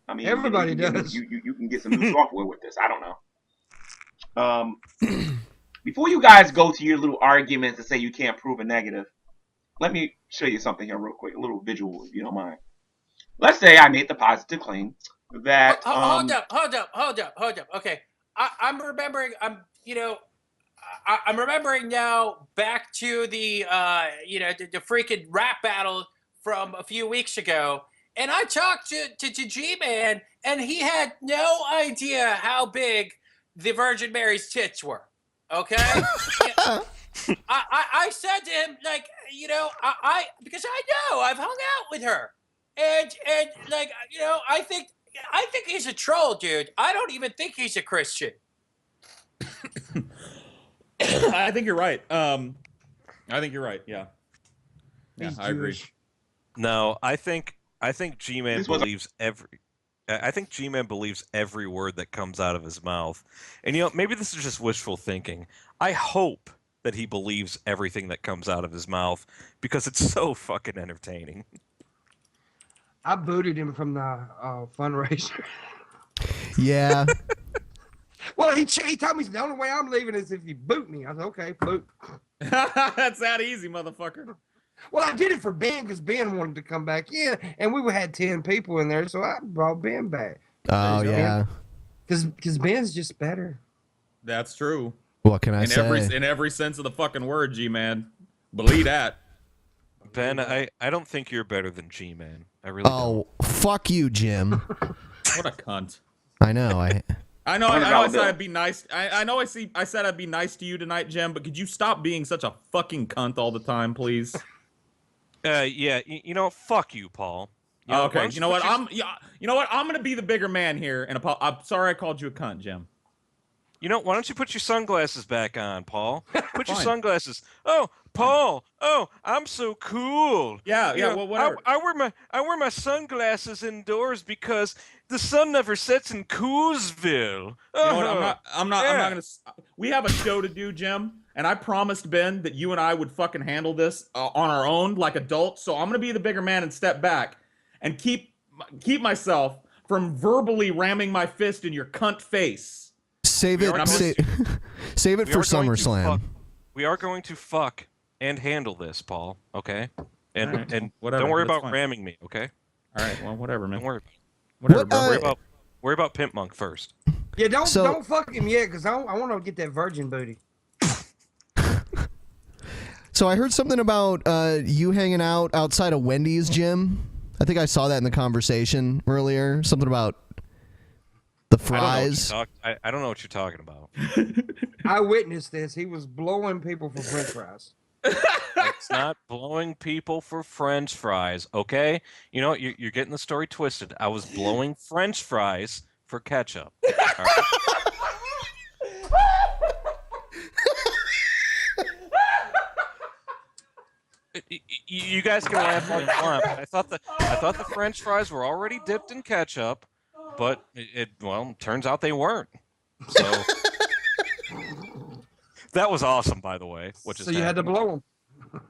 I mean, everybody does. You can get some new software with this. I don't know. Before you guys go to your little arguments and say you can't prove a negative, let me show you something here real quick, a little visual, if you don't mind. Let's say I made the positive claim that... Hold up. Okay. I'm remembering, I'm remembering now back to the freaking rap battle from a few weeks ago. And I talked to G-Man, and he had no idea how big the Virgin Mary's tits were. Okay? I said to him, like, because I know I've hung out with her, and I think he's a troll, dude. I don't even think he's a Christian. I think you're right. I think you're right. Yeah. Yeah, He's I agree. Jewish. No, I think G-Man This was a- believes every word that comes out of his mouth. And maybe this is just wishful thinking. I hope that he believes everything that comes out of his mouth because it's so fucking entertaining. I booted him from the fundraiser. Yeah. Well, he told me the only way I'm leaving is if you boot me. I said, okay, boot. That's that easy, motherfucker. Well, I did it for Ben because Ben wanted to come back in, and we had 10 people in there, so I brought Ben back. Oh, yeah. Because Ben's just better. That's true. What can I say? In every sense of the fucking word, G-Man. Believe that. Ben, I don't think you're better than G-Man. I really don't. Fuck you, Jim. What a cunt. I know. I know I said I'd be nice. I know I said I'd be nice to you tonight, Jim, but could you stop being such a fucking cunt all the time, please? Yeah, fuck you, Paul. Okay, you know what? I'm gonna be the bigger man here, and I'm sorry I called you a cunt, Jim. Why don't you put your sunglasses back on, Paul? Put your sunglasses. Oh, Paul. Oh, I'm so cool. Yeah, well, whatever. I wear my sunglasses indoors because the sun never sets in Coolsville. You know what? I'm not gonna. We have a show to do, Jim, and I promised Ben that you and I would fucking handle this on our own like adults. So I'm gonna be the bigger man and step back and keep myself from verbally ramming my fist in your cunt face. Save it for SummerSlam. We are going to fuck and handle this, Paul. Okay, and right. and Whatever, don't worry that's about fine. ramming me. Okay. All right. Well, whatever, man. Don't worry. Whatever, bro. Worry about Pimp Monk first. Yeah, don't fuck him yet, because I want to get that virgin booty. So I heard something about you hanging out outside of Wendy's, Jim. I think I saw that in the conversation earlier. Something about the fries. I don't know what you're talking about. I witnessed this. He was blowing people for French fries. It's not blowing people for French fries, okay? You're getting the story twisted. I was blowing French fries for ketchup. All right? You guys can laugh all you want. I thought the French fries were already dipped in ketchup, but turns out they weren't. So that was awesome, by the way. So you had to blow them.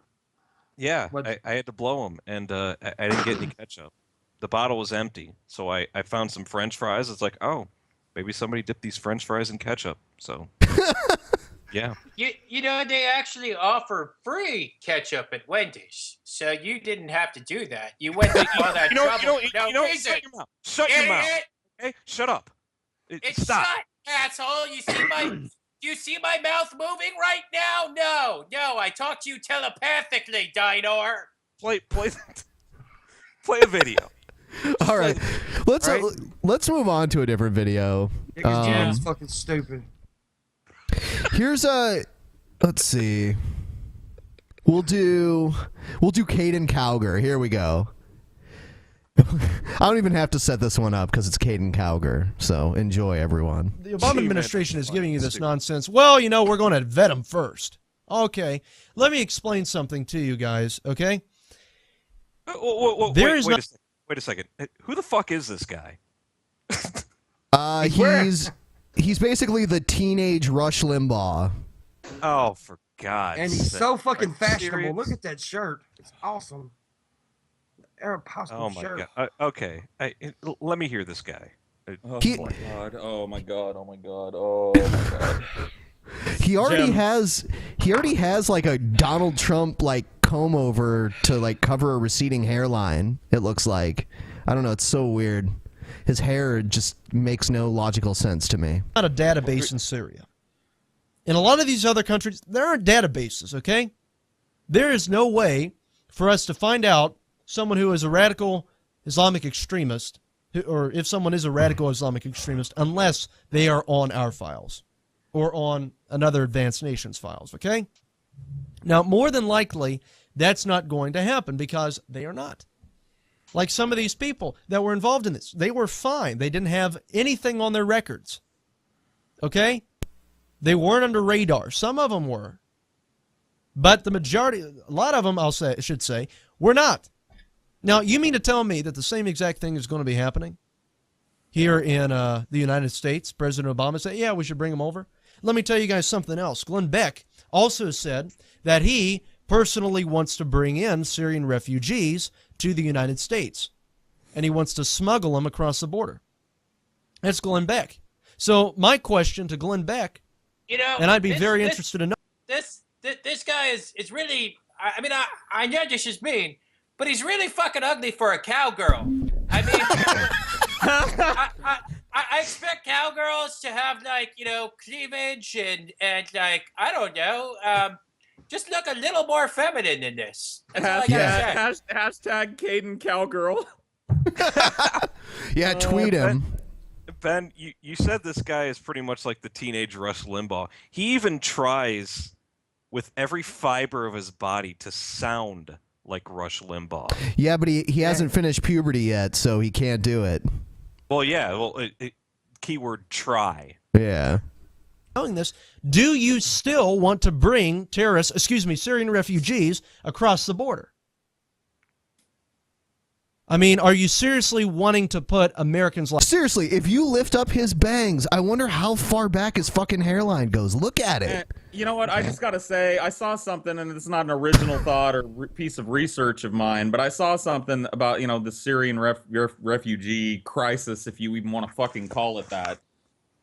Yeah, I had to blow them, and I didn't get any ketchup. The bottle was empty, so I found some French fries. It's like, oh, maybe somebody dipped these French fries in ketchup. So, yeah. They actually offer free ketchup at Wendy's, so you didn't have to do that. You went through all that trouble for no reason. Shut your mouth. Shut your mouth. Okay, shut up. It's Stop. shut, asshole. Do you see my mouth moving right now? No. I talk to you telepathically, Dinor. Play a video. All right, let's move on to a different video. Because Jim's fucking stupid. Here's let's see. We'll do Caden Cowger. Here we go. I don't even have to set this one up because it's Caden Cowger. So enjoy, everyone. The Obama administration is giving you this nonsense. Well, we're going to vet them first. Okay, let me explain something to you guys. Okay. Wait a second. Who the fuck is this guy? He's basically the teenage Rush Limbaugh. Oh, for God's sake. And he's so fucking fashionable. Serious? Look at that shirt. It's awesome. Oh my shirt. God. Okay. Let me hear this guy. Oh my god. Oh my god. Oh my god. Oh my god. He already has like a Donald Trump like comb over to like cover a receding hairline. It looks like. I don't know. It's so weird. His hair just makes no logical sense to me. Not a database in Syria. In a lot of these other countries, there are databases, okay? There is no way for us to find out someone who is a radical Islamic extremist, or if someone is a radical Islamic extremist, unless they are on our files or on another advanced nation's files, okay? Now, more than likely, that's not going to happen because they are not. Like some of these people that were involved in this, they were fine. They didn't have anything on their records, okay? They weren't under radar. Some of them were. But the majority, a lot of them, should say, were not. Now, you mean to tell me that the same exact thing is going to be happening here in the United States? President Obama said, yeah, we should bring them over. Let me tell you guys something else. Glenn Beck also said that he personally wants to bring in Syrian refugees to the United States, and he wants to smuggle them across the border. That's Glenn Beck. So my question to Glenn Beck, and I'd be very interested to know. This guy is really, I mean, I know this is mean, but he's really fucking ugly for a cowgirl. I mean, I expect cowgirls to have, like, cleavage and like, I don't know, just look a little more feminine than this. That's all I gotta say. Hashtag Caden Cowgirl. Yeah, tweet him. Ben, you said this guy is pretty much like the teenage Rush Limbaugh. He even tries with every fiber of his body to sound like Rush Limbaugh. Yeah, but he hasn't finished puberty yet, so he can't do it. Well, yeah. Well, keyword try. Yeah. Knowing this, do you still want to bring Syrian refugees across the border? I mean, are you seriously wanting to put Americans like... Seriously, if you lift up his bangs, I wonder how far back his fucking hairline goes. Look at it. You know what? I just got to say, I saw something, and it's not an original thought or piece of research of mine, but I saw something about, the Syrian refugee crisis, if you even want to fucking call it that.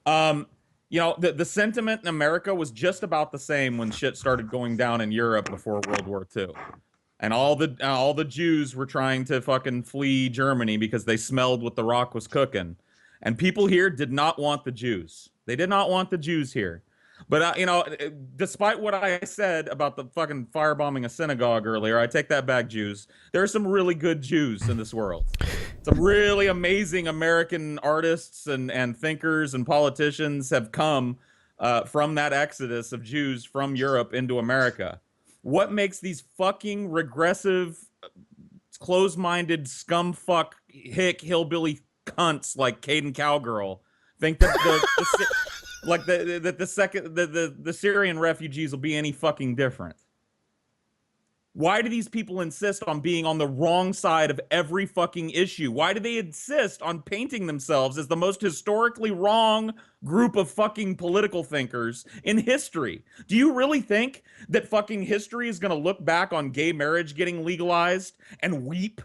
The sentiment in America was just about the same when shit started going down in Europe before World War II. And all the Jews were trying to fucking flee Germany because they smelled what the Rock was cooking. And people here did not want the Jews. They did not want the Jews here. But, despite what I said about the fucking firebombing a synagogue earlier, I take that back, Jews. There are some really good Jews in this world. Some really amazing American artists and thinkers and politicians have come from that exodus of Jews from Europe into America. What makes these fucking regressive, closed-minded, scumfuck, hick, hillbilly cunts like Caden Cowgirl think that the Syrian refugees will be any fucking different? Why do these people insist on being on the wrong side of every fucking issue? Why do they insist on painting themselves as the most historically wrong group of fucking political thinkers in history? Do you really think that fucking history is going to look back on gay marriage getting legalized and weep?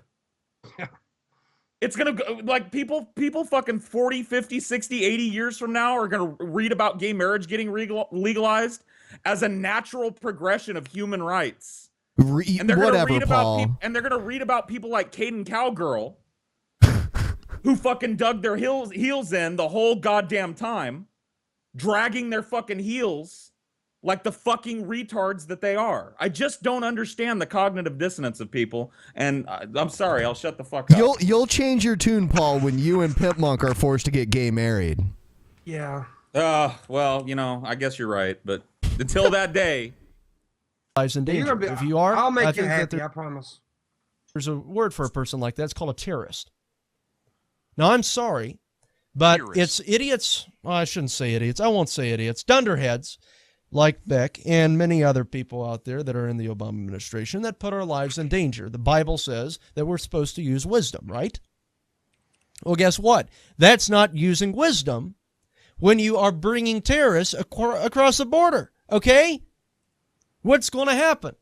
It's going to go, like, people fucking 40, 50, 60, 80 years from now are going to read about gay marriage getting legalized as a natural progression of human rights. And they're Whatever, gonna read Paul. about and they're gonna read about people like Caden Cowgirl, who fucking dug their heels in the whole goddamn time, dragging their fucking heels like the fucking retards that they are. I just don't understand the cognitive dissonance of people, and I'm sorry, I'll shut the fuck up. You'll change your tune, Paul, when you and Pimp Monk are forced to get gay married. Yeah. Well, I guess you're right, but until that day. Lives in danger. If you are, I'll make I you think happy, that I promise. there's a word for a person like that. It's called a terrorist. Now, I'm sorry, but it's idiots. Well, I shouldn't say idiots. I won't say idiots. Dunderheads like Beck and many other people out there that are in the Obama administration that put our lives in danger. The Bible says that we're supposed to use wisdom, right? Well, guess what? That's not using wisdom when you are bringing terrorists across the border, okay? What's going to happen?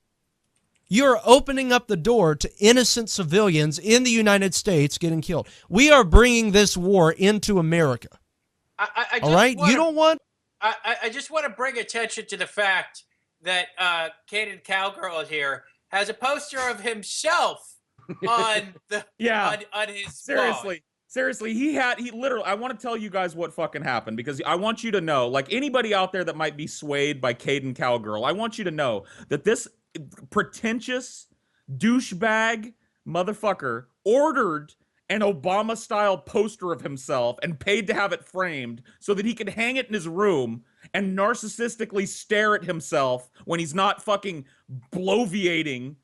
You're opening up the door to innocent civilians in the United States getting killed. We are bringing this war into America. All right? You don't want... I just want to bring attention to the fact that Caden Cowgirl here has a poster of himself on the on his wall. Seriously, he literally, I want to tell you guys what fucking happened, because I want you to know, like, anybody out there that might be swayed by Caden Cowgirl, I want you to know that this pretentious douchebag motherfucker ordered an Obama-style poster of himself and paid to have it framed so that he could hang it in his room and narcissistically stare at himself when he's not fucking bloviating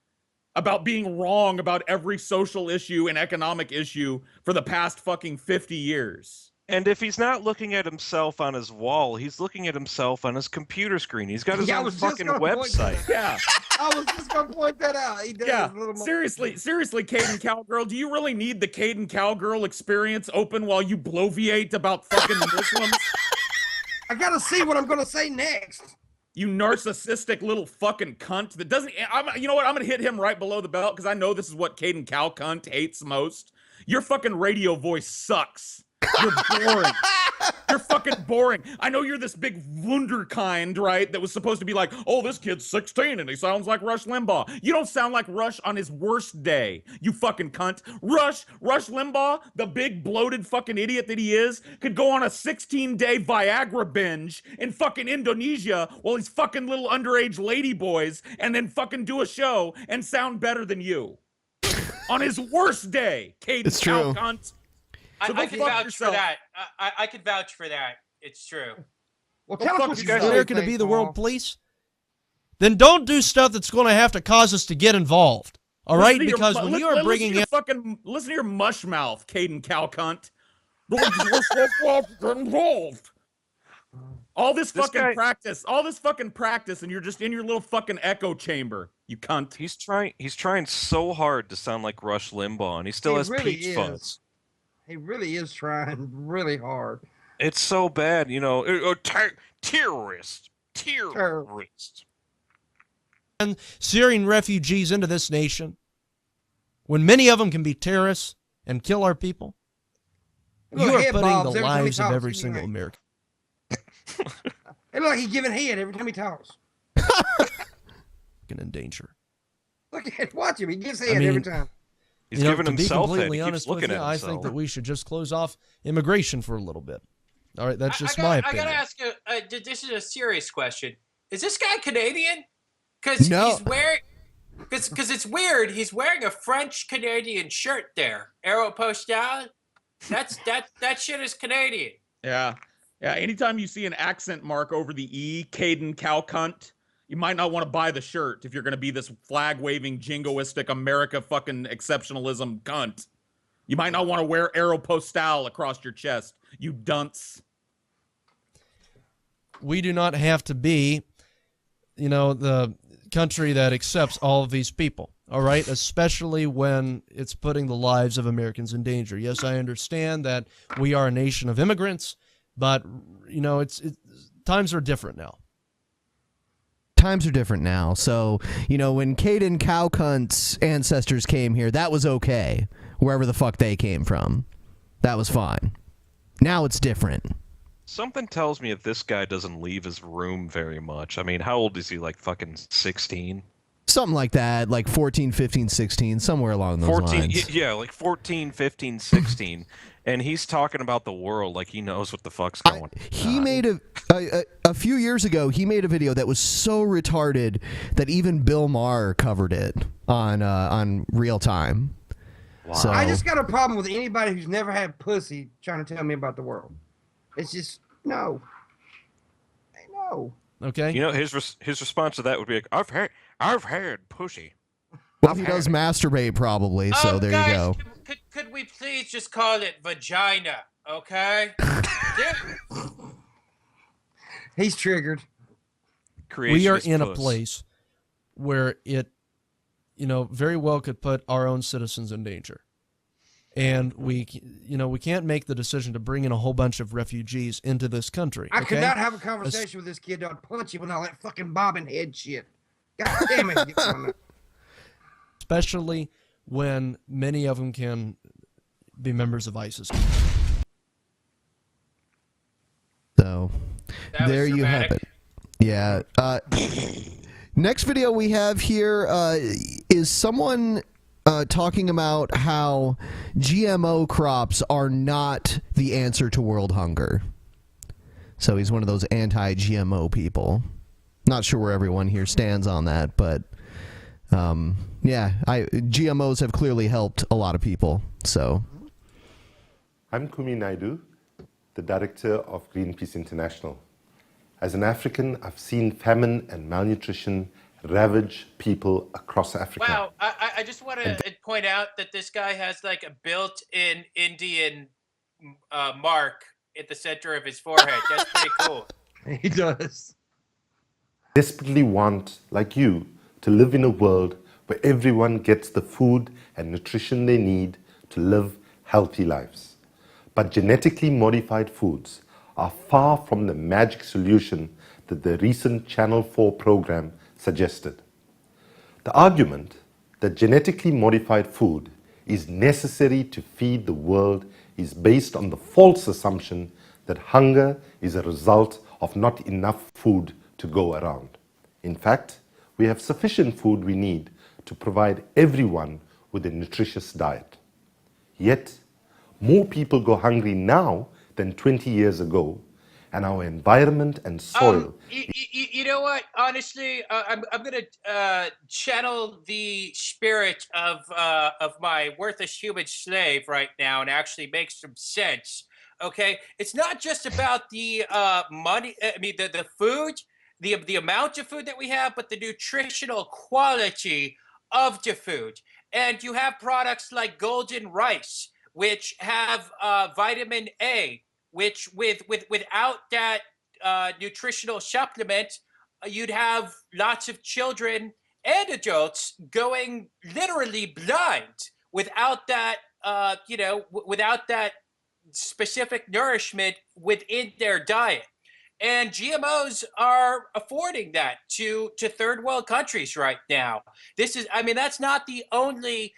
about being wrong about every social issue and economic issue for the past fucking 50 years. And if he's not looking at himself on his wall, he's looking at himself on his computer screen. He's got his Yeah, I own was just fucking gonna point website. Yeah. I was just gonna point that out. He does Yeah, his little seriously, Caden Cowgirl, do you really need the Caden Cowgirl experience open while you bloviate about fucking Muslims? I gotta see what I'm gonna say next. You narcissistic little fucking cunt that doesn't. You know what? I'm gonna hit him right below the belt because I know this is what Caden Cow cunt hates most. Your fucking radio voice sucks. You're boring. You're fucking boring. I know you're this big wunderkind, right? That was supposed to be like, oh, this kid's 16 and he sounds like Rush Limbaugh. You don't sound like Rush on his worst day, you fucking cunt. Rush Limbaugh, the big bloated fucking idiot that he is, could go on a 16-day Viagra binge in fucking Indonesia while he's fucking little underage lady boys and then fucking do a show and sound better than you. On his worst day, Caden It's true. Cow cunt. So I can vouch for that. I can vouch for that. It's true. Well, tell us what you guys America to be the world police? Then don't do stuff that's going to have to cause us to get involved. All right? Because when you are bringing in... Listen to your mush mouth, Caden Cow cunt. Get involved. All this fucking practice, and you're just in your little fucking echo chamber, you cunt. He's trying so hard to sound like Rush Limbaugh, and he still has really peach fuzz. He really is trying really hard. It's so bad, you know. Terrorist. And Syrian refugees into this nation, when many of them can be terrorists and kill our people, you are putting the lives of every single American. It look like he's giving head every time he talks. In danger. Look at watch him. He gives head every time. He's giving to be himself completely head. He honest keeps with looking you, at I himself. think that we should just close off immigration for a little bit. All right, that's just my I opinion. gotta ask you. This is a serious question. Is this guy Canadian? Because No. he's wearing. Because it's weird. He's wearing a French Canadian shirt there. Aeropostale. That shit is Canadian. Yeah. Anytime you see an accent mark over the E, Caden Cow cunt, you might not want to buy the shirt if you're going to be this flag-waving, jingoistic America fucking exceptionalism cunt. You might not want to wear Aeropostale across your chest, you dunce. We do not have to be, the country that accepts all of these people, all right? Especially when it's putting the lives of Americans in danger. Yes, I understand that we are a nation of immigrants, but, times are different now. Times are different now. So, when Caden Cowcunt's ancestors came here, that was okay. Wherever the fuck they came from. That was fine. Now it's different. Something tells me if this guy doesn't leave his room very much. I mean, how old is he? Like fucking 16? Something like that, like 14, 15, 16, somewhere along those 14, lines. yeah, like 14, 15, 16. And he's talking about the world like he knows what the fuck's going on. He made a few years ago, he made a video that was so retarded that even Bill Maher covered it on Real Time. Wow. So, I just got a problem with anybody who's never had pussy trying to tell me about the world. It's just, no. No. Okay. His response to that would be like, I've had pussy. well, he does masturbate probably, so there guys, you go. Could we please just call it vagina, okay? He's triggered. We are in a place where it, very well could put our own citizens in danger. And we can't make the decision to bring in a whole bunch of refugees into this country. I could okay? not have a conversation with this kid that would punch you with all that fucking bobbing head shit. God damn it. Especially when many of them can be members of ISIS. So, there you have it. Yeah. Next video we have here is someone talking about how GMO crops are not the answer to world hunger. So he's one of those anti-GMO people. Not sure where everyone here stands on that, but GMOs have clearly helped a lot of people. So I'm Kumi Naidu, the director of Greenpeace International. As an African, I've seen famine and malnutrition ravage people across Africa. Wow, I just want to point out that this guy has like a built-in Indian mark at the center of his forehead. That's pretty cool. He does. Desperately want, like you, to live in a world where everyone gets the food and nutrition they need to live healthy lives. But genetically modified foods are far from the magic solution that the recent Channel 4 program suggested. The argument that genetically modified food is necessary to feed the world is based on the false assumption that hunger is a result of not enough food to go around. In fact, we have sufficient food we need to provide everyone with a nutritious diet. Yet, more people go hungry now than 20 years ago, and our environment and soil. You know what? Honestly, I'm gonna channel the spirit of my worthless human slave right now and actually make some sense. Okay, it's not just about the money. I mean, the food, the amount of food that we have, but the nutritional quality of the food. And you have products like golden rice, which have vitamin A, which without that nutritional supplement, you'd have lots of children and adults going literally blind without that, without that specific nourishment within their diet. And GMOs are affording that to third world countries right now. This is, I mean, that's not the only,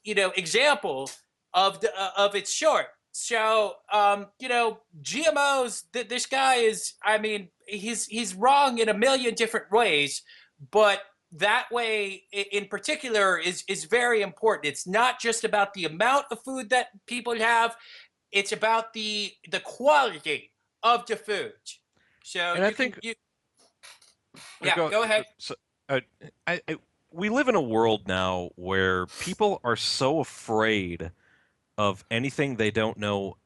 example of its sort. So, GMOs. This guy is. I mean, he's wrong in a million different ways, but that way in particular is very important. It's not just about the amount of food that people have; it's about the quality of the food. So And I think go ahead. So, we live in a world now where people are so afraid of anything they don't know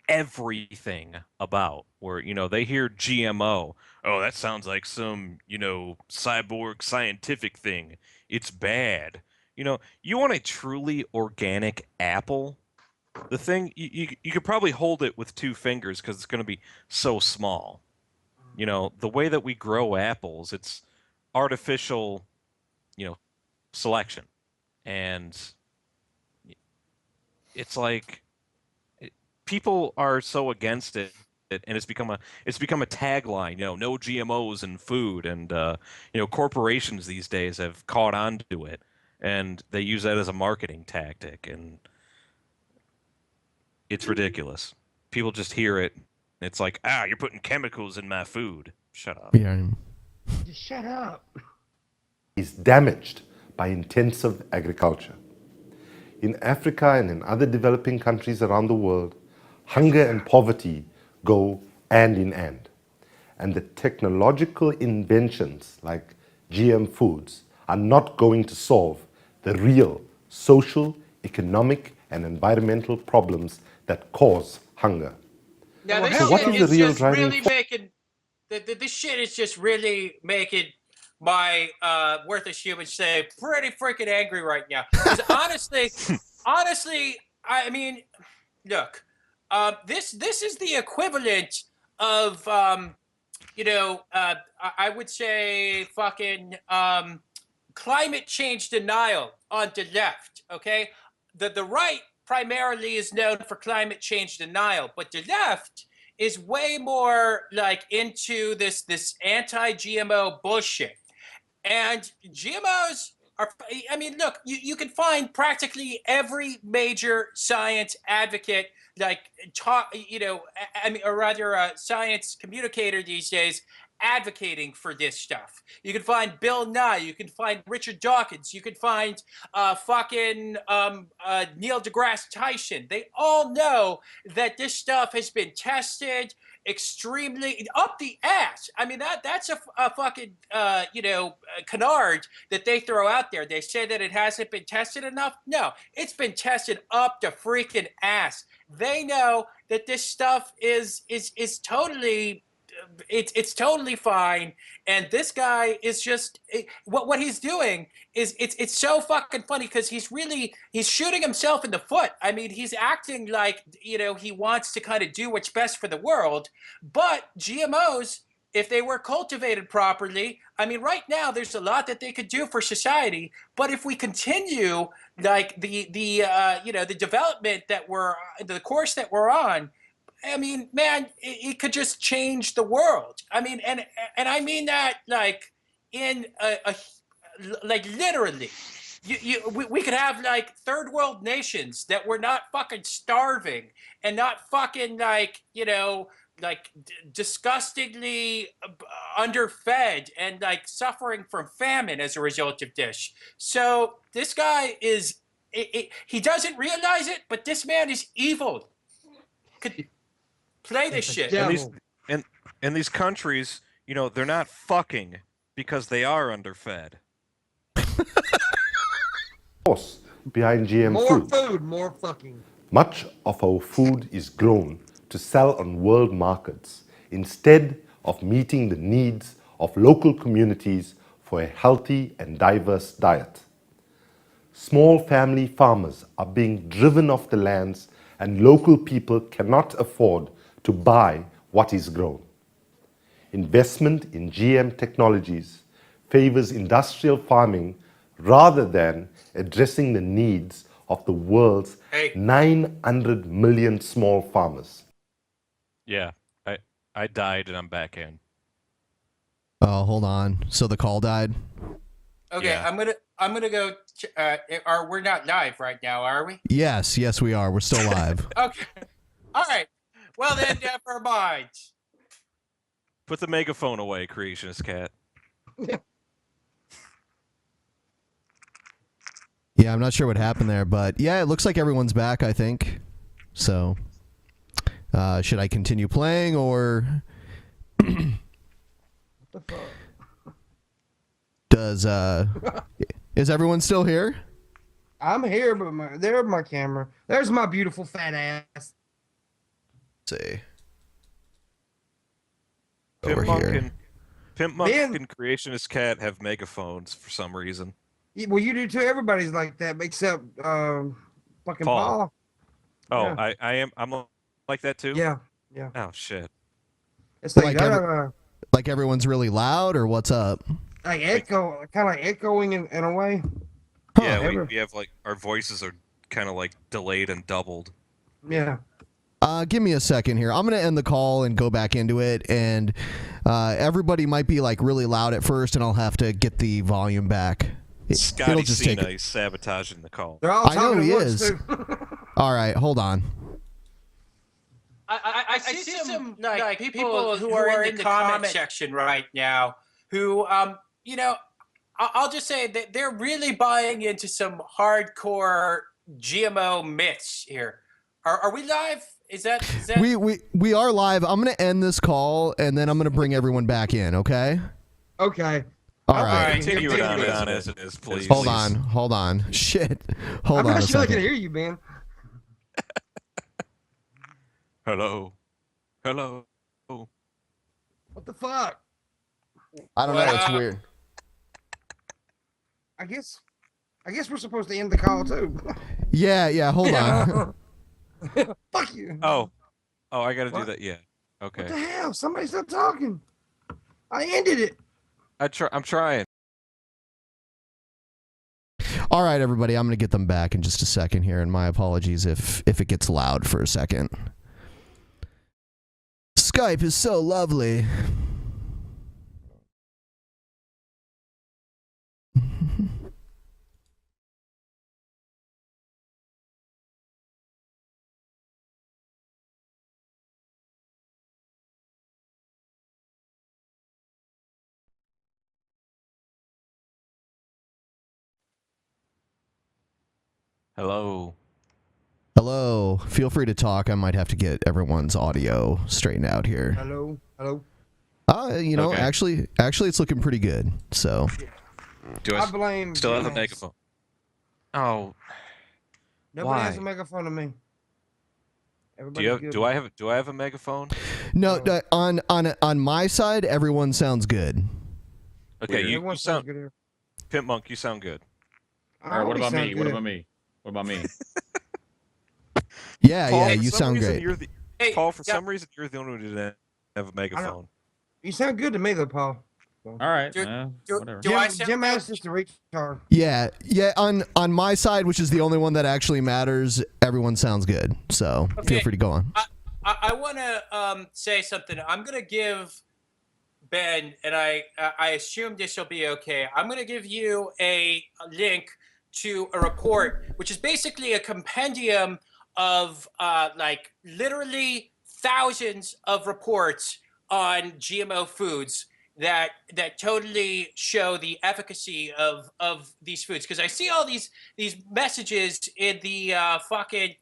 everything about. Where they hear GMO, oh, that sounds like some cyborg scientific thing. It's bad. You want a truly organic apple. The thing you could probably hold it with two fingers because it's going to be so small. The way that we grow apples, it's artificial, selection. And it's like people are so against it, and it's become a tagline, no GMOs in food, and corporations these days have caught on to it, and they use that as a marketing tactic, and it's ridiculous. People just hear it, and it's like, you're putting chemicals in my food. Shut up. Yeah. Just shut up. Is damaged by intensive agriculture. In Africa and in other developing countries around the world, hunger and poverty go hand in hand. And the technological inventions like GM foods are not going to solve the real social, economic, and environmental problems that cause hunger. Now, So this what shit is the is real just driving really force? making this shit is just really making my worthless human slave pretty freaking angry right now. Because honestly, I mean, look, this is the equivalent of I would say fucking climate change denial on the left. Okay, the right primarily is known for climate change denial, but the left is way more like into this anti-GMO bullshit. And GMOs are, I mean, look, you can find practically every major science advocate, like, talk, I mean, or rather, a science communicator these days advocating for this stuff. You can find Bill Nye, you can find Richard Dawkins, you can find Neil deGrasse Tyson. They all know that this stuff has been tested extremely up the ass. I mean, that's a fucking canard that they throw out there. They say that it hasn't been tested enough. No, it's been tested up the freaking ass. They know that this stuff is totally it's totally fine. And this guy is just what he's doing is it's so fucking funny because he's shooting himself in the foot. I mean, he's acting like he wants to kind of do what's best for the world, but GMOs, if they were cultivated properly, I mean, right now there's a lot that they could do for society. But if we continue like the development the course that we're on, I mean, man, it could just change the world. I mean, and I mean that like in like literally. We could have like third world nations that were not fucking starving and not fucking like disgustingly underfed and like suffering from famine as a result of this. So this guy is he doesn't realize it, but this man is evil. Could play this shit. And these countries, they're not fucking because they are underfed. Force behind GM More food. food, more fucking. Much of our food is grown to sell on world markets instead of meeting the needs of local communities for a healthy and diverse diet. Small family farmers are being driven off the lands, and local people cannot afford to buy what is grown. Investment in GM technologies favors industrial farming rather than addressing the needs of the world's 900 million small farmers. Yeah, I died and I'm back in. Oh, hold on. So the call died? Okay, Yeah. I'm gonna go. We're not live right now, are we? Yes, we are. We're still live. Okay. All right. Well then, never mind. Put the megaphone away, creationist cat. Yeah, I'm not sure what happened there, but yeah, it looks like everyone's back, I think. So, should I continue playing or is everyone still here? I'm here, but there's my camera. There's my beautiful fat ass. Let's see. Pimp Over Monk here. and Creationist Cat have megaphones for some reason. Well, you do too. Everybody's like that, except fucking Paul. Paul. Oh, Yeah. I'm like that too? Yeah. Oh, shit. It's like like everyone's really loud, or what's up? like echo, kind of like echoing in a way. Yeah, we have like our voices are kind of like delayed and doubled. Yeah. Give me a second here. I'm gonna end the call and go back into it, and everybody might be like really loud at first, and I'll have to get the volume back. Scotty Cena is sabotaging the call. They're all I know talking he at once, is. too. All right, hold on. I see some like people who are in the comment section right now who I'll just say that they're really buying into some hardcore GMO myths here. Are we live? Is that We are live. I'm gonna end this call, and then I'm gonna bring everyone back in. Okay. Okay. All right. Continue it on as it is, please. Hold on. Shit. Hold I'm on a not sure I second. can hear you, man. Hello. What the fuck? I don't know. It's weird. I guess we're supposed to end the call too. Yeah. Hold on. Fuck you. Oh, I got to do that. Yeah. Okay. What the hell? Somebody stop talking. I ended it. I'm trying. All right, everybody. I'm gonna get them back in just a second here, and my apologies if it gets loud for a second. Skype is so lovely. Hello. Feel free to talk. I might have to get everyone's audio straightened out here. Hello. Okay. Actually, it's looking pretty good. So. Do I blame still have a Jim. megaphone? Oh. Nobody Why? has a megaphone to me. Everybody's good. Do I have a megaphone? No, on my side, everyone sounds good. Okay, you Everyone sounds sound good here. Pimp Monk. You sound good. All right, what always about sound me? What good. about me? What about me? Yeah, Paul, yeah, for you some sound reason, great. You're the Hey, Paul. For yeah, some reason, you're the only one who didn't have a megaphone. You sound good to me, though, Paul. All right, do, whatever. do I sound Jim good? asked us to retard. Yeah, yeah. On my side, which is the only one that actually matters, everyone sounds good. So feel Okay. free to go on. I want to say something. I'm going to give Ben, and I assume this will be okay. I'm going to give you a link to a report, which is basically a compendium of like literally thousands of reports on GMO foods that totally show the efficacy of these foods. Because I see all these messages in the fucking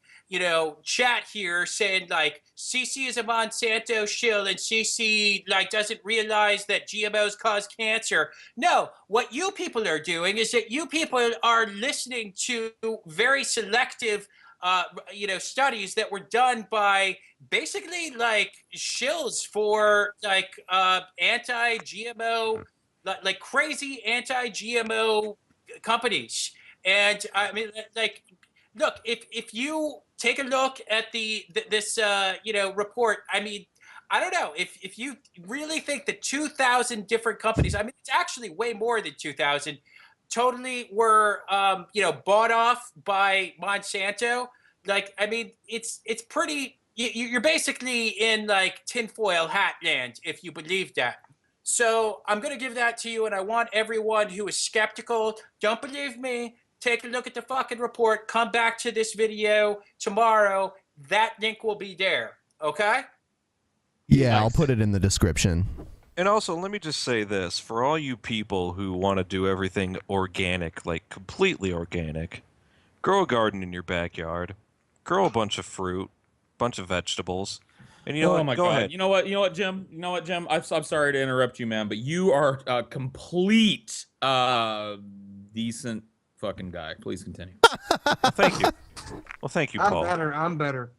chat here saying like CC is a Monsanto shill and CC like doesn't realize that GMOs cause cancer. No, what you people are doing is that you people are listening to very selective studies that were done by basically like shills for like anti-GMO, like crazy anti-GMO companies. And I mean, like, look, if you take a look at this report, I mean, I don't know if you really think that 2,000 different companies, I mean, it's actually way more than 2,000, totally were bought off by Monsanto. Like, I mean, it's pretty. You're basically in like tinfoil hat land if you believe that. So I'm going to give that to you, and I want everyone who is skeptical, don't believe me, take a look at the fucking report, come back to this video tomorrow. That link will be there. Okay? Yeah, I'll put it in the description. And also, let me just say this: for all you people who want to do everything organic, like completely organic, grow a garden in your backyard, grow a bunch of fruit, bunch of vegetables, and you know Oh what? my Go God! ahead. You know what, Jim? I'm sorry to interrupt you, man, but you are a complete decent fucking guy. Please continue. Well, thank you. Well, thank you, Paul. I'm better.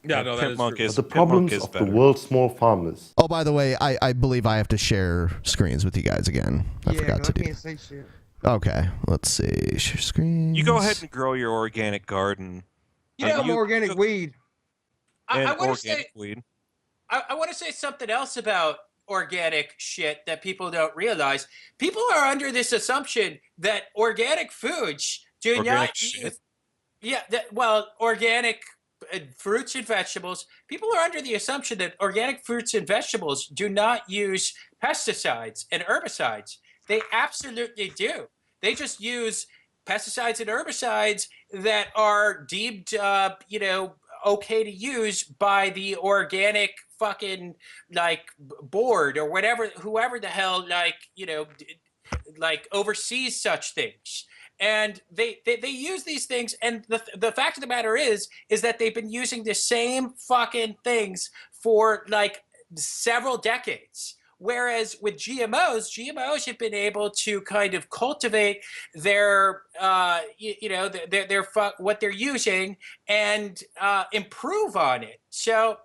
Yeah, no, that Pimp is Monk true. is The Pimp Monk problems is of better. the world's small farmers. Oh, by the way, I believe I have to share screens with you guys again. I forgot to do. Can't say shit. Okay, let's see. Share screens. You go ahead and grow your organic garden. Some organic weed. And I want to organic say weed. I want to say something else about organic shit that people don't realize. People are under this assumption that organic foods do Organic not shit? use. Yeah, organic fruits and vegetables. People are under the assumption that organic fruits and vegetables do not use pesticides and herbicides. They absolutely do. They just use pesticides and herbicides that are deemed, okay to use by the organic fucking like board or whatever, whoever the hell like oversees such things. And they use these things, and the fact of the matter is that they've been using the same fucking things for like several decades. Whereas with GMOs have been able to kind of cultivate their, what they're using and improve on it. So,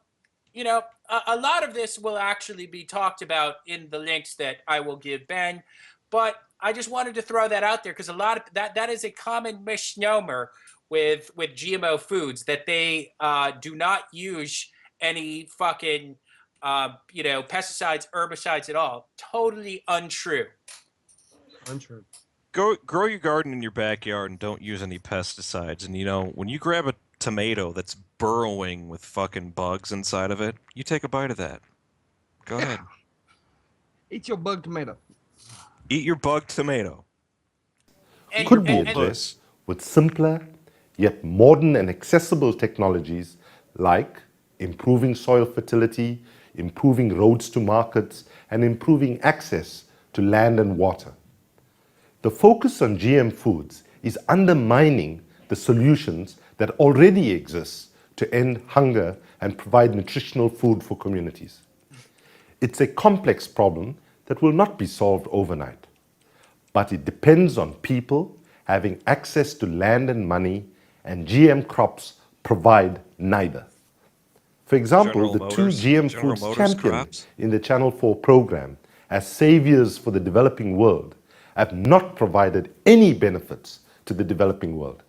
a lot of this will actually be talked about in the links that I will give Ben. But I just wanted to throw that out there because a lot of that is a common misnomer with GMO foods, that they do not use any fucking pesticides, herbicides at all. Totally untrue. Untrue. Grow your garden in your backyard and don't use any pesticides. And when you grab a tomato that's burrowing with fucking bugs inside of it, you take a bite of that. Go ahead. Eat your bug tomato. Eat your bug tomato. Could be addressed with simpler yet modern and accessible technologies like improving soil fertility, improving roads to markets, and improving access to land and water. The focus on GM foods is undermining the solutions that already exist to end hunger and provide nutritional food for communities. It's a complex problem that will not be solved overnight, but it depends on people having access to land and money, and GM crops provide neither. For example, General the Motors- two GM General foods Motors championed crops? in the Channel 4 program as saviors for the developing world have not provided any benefits to the developing world.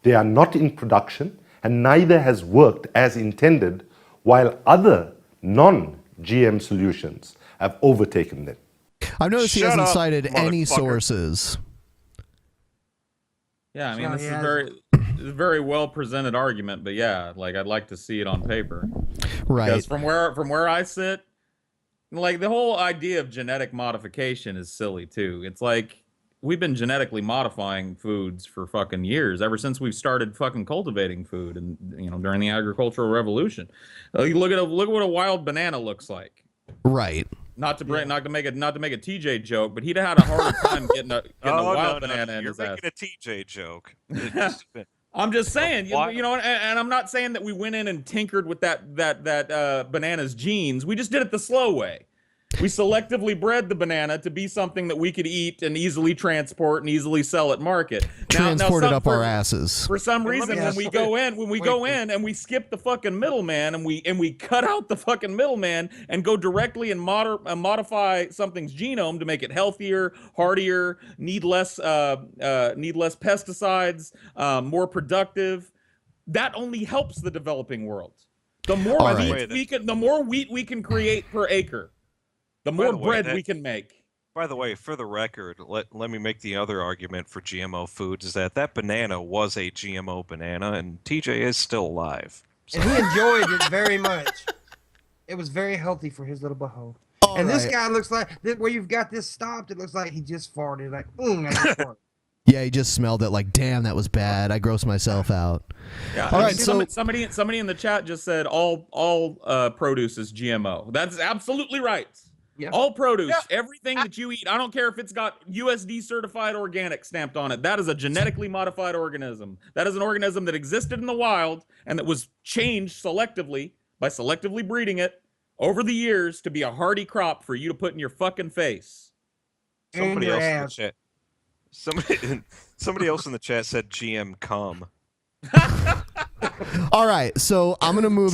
They are not in production and neither has worked as intended, while other non-GM solutions have overtaken them. I've noticed he Shut hasn't up, cited any motherfucker. sources. Yeah, I mean, So, this yeah. is a very well presented argument, but yeah, like I'd like to see it on paper. Right. Because from where I sit, like the whole idea of genetic modification is silly too. It's like we've been genetically modifying foods for fucking years, ever since we've started fucking cultivating food, and during the agricultural revolution. You look at what a wild banana looks like. Right. Not to make a TJ joke, but he'd have had a harder time getting a wild banana in You're his ass. making a TJ joke. I'm just saying, and I'm not saying that we went in and tinkered with that banana's genes. We just did it the slow way. We selectively bred the banana to be something that we could eat and easily transport and easily sell at market. Transported up our asses. For some reason, when we go in and we skip the fucking middleman and we cut out the fucking middleman and go directly and modify something's genome to make it healthier, hardier, need less pesticides, more productive. That only helps the developing world. The more wheat we can create per acre, the more bread we can make. By the way, for the record, let me make the other argument for GMO foods is that banana was a GMO banana, and TJ is still alive. And he enjoyed it very much. It was very healthy for his little butthole. And this guy looks like, where you've got this stopped, it looks like he just farted. Like, I just farted. Yeah, he just smelled it like, damn, that was bad. I grossed myself out. Yeah. All right, so somebody in the chat just said all produce is GMO. That's absolutely right. Yeah. All produce, everything that you eat, I don't care if it's got USD certified organic stamped on it. That is a genetically modified organism. That is an organism that existed in the wild and that was changed selectively by selectively breeding it over the years to be a hardy crop for you to put in your fucking face. Somebody else in the chat. Somebody else in the chat said GM cum. All right, so I'm gonna move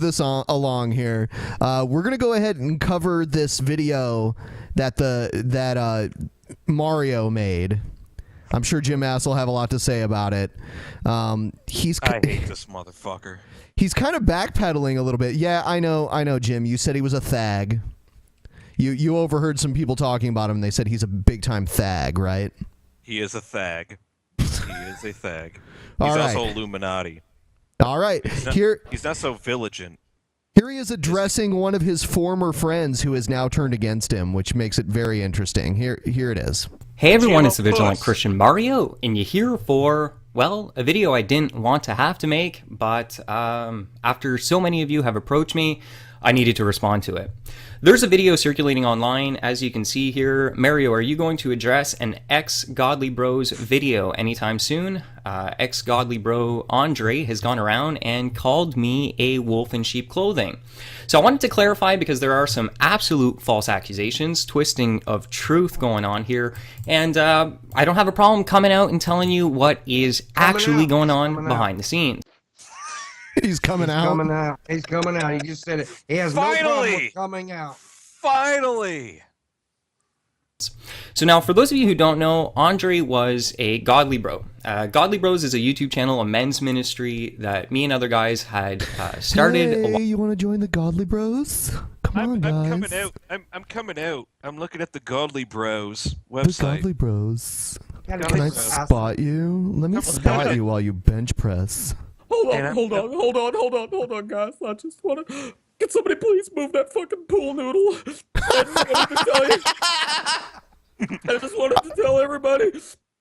this along here. We're gonna go ahead and cover this video that Mario made. I'm sure Jim Ass will have a lot to say about it. I hate this motherfucker. He's kind of backpedaling a little bit. Yeah, I know, Jim. You said he was a thag. You overheard some people talking about him, and they said he's a big-time thag, right? He is a thag. He is a thag. He's All also right. Illuminati. All right, He's not so vigilant. Here he is addressing one of his former friends who has now turned against him, which makes it very interesting. Here it is. Hey everyone, it's the Vigilant Christian Mario, and you're here for, well, a video I didn't want to have to make, but after so many of you have approached me, I needed to respond to it. There's a video circulating online, as you can see here. Mario, are you going to address an ex-Godly Bros video anytime soon? Ex-Godly Bro Andre has gone around and called me a wolf in sheep clothing. So I wanted to clarify because there are some absolute false accusations, twisting of truth going on here, and I don't have a problem coming out and telling you what is actually going on behind the scenes. He's coming out. He's coming out. He just said it. He has no problem with coming out. Finally! So now, for those of you who don't know, Andre was a Godly Bro. Godly Bros is a YouTube channel, a men's ministry that me and other guys had started. Hey, you want to join the Godly Bros? Come on, guys. I'm coming out. I'm coming out. I'm looking at the Godly Bros The website. Godly Bros. Gotta Can I get some- spot you? Let me spot you while you bench press. Hold on, guys. I just want to... Can somebody please move that fucking pool noodle? I just wanted to tell everybody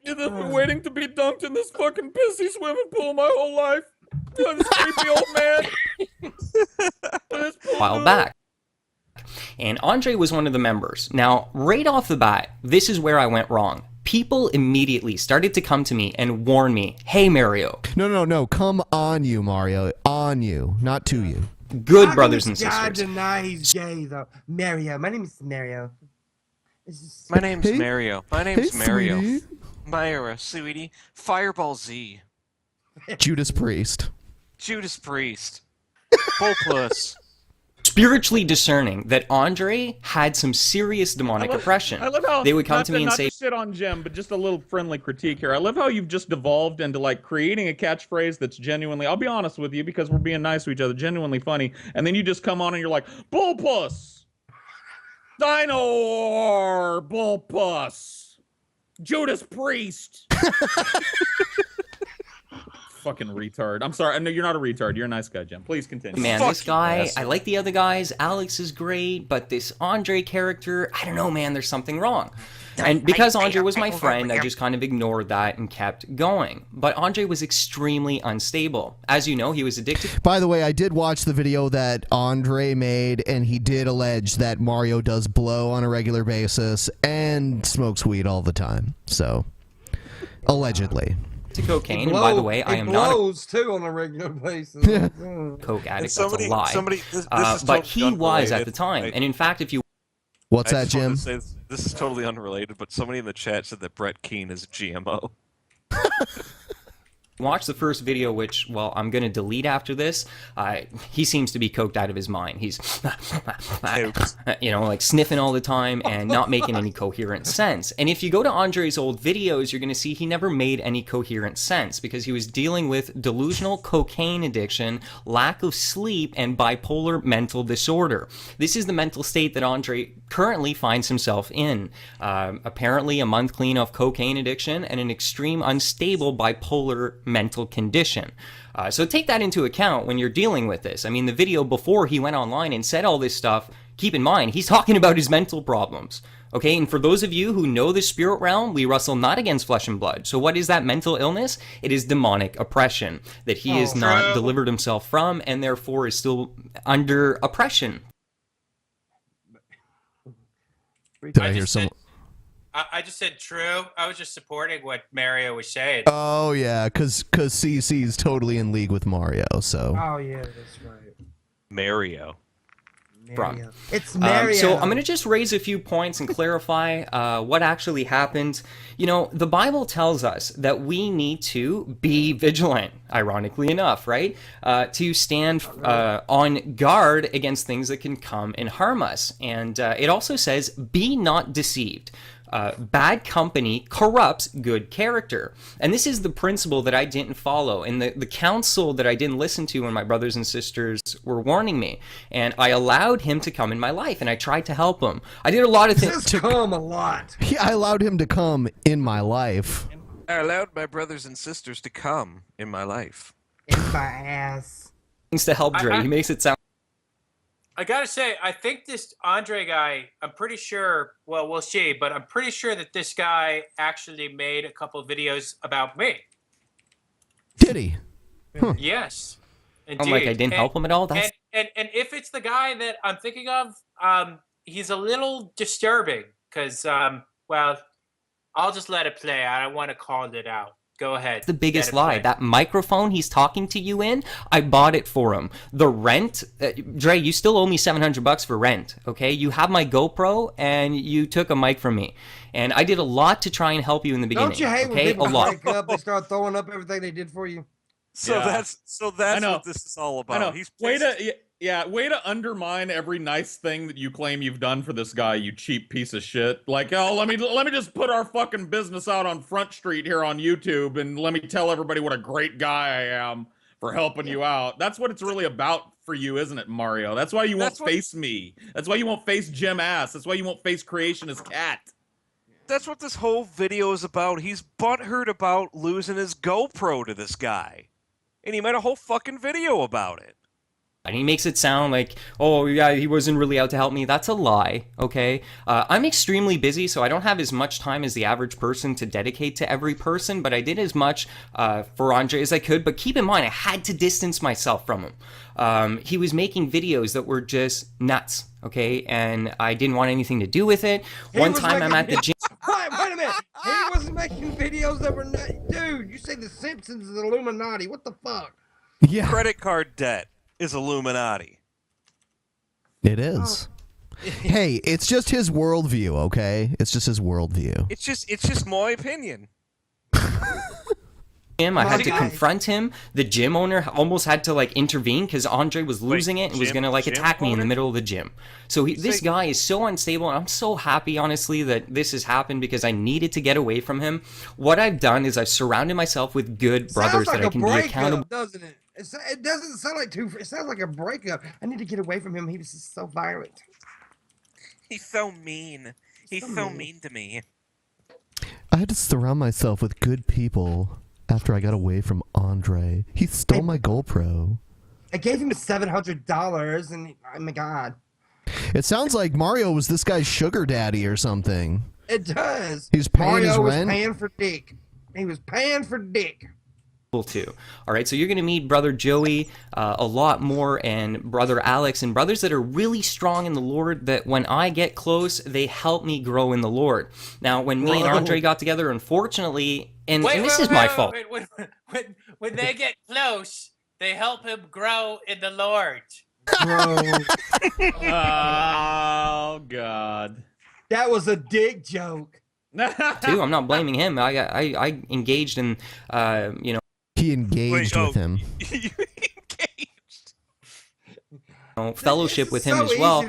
that I've been waiting to be dunked in this fucking pissy swimming pool my whole life. This creepy old man. A while back. And Andre was one of the members. Now, right off the bat, this is where I went wrong. People immediately started to come to me and warn me, hey, Mario. No. Come on you, Mario. On you, not to you. Good brothers and I sisters. deny he's gay, though. Mario. My name is Mario. My name's Hey. Mario. My name's Hey, Mario. sweetie. Myra, sweetie. Fireball Z. Judas Priest. Judas Priest. Bullpuss. Spiritually discerning that Andre had some serious demonic oppression. I love how they would come not to me and not say, to shit on Jim, but just a little friendly critique here. I love how you've just devolved into like creating a catchphrase that's genuinely, I'll be honest with you, because we're being nice to each other, genuinely funny, and then you just come on and you're like, Bullpuss, Dino, Bullpuss, Judas Priest. Fucking retard. I'm sorry. No, you're not a retard. You're a nice guy, Jim. Please continue. man, this guy, I like the other guys. Alex is great, but this Andre character, I don't know, man, there's something wrong. And because Andre was my friend, I just kind of ignored that and kept going. But Andre was extremely unstable. As you know, he was addicted. By the way, I did watch the video that Andre made, and he did allege that Mario does blow on a regular basis and smokes weed all the time. So, allegedly. To cocaine, and by the way, I am not blows too on a regular basis. coke addict. That's a lie. But he was at the time, and in fact, if you what's that, Jim? This is totally unrelated, but somebody in the chat said that Brett Keane is GMO. watch the first video, which, well, I'm going to delete after this. He seems to be coked out of his mind. He's, you know, like sniffing all the time and not making any coherent sense. And if you go to Andre's old videos, you're going to see he never made any coherent sense because he was dealing with delusional cocaine addiction, lack of sleep, and bipolar mental disorder. This is the mental state that Andre currently finds himself in. Apparently a month clean of cocaine addiction and an extreme unstable bipolar mental condition. So take that into account when you're dealing with this. I mean, the video before he went online and said all this stuff, keep in mind, he's talking about his mental problems. Okay, and for those of you who know the spirit realm, we wrestle not against flesh and blood. So what is that mental illness? It is demonic oppression that he is not delivered himself from and therefore is still under oppression. Did I hear someone? I just said true. I was just supporting what Mario was saying. Oh yeah, because CC is totally in league with Mario. So. Oh yeah, that's right. Mario. It's Mario. So I'm going to just raise a few points and clarify what actually happened. You know, the Bible tells us that we need to be vigilant, ironically enough, right? To stand on guard against things that can come and harm us. And it also says, be not deceived. Bad company corrupts good character. And this is the principle that I didn't follow and the counsel that I didn't listen to when my brothers and sisters were warning me. And I allowed him to come in my life and I tried to help him. I did a lot of things. To come a lot. Yeah, I allowed him to come in my life. I allowed my brothers and sisters to come in my life. In my ass. Things to help Dre. He makes it sound. I gotta say, I think this Andre guy, I'm pretty sure, well, we'll see, but I'm pretty sure that this guy actually made a couple of videos about me. Did he? Huh. Yes. Indeed. I'm like, I didn't help him at all? That's... And if it's the guy that I'm thinking of, he's a little disturbing because, well, I'll just let it play. I don't want to call it out. Go ahead. The biggest lie. That microphone he's talking to you in, I bought it for him. The rent, Dre, you still owe me $700 for rent, okay? You have my GoPro, and you took a mic from me. And I did a lot to try and help you in the beginning. Don't you hate okay? when people break up and start throwing up everything they did for you? So that's what this is all about. I know. Way to undermine every nice thing that you claim you've done for this guy, you cheap piece of shit. Like, oh, let me just put our fucking business out on Front Street here on YouTube and let me tell everybody what a great guy I am for helping you out. That's what it's really about for you, isn't it, Mario? That's why you won't face me. That's why you won't face Jim Ass. That's why you won't face Creationist Cat. That's what this whole video is about. He's butthurt about losing his GoPro to this guy. And he made a whole fucking video about it. And he makes it sound like, oh, yeah, he wasn't really out to help me. That's a lie, okay? I'm extremely busy, so I don't have as much time as the average person to dedicate to every person, but I did as much for Andre as I could. But keep in mind, I had to distance myself from him. He was making videos that were just nuts, okay? And I didn't want anything to do with it. One time I'm at the gym. Wait a minute. He wasn't making videos that were nuts. Dude, you say The Simpsons is Illuminati. What the fuck? Yeah. Credit card debt is Illuminati. It is. Hey, it's just his worldview, okay? It's just his worldview. It's just my opinion. gym. I had to confront him. The gym owner almost had to like intervene because Andre was losing it and was gonna like attack me in the middle of the gym. So this guy is so unstable, and I'm so happy, honestly, that this has happened because I needed to get away from him. What I've done is I've surrounded myself with good brothers that I can be accountable. Doesn't it? It doesn't sound like it sounds like a breakup. I need to get away from him. He was just so violent. He's so mean. He's so mean to me. I had to surround myself with good people after I got away from Andre. He stole my GoPro. I gave him $700, and oh my god. It sounds like Mario was this guy's sugar daddy or something. It does. He's paying his rent. Mario was paying for dick. He was paying for dick. Too. All right, so you're going to meet brother Joey a lot more, and brother Alex, and brothers that are really strong in the Lord, that when I get close, they help me grow in the Lord. Now, when me and Andre got together, unfortunately, and this is my fault. When they get close, they help him grow in the Lord. Oh, God. That was a dick joke. Too, I'm not blaming him. I engaged in, He engaged with him. Fellowship with him as well,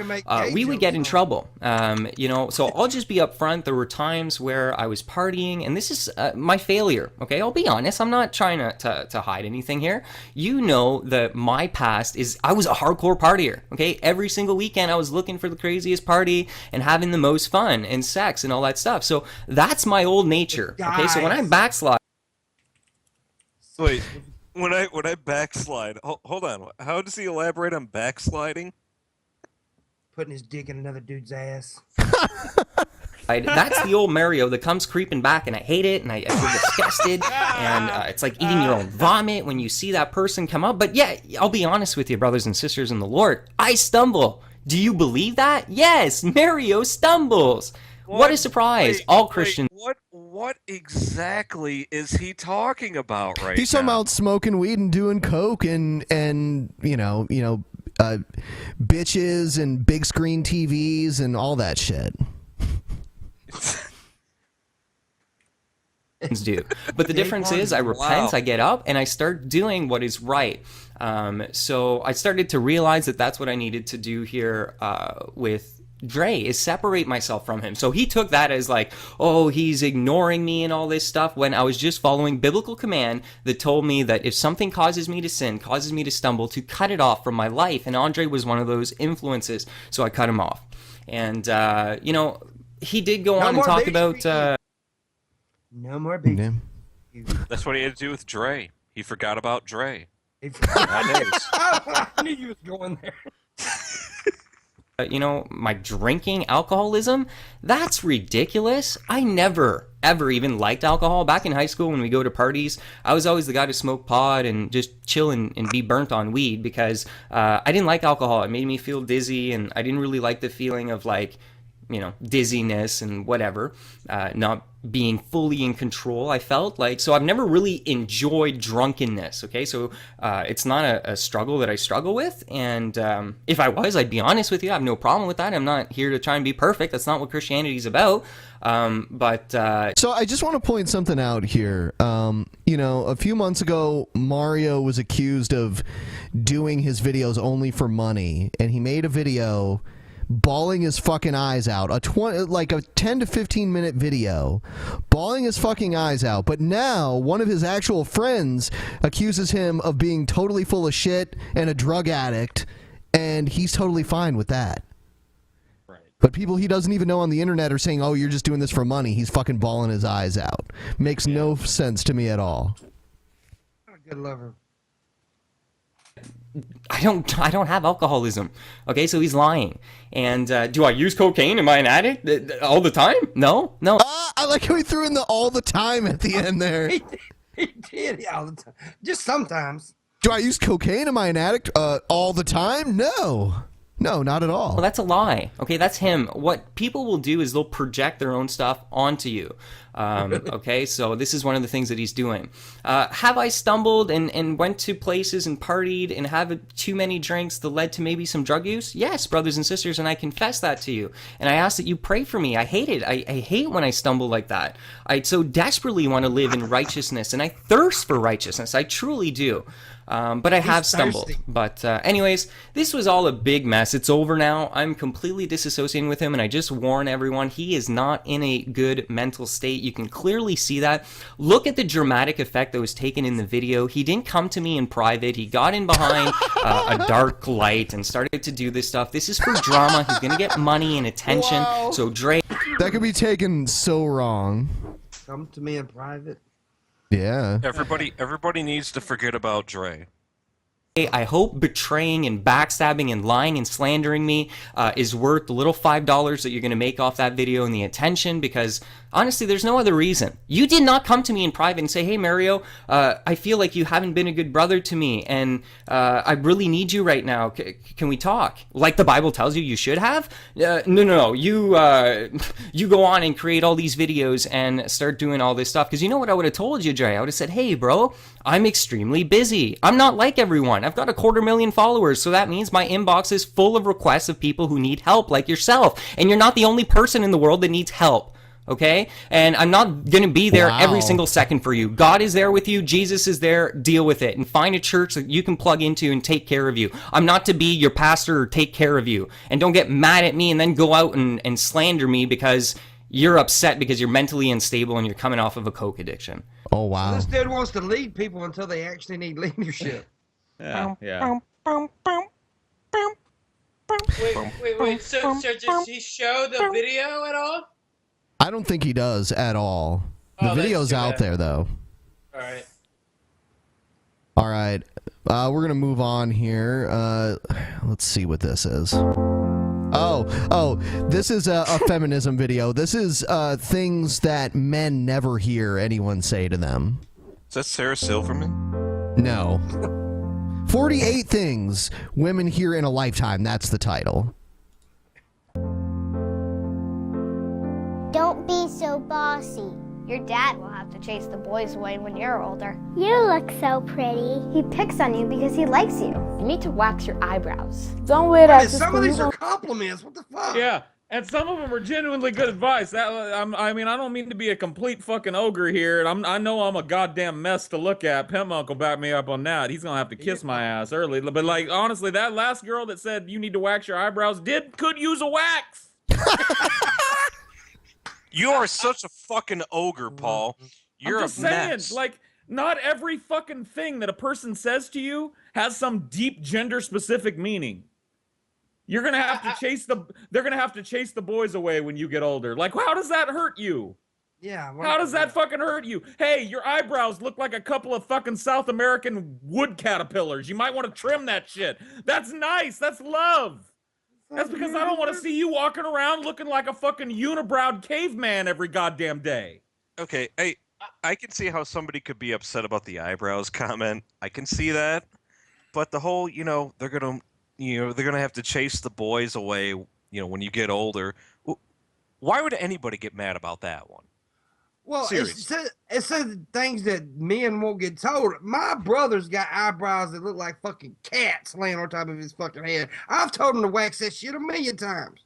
we would get in trouble. So I'll just be upfront. There were times where I was partying, and this is my failure. Okay, I'll be honest. I'm not trying to hide anything here. You know that my past is I was a hardcore partier. Okay, every single weekend I was looking for the craziest party and having the most fun and sex and all that stuff. So that's my old nature. Okay, so when I backslide. Wait, when I backslide, hold on. How does he elaborate on backsliding? Putting his dick in another dude's ass. That's the old Mario that comes creeping back, and I hate it, and I feel disgusted, and it's like eating your own vomit when you see that person come up. But yeah, I'll be honest with you, brothers and sisters in the Lord, I stumble. Do you believe that? Yes, Mario stumbles. What a surprise! All Christians. What exactly is he talking about right now? He's talking about smoking weed and doing coke and bitches and big screen TVs and all that shit. Do. But the difference is I repent, I get up, and I start doing what is right. So I started to realize that that's what I needed to do here with Dre, is separate myself from him. So he took that as like, oh, he's ignoring me and all this stuff, when I was just following biblical command that told me that if something causes me to sin, causes me to stumble, to cut it off from my life. And Andre was one of those influences, so I cut him off. And he did go on and talk about no more beef. That's what he had to do with Dre. He forgot about Dre. I knew you was going there. My drinking alcoholism, that's ridiculous. I never, ever even liked alcohol. Back in high school when we go to parties, I was always the guy to smoke pot and just chill and be burnt on weed because I didn't like alcohol. It made me feel dizzy, and I didn't really like the feeling of dizziness and whatever, not being fully in control, I felt like. So I've never really enjoyed drunkenness, okay? So it's not a struggle that I struggle with, and if I was, I'd be honest with you. I have no problem with that. I'm not here to try and be perfect. That's not what Christianity's about. So I just want to point something out here. A few months ago, Mario was accused of doing his videos only for money, and he made a video bawling his fucking eyes out, a 10 to 15 minute video, bawling his fucking eyes out. But now one of his actual friends accuses him of being totally full of shit and a drug addict, and he's totally fine with that. Right. But people he doesn't even know on the internet are saying, "Oh, you're just doing this for money." He's fucking bawling his eyes out. Makes no sense to me at all. Good lover. I don't have alcoholism. Okay, so he's lying. And do I use cocaine? Am I an addict all the time? No. I like how he threw in the all the time at the end there. He did all the time. Just sometimes. Do I use cocaine? Am I an addict all the time? No. No, not at all. Well, that's a lie. Okay, that's him. What people will do is they'll project their own stuff onto you. Okay, so this is one of the things that he's doing. Have I stumbled and went to places and partied and have too many drinks that led to maybe some drug use? Yes, brothers and sisters, and I confess that to you. And I ask that you pray for me. I hate it. I hate when I stumble like that. I so desperately want to live in righteousness, and I thirst for righteousness. I truly do. But I have stumbled. But anyways, this was all a big mess. It's over now. I'm completely disassociating with him, and I just warn everyone, he is not in a good mental state. You can clearly see that. Look at the dramatic effect that was taken in the video. He didn't come to me in private. He got in behind a dark light and started to do this stuff. This is for drama. He's going to get money and attention. Wow. So Dre... That could be taken so wrong. Come to me in private. Yeah. Everybody needs to forget about Dre. I hope betraying and backstabbing and lying and slandering me is worth the little $5 that you're going to make off that video and the attention, because honestly, there's no other reason. You did not come to me in private and say, hey, Mario, I feel like you haven't been a good brother to me, and I really need you right now. Can we talk? Like the Bible tells you you should have? No. You go on and create all these videos and start doing all this stuff, because you know what I would have told you, Dre? I would have said, hey, bro, I'm extremely busy. I'm not like everyone. I've got 250,000 followers, so that means my inbox is full of requests of people who need help, like yourself. And you're not the only person in the world that needs help, okay? And I'm not going to be there every single second for you. God is there with you. Jesus is there. Deal with it. And find a church that you can plug into and take care of you. I'm not to be your pastor or take care of you. And don't get mad at me and then go out and slander me because you're upset because you're mentally unstable and you're coming off of a coke addiction. Oh, wow. This dude wants to lead people until they actually need leadership. Yeah. Wait. So does he show the video at all? I don't think he does at all. The video's out there, though. All right. We're going to move on here. Let's see what this is. Oh, this is a feminism video. This is things that men never hear anyone say to them. Is that Sarah Silverman? No. 48 things women hear in a lifetime. That's the title. Don't be so bossy. Your dad will have to chase the boys away when you're older. You look so pretty. He picks on you because he likes you. You need to wax your eyebrows. Don't wear that. Some of these are compliments. What the fuck? Yeah, and some of them are genuinely good advice. I mean, I don't mean to be a complete fucking ogre here, and I know I'm a goddamn mess to look at. Pimp Uncle backed me up on that. He's gonna have to kiss my ass early. But like, honestly, that last girl that said you need to wax your eyebrows could use a wax. You are such a fucking ogre, Paul. You're I'm just a saying, mess. like, not every fucking thing that a person says to you has some deep gender-specific meaning. You're gonna have to chase they're gonna have to chase the boys away when you get older. Like, how does that hurt you? Yeah. How does that fucking hurt you? Hey, your eyebrows look like a couple of fucking South American wood caterpillars. You might want to trim that shit. That's nice. That's love. That's because I don't want to see you walking around looking like a fucking unibrowed caveman every goddamn day. Okay, I can see how somebody could be upset about the eyebrows comment. I can see that. But the whole, they're gonna have to chase the boys away, when you get older. Why would anybody get mad about that one? Well, it said things that men won't get told. My brother's got eyebrows that look like fucking cats laying on top of his fucking head. I've told him to wax that shit 1,000,000 times.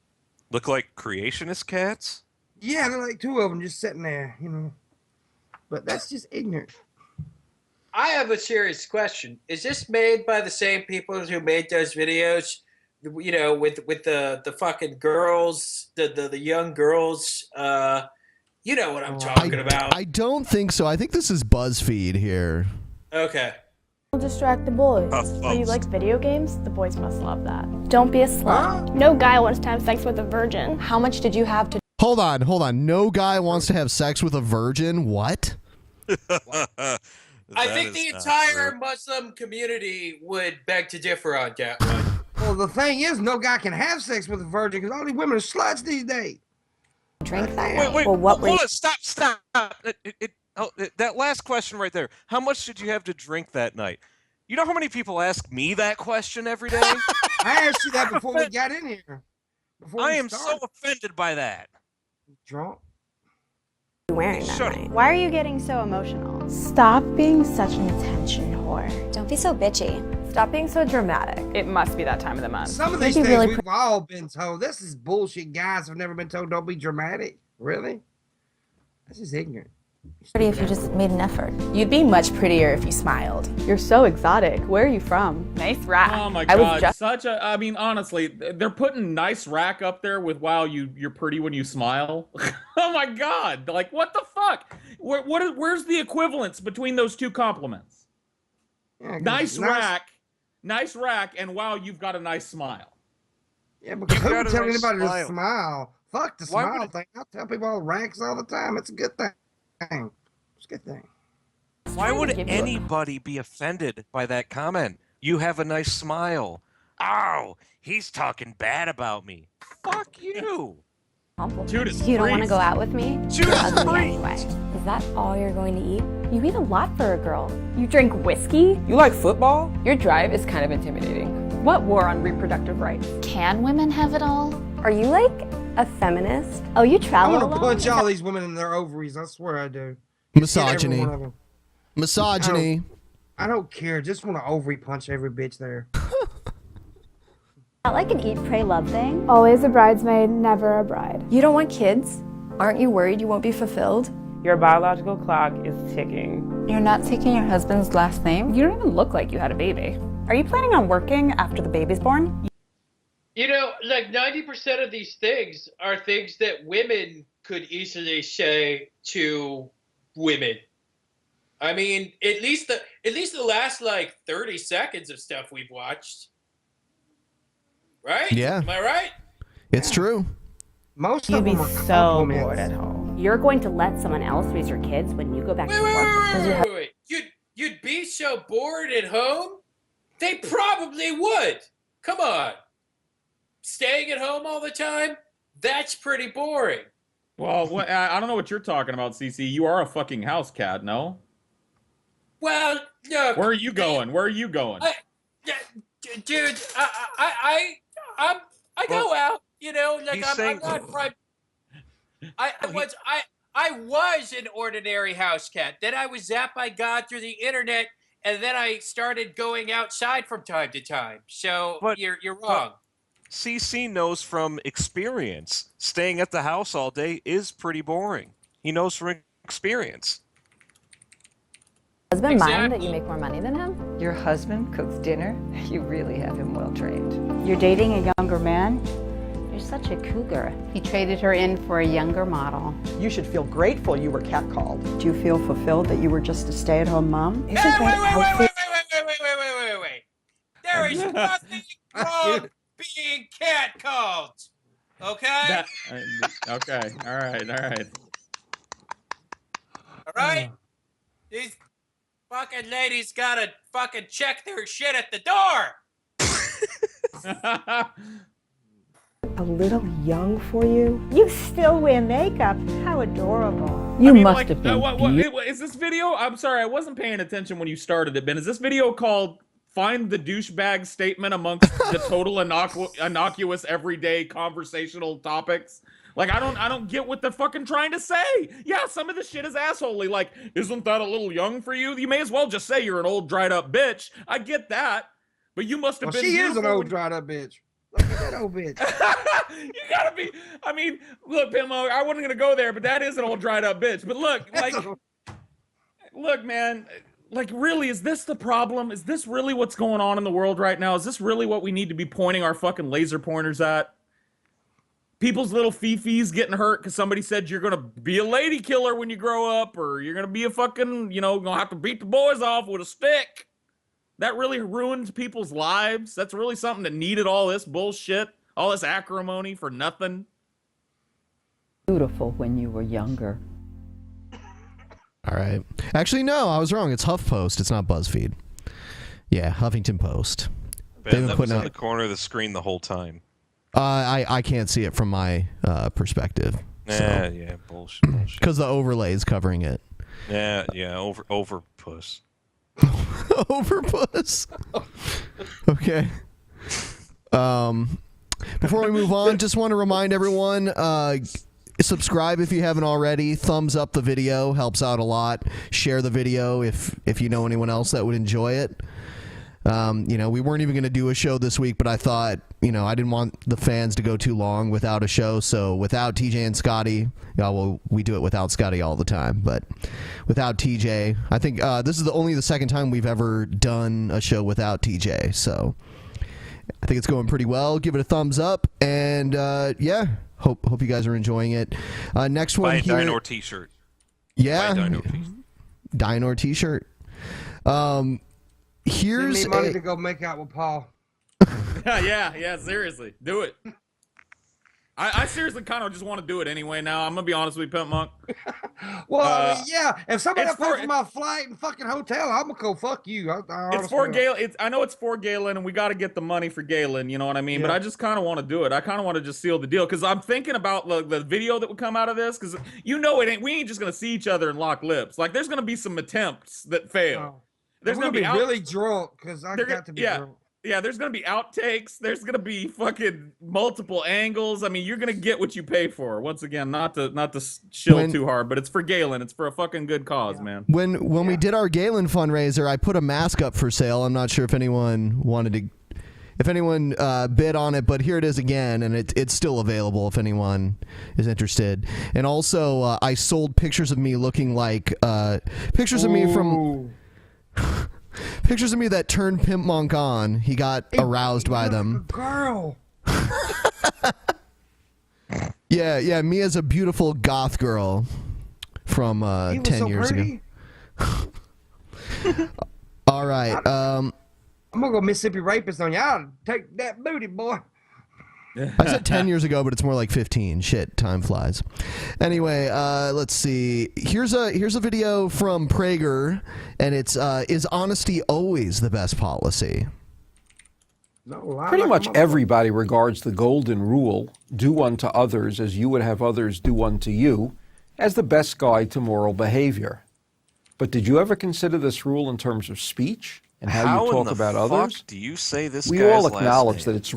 Look like creationist cats? Yeah, they're like two of them just sitting there, But that's just ignorant. I have a serious question. Is this made by the same people who made those videos? With the fucking girls, the young girls. You know what I'm talking about. I don't think so. I think this is BuzzFeed here. Okay. Don't distract the boys. Oh, you like video games? The boys must love that. Don't be a slut. No guy wants to have sex with a virgin. How much did you have to... Hold on. No guy wants to have sex with a virgin? What? I think the entire Muslim community would beg to differ on that one. Well, the thing is, no guy can have sex with a virgin because all these women are sluts these days. Drink that. Wait, well, what hold on, stop. That last question right there. How much did you have to drink that night? You know how many people ask me that question every day? I asked you that before we got in here. I am so offended by that. Drunk. Wearing that Shut night. Why are you getting so emotional? Stop being such an attention whore. Don't be so bitchy. Stop being so dramatic. It must be that time of the month. Some of these things we've all been told. This is bullshit. Guys have never been told don't be dramatic. Really? This is ignorant. Pretty if you just made an effort. You'd be much prettier if you smiled. You're so exotic. Where are you from? Nice rack. Oh my I was god, just- such a I mean honestly, they're putting nice rack up there with wow you're pretty when you smile. Oh my god. Like what the fuck? Where's the equivalence between those two compliments? Yeah, nice rack and wow you've got a nice smile. Yeah, because who would tell anybody to smile? Fuck the Why smile would thing. I tell people all racks all the time. It's a good thing. It's a good thing. Why would anybody be offended by that comment? You have a nice smile. Ow, he's talking bad about me. Fuck you. Judas You don't want to Priest. go out with me? Judas You're ugly Priest. anyway. Is that all you're going to eat? You eat a lot for a girl. You drink whiskey? You like football? Your drive is kind of intimidating. What war on reproductive rights? Can women have it all? Are you like a feminist? Oh, you I travel want to alone? punch all these women in their ovaries. I swear I do. Misogyny. Every one of them. Misogyny. I don't care. Just want to ovary punch every bitch there. Not like an eat, pray, love thing. Always a bridesmaid, never a bride. You don't want kids? Aren't you worried you won't be fulfilled? Your biological clock is ticking. You're not taking your husband's last name? You don't even look like you had a baby. Are you planning on working after the baby's born? You know, like 90% of these things are things that women could easily say to women. I mean, at least the last like 30 seconds of stuff we've watched. Right? Yeah. Am I right? It's true. Most You'd of be them are so compliments. bored at home. You're going to let someone else raise your kids when you go back to work? Wait. You'd be so bored at home? They probably would. Come on. Staying at home all the time? That's pretty boring. Well, I don't know what you're talking about, CC. You are a fucking house cat, no? Well, look. Where are you going? Where are you going? Dude, I go out, you know, like I'm not private. I was an ordinary house cat. Then I was zapped by God through the internet, and then I started going outside from time to time. So you're wrong. CC knows from experience. Staying at the house all day is pretty boring. He knows from experience. Husband mind that you make more money than him? Your husband cooks dinner? You really have him well trained. You're dating a younger man? You're such a cougar. He traded her in for a younger model. You should feel grateful you were catcalled. Do you feel fulfilled that you were just a stay-at-home mom? Wait. There is nothing wrong being catcalled. Okay? Okay. All right. All right? These fucking ladies gotta fucking check their shit at the door. A little young for you? You still wear makeup. How adorable. You must have been. Is this video? I'm sorry, I wasn't paying attention when you started it, Ben. Is this video called "Find the Douchebag Statement Amongst the Total Innocuous Everyday Conversational Topics"? Like, I don't get what they're fucking trying to say. Yeah, some of the shit is assholey. Like, isn't that a little young for you? You may as well just say you're an old dried up bitch. I get that, but you must have been. She is an old dried up bitch. Look at that old bitch. You gotta be. I mean, look, Pimmo, I wasn't gonna go there, but that is an old dried up bitch. But look, like, look, man, like, really, is this the problem? Is this really what's going on in the world right now? Is this really what we need to be pointing our fucking laser pointers at? People's little fifis getting hurt because somebody said you're gonna be a lady killer when you grow up, or you're gonna be a fucking, you know, gonna have to beat the boys off with a stick. That really ruins people's lives. That's really something that needed all this bullshit, all this acrimony for nothing. Beautiful when you were younger. All right. Actually, no, I was wrong. It's HuffPost. It's not BuzzFeed. Yeah, Huffington Post. Ben, that was in the corner of the screen the whole time. I can't see it from my perspective. Yeah, bullshit. Because the overlay is covering it. Yeah, over puss. Overpuss. Okay. Before we move on, just want to remind everyone, subscribe if you haven't already. Thumbs up the video, helps out a lot. Share the video if you know anyone else that would enjoy it. We weren't even going to do a show this week, but I thought, I didn't want the fans to go too long without a show. So without TJ and Scotty, we do it without Scotty all the time, but without TJ, I think this is only the second time we've ever done a show without TJ. So I think it's going pretty well. Give it a thumbs up, and hope you guys are enjoying it. Next one here. Buy a Dinor t-shirt. Yeah. Buy a Dinor t-shirt. Dinor t-shirt. Here's Give me money to go make out with Paul. yeah, seriously. Do it. I seriously kind of just want to do it anyway now. I'm going to be honest with you, Pimp Monk. Well, if somebody else pays for my flight and fucking hotel, I'm going to go fuck you. It's for Galen. I know it's for Galen, and we got to get the money for Galen, you know what I mean? Yeah. But I just kind of want to do it. I kind of want to just seal the deal, because I'm thinking about the video that would come out of this, because we ain't just going to see each other and lock lips. Like, there's going to be some attempts that fail. Oh. There's going to be really drunk, because I got to be drunk. Yeah, there's going to be outtakes. There's going to be fucking multiple angles. I mean, you're going to get what you pay for. Once again, not to shill too hard, but it's for Galen. It's for a fucking good cause, man. When we did our Galen fundraiser, I put a mask up for sale. I'm not sure if anyone bid on it, but here it is again, and it's still available if anyone is interested. And also, I sold pictures of me looking like pictures of me from... Pictures of me that turned Pimp Monk on. He got aroused by them. Girl. Yeah, me as a beautiful goth girl from 10 years ago. All right. I'm gonna go Mississippi Rapist on you. I'll take that booty, boy. I said 10 years ago, but it's more like 15. Shit, time flies. Anyway, let's see. Here's a video from Prager, and it's is honesty always the best policy? Pretty much everybody regards the golden rule, do unto others as you would have others do unto you, as the best guide to moral behavior. But did you ever consider this rule in terms of speech and how you talk about others? Do you say this we guy's all last acknowledge name? that it's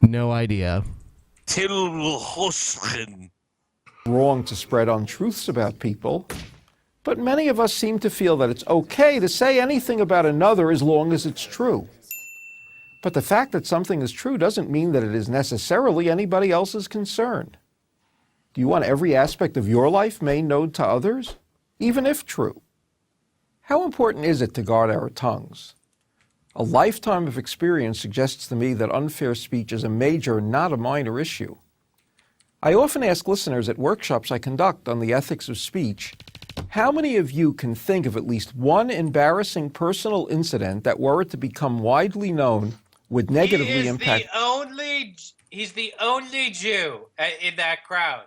no idea. Wrong to spread untruths about people, but many of us seem to feel that it's okay to say anything about another as long as it's true. But the fact that something is true doesn't mean that it is necessarily anybody else's concern. Do you want every aspect of your life made known to others, even if true? How important is it to guard our tongues? A lifetime of experience suggests to me that unfair speech is a major, not a minor issue. I often ask listeners at workshops I conduct on the ethics of speech, how many of you can think of at least one embarrassing personal incident that, were it to become widely known, would negatively impact... He's the only Jew in that crowd.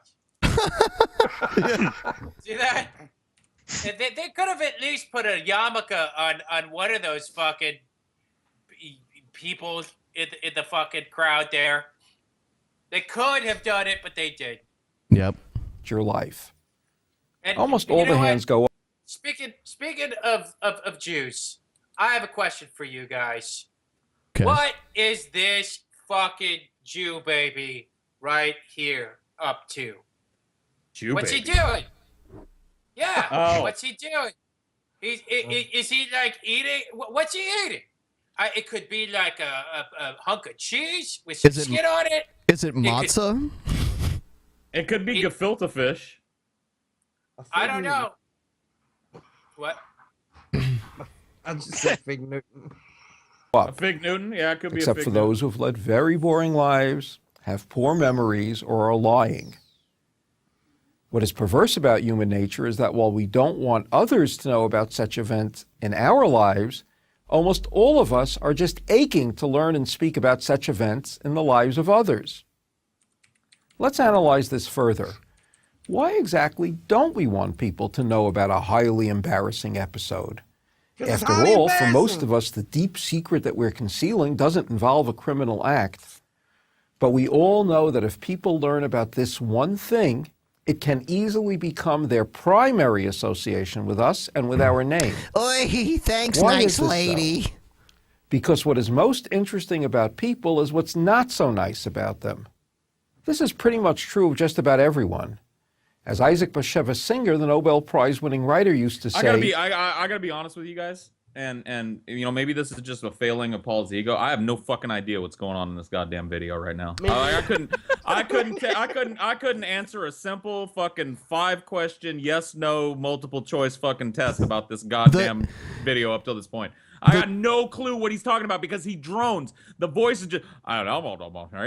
See that? They could have at least put a yarmulke on one of those fucking people in the fucking crowd there. They could have done it, but they did. Yep. Your life. And almost all the hands go up. Speaking of Jews, I have a question for you guys. Okay. What is this fucking Jew baby right here up to? What's he doing? Yeah. Oh. What's he doing? Is he like eating? What's he eating? It could be like a hunk of cheese with some skin on it. Is it matzah? It could be gefilte fish. I don't know. What? I just said Fig Newton. A Fig Newton? Yeah, it could be Except a Fig for Newton. those who've led very boring lives, have poor memories, or are lying. What is perverse about human nature is that while we don't want others to know about such events in our lives, almost all of us are just aching to learn and speak about such events in the lives of others. Let's analyze this further. Why exactly don't we want people to know about a highly embarrassing episode? After all, for most of us, the deep secret that we're concealing doesn't involve a criminal act. But we all know that if people learn about this one thing, it can easily become their primary association with us and with our name. Oi, thanks, Why nice is this so? lady. Because what is most interesting about people is what's not so nice about them. This is pretty much true of just about everyone. As Isaac Bashevis Singer, the Nobel Prize-winning writer, used to say, I gotta be honest with you guys, and you know, maybe this is just a failing of Paul's ego. I have no fucking idea what's going on in this goddamn video right now. I couldn't answer a simple fucking 5-question yes/no multiple choice fucking test about this goddamn video up till this point. I got no clue what he's talking about because he drones. The voice is just, I don't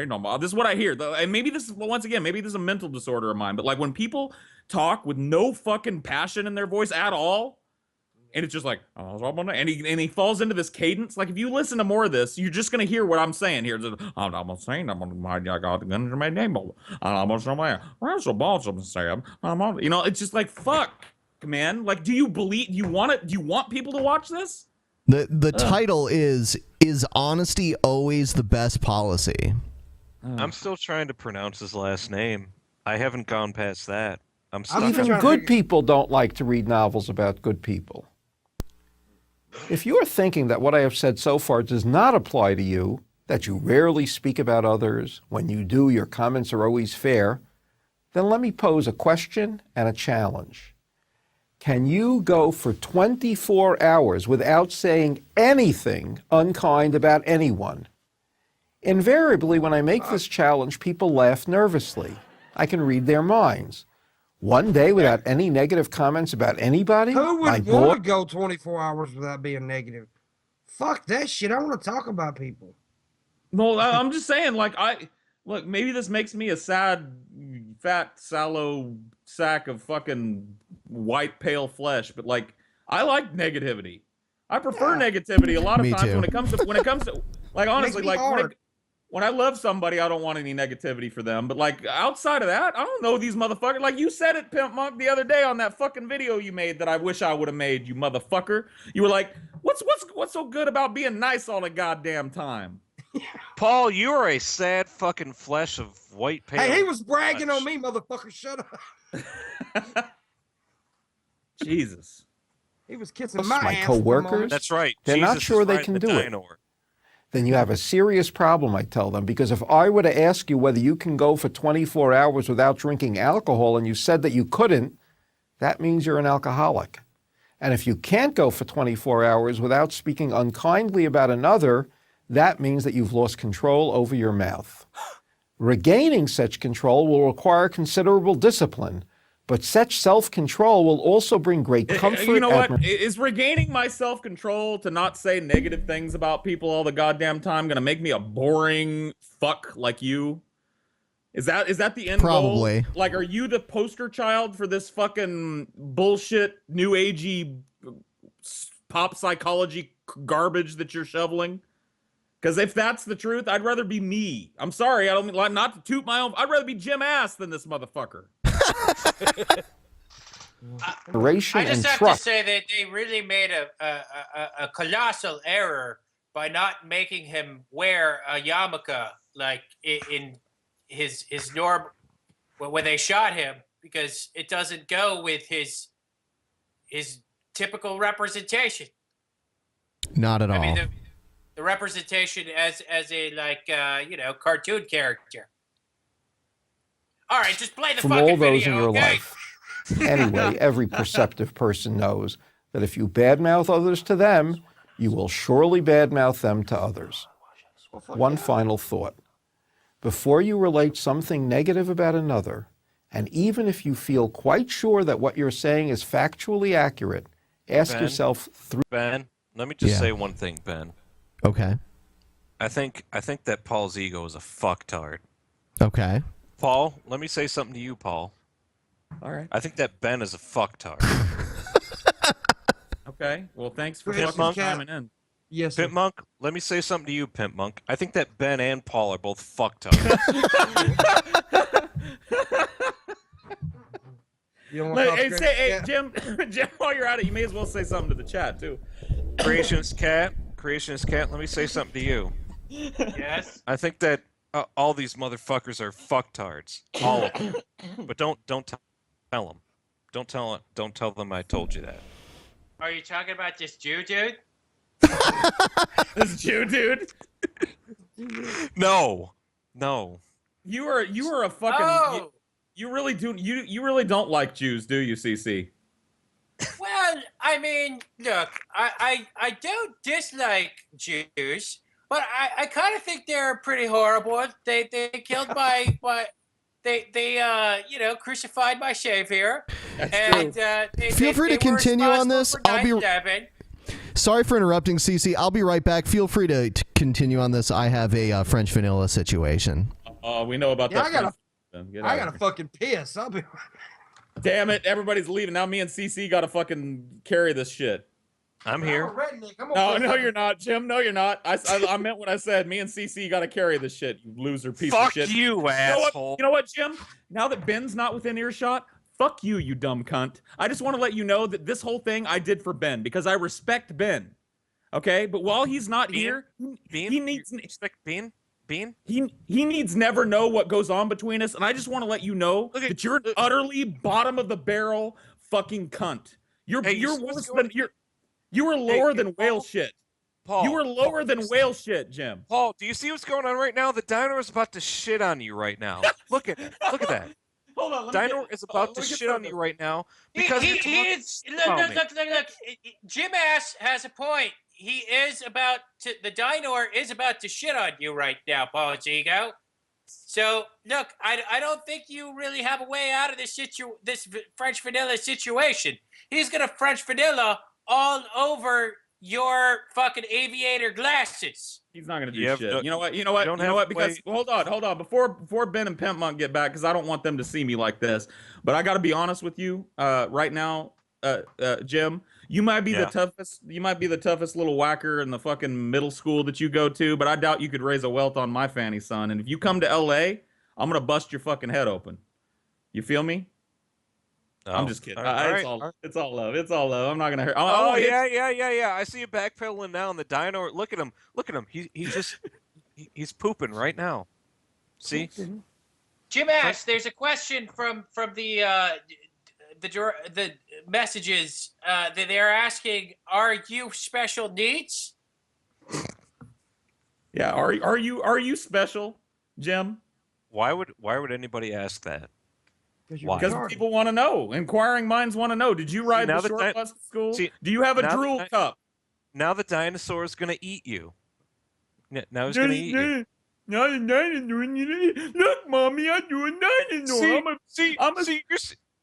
know. This is what I hear. And maybe this is, once again, maybe this is a mental disorder of mine, but like when people talk with no fucking passion in their voice at all, and it's just like, and he falls into this cadence. Like if you listen to more of this, you're just gonna hear what I'm saying here. I got the gun in my name. You know, it's just like, fuck, man. Like, do you want people to watch this? The title is honesty always the best policy? I'm still trying to pronounce his last name. I haven't gone past that. Even good people don't like to read novels about good people. If you are thinking that what I have said so far does not apply to you, that you rarely speak about others, when you do, your comments are always fair, then let me pose a question and a challenge. Can you go for 24 hours without saying anything unkind about anyone? Invariably, when I make this challenge, people laugh nervously. I can read their minds. One day without any negative comments about anybody? Who would want to go 24 hours without being negative? Fuck that shit. I want to talk about people. Well, I'm just saying, like, look, maybe this makes me a sad, fat, sallow sack of fucking white, pale flesh, but like, I like negativity. I prefer negativity a lot of times when it comes to, like, honestly, like, when I love somebody, I don't want any negativity for them. But like, outside of that, I don't know these motherfuckers. Like you said it, Pimp Monk, the other day on that fucking video you made that I wish I would have made, you motherfucker. You were like, what's so good about being nice all the goddamn time? Paul, you are a sad fucking flesh of white pale. Hey, he was bragging on me, motherfucker. Shut up. Jesus. He was kissing my ass. Coworkers. That's right. They're Jesus not sure they can do it. Then you have a serious problem, I tell them, because if I were to ask you whether you can go for 24 hours without drinking alcohol and you said that you couldn't, that means you're an alcoholic. And if you can't go for 24 hours without speaking unkindly about another, that means that you've lost control over your mouth. Regaining such control will require considerable discipline, but such self-control will also bring great comfort. You know what? Is regaining my self-control to not say negative things about people all the goddamn time gonna make me a boring fuck like you? Is that the end Probably. goal? Like, are you the poster child for this fucking bullshit, new agey pop psychology garbage that you're shoveling? Because if that's the truth, I'd rather be me. I'm sorry, I don't mean not to toot my own. I'd rather be Jim Ass than this motherfucker. I just have to say that they really made a colossal error by not making him wear a yarmulke like in his norm when they shot him, because it doesn't go with his typical representation. Not at all. I mean, the representation as a cartoon character. All right, just play the From fucking all those video, in your okay? life. Anyway, every perceptive person knows that if you badmouth others to them, you will surely badmouth them to others. One final thought. Before you relate something negative about another, and even if you feel quite sure that what you're saying is factually accurate, ask yourself three... Ben, let me just say one thing, Ben. Okay. I think that Paul's ego is a fucktard. Okay. Paul, let me say something to you, Paul. All right. I think that Ben is a fucktard. Okay. Well, thanks for Pimp Monk. chiming in. Yes, Pimp Monk, let me say something to you, Pimp Monk. I think that Ben and Paul are both fucktards. Hey, Jim, while you're at it, you may as well say something to the chat, too. Creationist Cat, let me say something to you. Yes? I think that all these motherfuckers are fucktards. All of them. But don't tell Tell them. Don't tell them I told you that. Are you talking about this Jew dude? This Jew dude? No. You are a fucking. Oh. You really do. You really don't like Jews, do you, CC? Well, I mean, look, I don't dislike Jews, but I kind of think they're pretty horrible. They killed my they crucified my savior. And Feel free to continue on this. I'll be 9/11. sorry for interrupting, Cece. I'll be right back. Feel free to continue on this. I have a French vanilla situation. We know about that. I gotta fucking piss. I'll be. Damn it! Everybody's leaving now. Me and CC gotta fucking carry this shit. I'm here. No, you're not, Jim. No, you're not. I meant what I said. Me and CC gotta carry this shit. You loser piece of shit. Fuck you, asshole. You know what, Jim? Now that Ben's not within earshot, fuck you, you dumb cunt. I just want to let you know that this whole thing I did for Ben because I respect Ben. Okay, but while he's not here, he needs respect Ben. He needs never know what goes on between us, and I just want to let you know that you're an utterly bottom of the barrel fucking cunt. You're worse than you were lower than whale shit. Paul, you were lower than whale shit, Jim. Paul, do you see what's going on right now? The dino is about to shit on you right now. Look at that. Hold on, Dino is about to shit on you right now because Look. Jim Ass has a point. The dinosaur is about to shit on you right now, Paul Zigo. So look, I don't think you really have a way out of this French vanilla situation. He's gonna French vanilla all over your fucking aviator glasses. He's not gonna do shit. You know what? Because hold on. Before Ben and Pimp Monk get back, because I don't want them to see me like this. But I got to be honest with you right now, Jim. You might be the toughest. You might be the toughest little whacker in the fucking middle school that you go to. But I doubt you could raise a welt on my fanny, son. And if you come to L.A., I'm gonna bust your fucking head open. You feel me? I'm just kidding. It's all love. It's all love. I'm not gonna hurt. Yeah. I see you backpedaling now, and the dino. Look at him. He's pooping right now. See, Jim Ash, there's a question from the messages that they're asking: are you special needs? Yeah. Are you special, Jim? Why would anybody ask that? Because people want to know. Inquiring minds want to know. Did you ride the short bus to school? Do you have a drool cup? Now the dinosaur is going to eat you. Now he's going to eat you. Not a dinosaur. Look, Mommy, I do a dinosaur.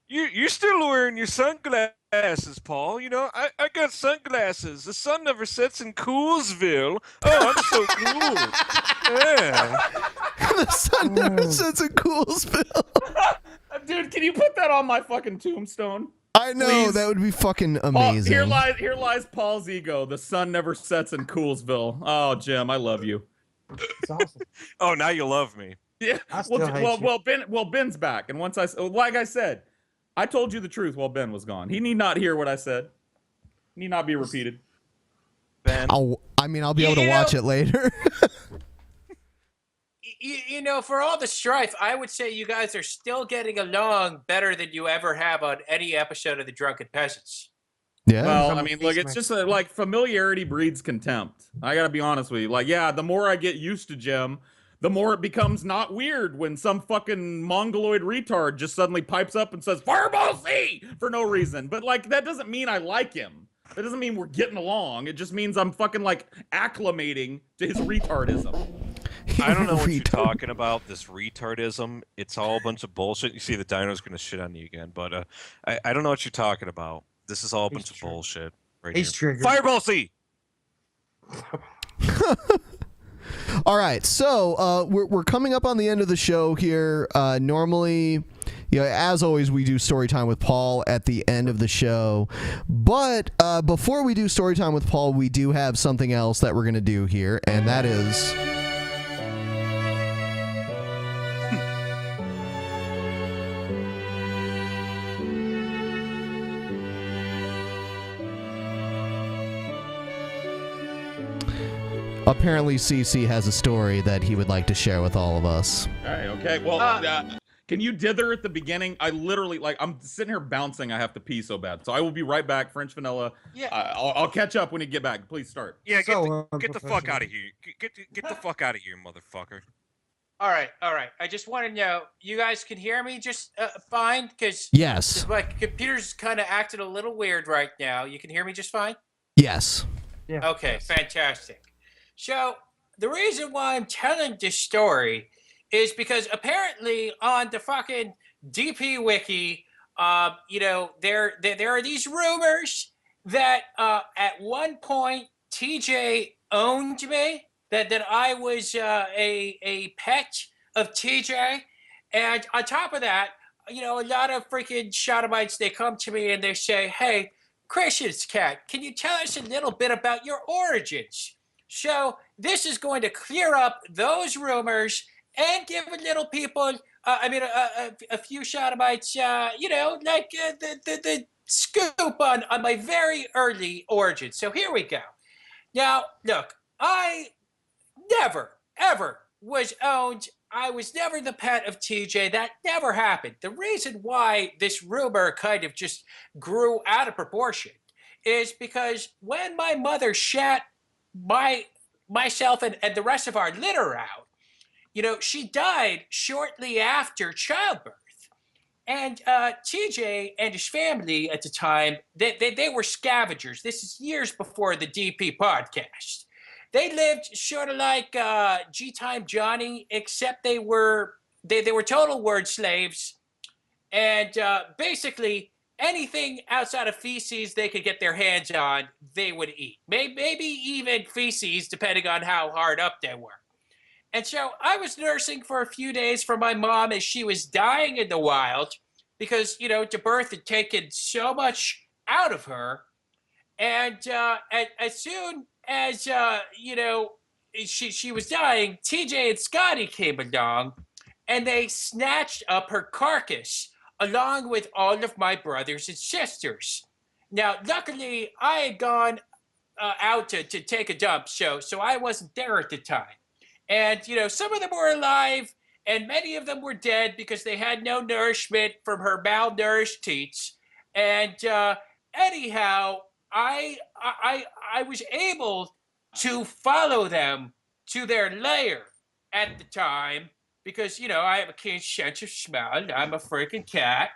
You're still wearing your sunglasses, Paul. You know, I got sunglasses. The sun never sets in Coolsville. Oh, I'm so cool. Yeah. The sun never sets in Coolsville. Dude, can you put that on my fucking tombstone? I know. Please? That would be fucking amazing. Here lies Paul's ego. The sun never sets in Coolsville. Oh, Jim, I love you. It's awesome. Oh, now you love me. Yeah. Ben's back, and once like I said, I told you the truth while Ben was gone. He need not hear what I said. Need not be repeated. Ben, I'll be able to watch it later. You know, for all the strife, I would say you guys are still getting along better than you ever have on any episode of The Drunken Peasants. Yeah. Well, I mean, look, it's just like familiarity breeds contempt. I gotta be honest with you. Like, yeah, the more I get used to Jim, the more it becomes not weird when some fucking mongoloid retard just suddenly pipes up and says Fireball C for no reason. But like, that doesn't mean I like him. That doesn't mean we're getting along. It just means I'm fucking like acclimating to his retardism. I don't know what you're talking about, this retardism. It's all a bunch of bullshit. You see the dino's going to shit on you again, but I don't know what you're talking about. This is all a bunch of bullshit right He's here. triggered. Fireball C! All right, so we're coming up on the end of the show here. Normally, as always, we do story time with Paul at the end of the show. But before we do story time with Paul, we do have something else that we're going to do here, and that is... Apparently, CC has a story that he would like to share with all of us. All right, okay. Well, Can you dither at the beginning? I literally, like, I'm sitting here bouncing. I have to pee so bad. So I will be right back. French vanilla. Yeah. I'll catch up when you get back. Please start. Yeah, get the fuck out of here. Get the fuck out of here, motherfucker. All right. I just want to know, you guys can hear me just fine? Because Yes. my computer's kind of acting a little weird right now. You can hear me just fine? Yes. Yeah. Okay, fantastic. So the reason why I'm telling this story is because apparently on the fucking DP Wiki, there are these rumors that at one point TJ owned me, that I was a pet of TJ, and on top of that, a lot of freaking sodomites, they come to me and they say, "Hey, Christian's cat, can you tell us a little bit about your origins?" So this is going to clear up those rumors and give a little people, a few sodomites, the scoop on my very early origins. So here we go. Now, look, I never, ever was owned. I was never the pet of TJ. That never happened. The reason why this rumor kind of just grew out of proportion is because when my mother shat myself and the rest of our litter out, she died shortly after childbirth. And TJ and his family at the time, they were scavengers. This is years before the DP podcast. They lived sort of like G-Time Johnny, except they were total word slaves. And basically, anything outside of feces they could get their hands on, they would eat. Maybe even feces, depending on how hard up they were. And so I was nursing for a few days for my mom as she was dying in the wild because, the birth had taken so much out of her. And as soon as, she was dying, TJ and Scotty came along and they snatched up her carcass along with all of my brothers and sisters. Now, luckily, I had gone out to take a dump, so I wasn't there at the time. And, some of them were alive, and many of them were dead because they had no nourishment from her malnourished teats. And anyhow, I was able to follow them to their lair at the time because, I have a keen sense of smell. I'm a freaking cat.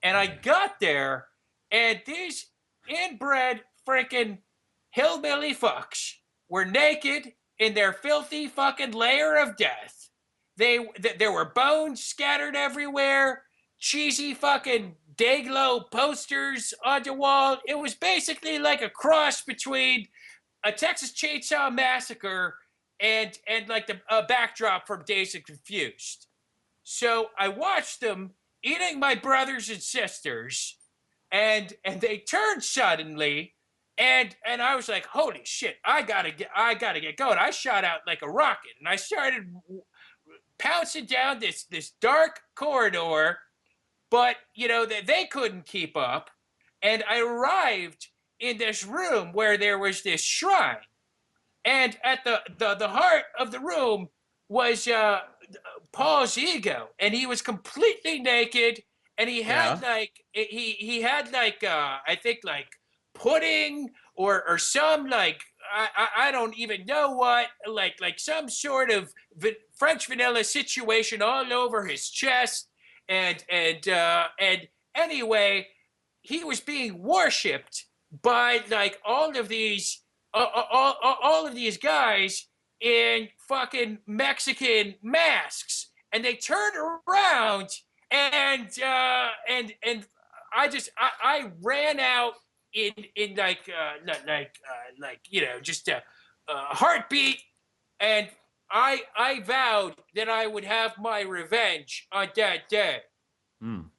And I got there, and these inbred freaking hillbilly fucks were naked in their filthy fucking lair of death. There were bones scattered everywhere, cheesy fucking Dayglow posters on the wall. It was basically like a cross between a Texas Chainsaw Massacre and like a backdrop from Dazed and Confused. So I watched them eating my brothers and sisters, and they turned suddenly. And I was like, holy shit, I gotta get going. I shot out like a rocket, and I started pouncing down this dark corridor, but they couldn't keep up. And I arrived in this room where there was this shrine, and at the heart of the room was Paul's ego, and he was completely naked, and he had he had I think like pudding or some like I don't even know what, like some sort of French vanilla situation all over his chest, and anyway, he was being worshipped by like all of these guys in fucking Mexican masks, and they turned around and I ran out in just a heartbeat, and I vowed that I would have my revenge on that day.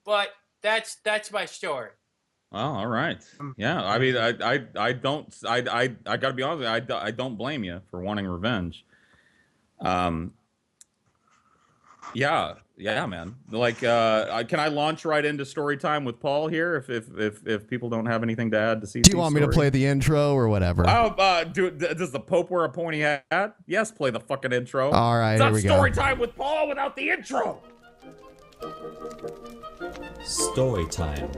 But that's my story. Well, all right. Yeah, I mean, I gotta be honest with you, I don't blame you for wanting revenge. Yeah, man. Like, can I launch right into story time with Paul here? If people don't have anything to add to see. Do you want me to play the intro or whatever? Oh, does the Pope wear a pointy hat? Yes, play the fucking intro. All right, it's here not we story go. time with Paul without the intro. Story time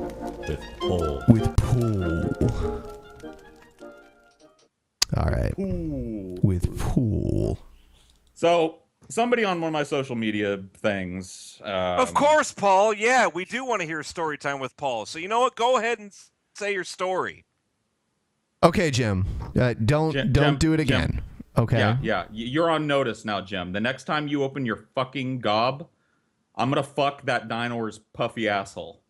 with Paul. With Paul. All right. With Pool. So somebody on one of my social media things. Of course, Paul. Yeah, we do want to hear story time with Paul. So you know what? Go ahead and say your story. Okay, Jim. Don't do it again. Jim. Okay. Yeah. You're on notice now, Jim. The next time you open your fucking gob, I'm gonna fuck that dinor's puffy asshole.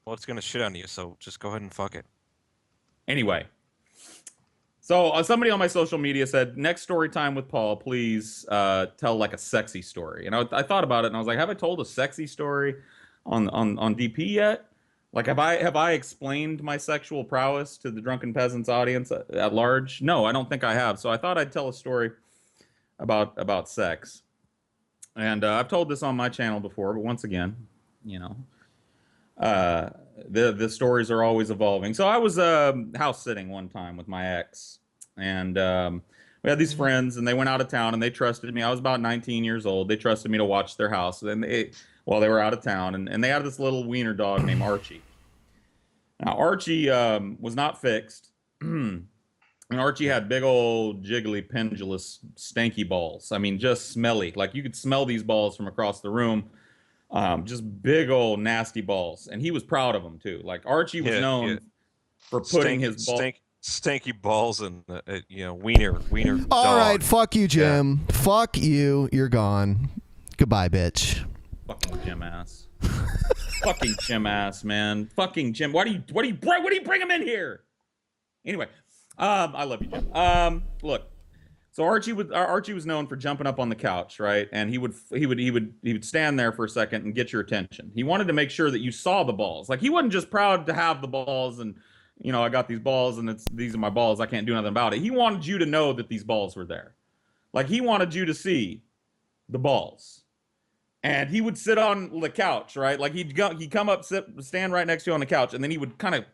Well, it's gonna shit on you, so just go ahead and fuck it. Anyway. So somebody on my social media said, next story time with Paul, please tell like a sexy story. And I thought about it and I was like, have I told a sexy story on DP yet? Like, have I explained my sexual prowess to the Drunken Peasants audience at large? No, I don't think I have. So I thought I'd tell a story about sex. And I've told this on my channel before, but once again, you know, the stories are always evolving. So I was house sitting one time with my ex, and we had these friends, and they went out of town, and they trusted me. I was about 19 years old. They trusted me to watch their house, and while they were out of town, and they had this little wiener dog named Archie. Now Archie was not fixed, and Archie had big old jiggly, pendulous, stanky balls. I mean, just smelly. Like you could smell these balls from across the room. Just big old nasty balls, and he was proud of them too. Like Archie was known for putting his stanky balls and wiener. All right, fuck you, Jim. Yeah. Fuck you. You're gone. Goodbye, bitch. Fucking Jim ass. Fucking Jim ass, man. Fucking Jim. What do you bring him in here? Anyway, I love you, Jim. Look. So Archie was known for jumping up on the couch, right? And he would stand there for a second and get your attention. He wanted to make sure that you saw the balls. Like he wasn't just proud to have the balls and, you know, I got these balls and these are my balls. I can't do nothing about it. He wanted you to know that these balls were there. Like he wanted you to see the balls. And he would sit on the couch, right? Like he'd come up, stand right next to you on the couch, and then he would kind of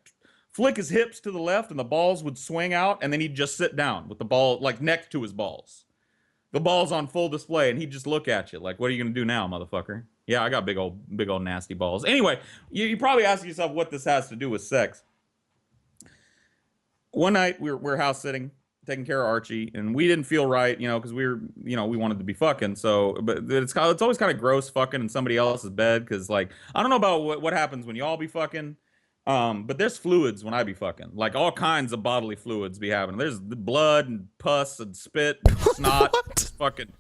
flick his hips to the left and the balls would swing out, and then he'd just sit down with the ball like next to his balls. The ball's on full display, and he'd just look at you like, what are you gonna do now, motherfucker? Yeah, I got big old nasty balls. Anyway, you probably ask yourself what this has to do with sex. One night we're house sitting, taking care of Archie, and we didn't feel right, you know, because we wanted to be fucking. So, but it's always kind of gross fucking in somebody else's bed, because like I don't know about what happens when you all be fucking. But there's fluids when I be fucking, like all kinds of bodily fluids be happening. There's blood and pus and spit and snot, just fucking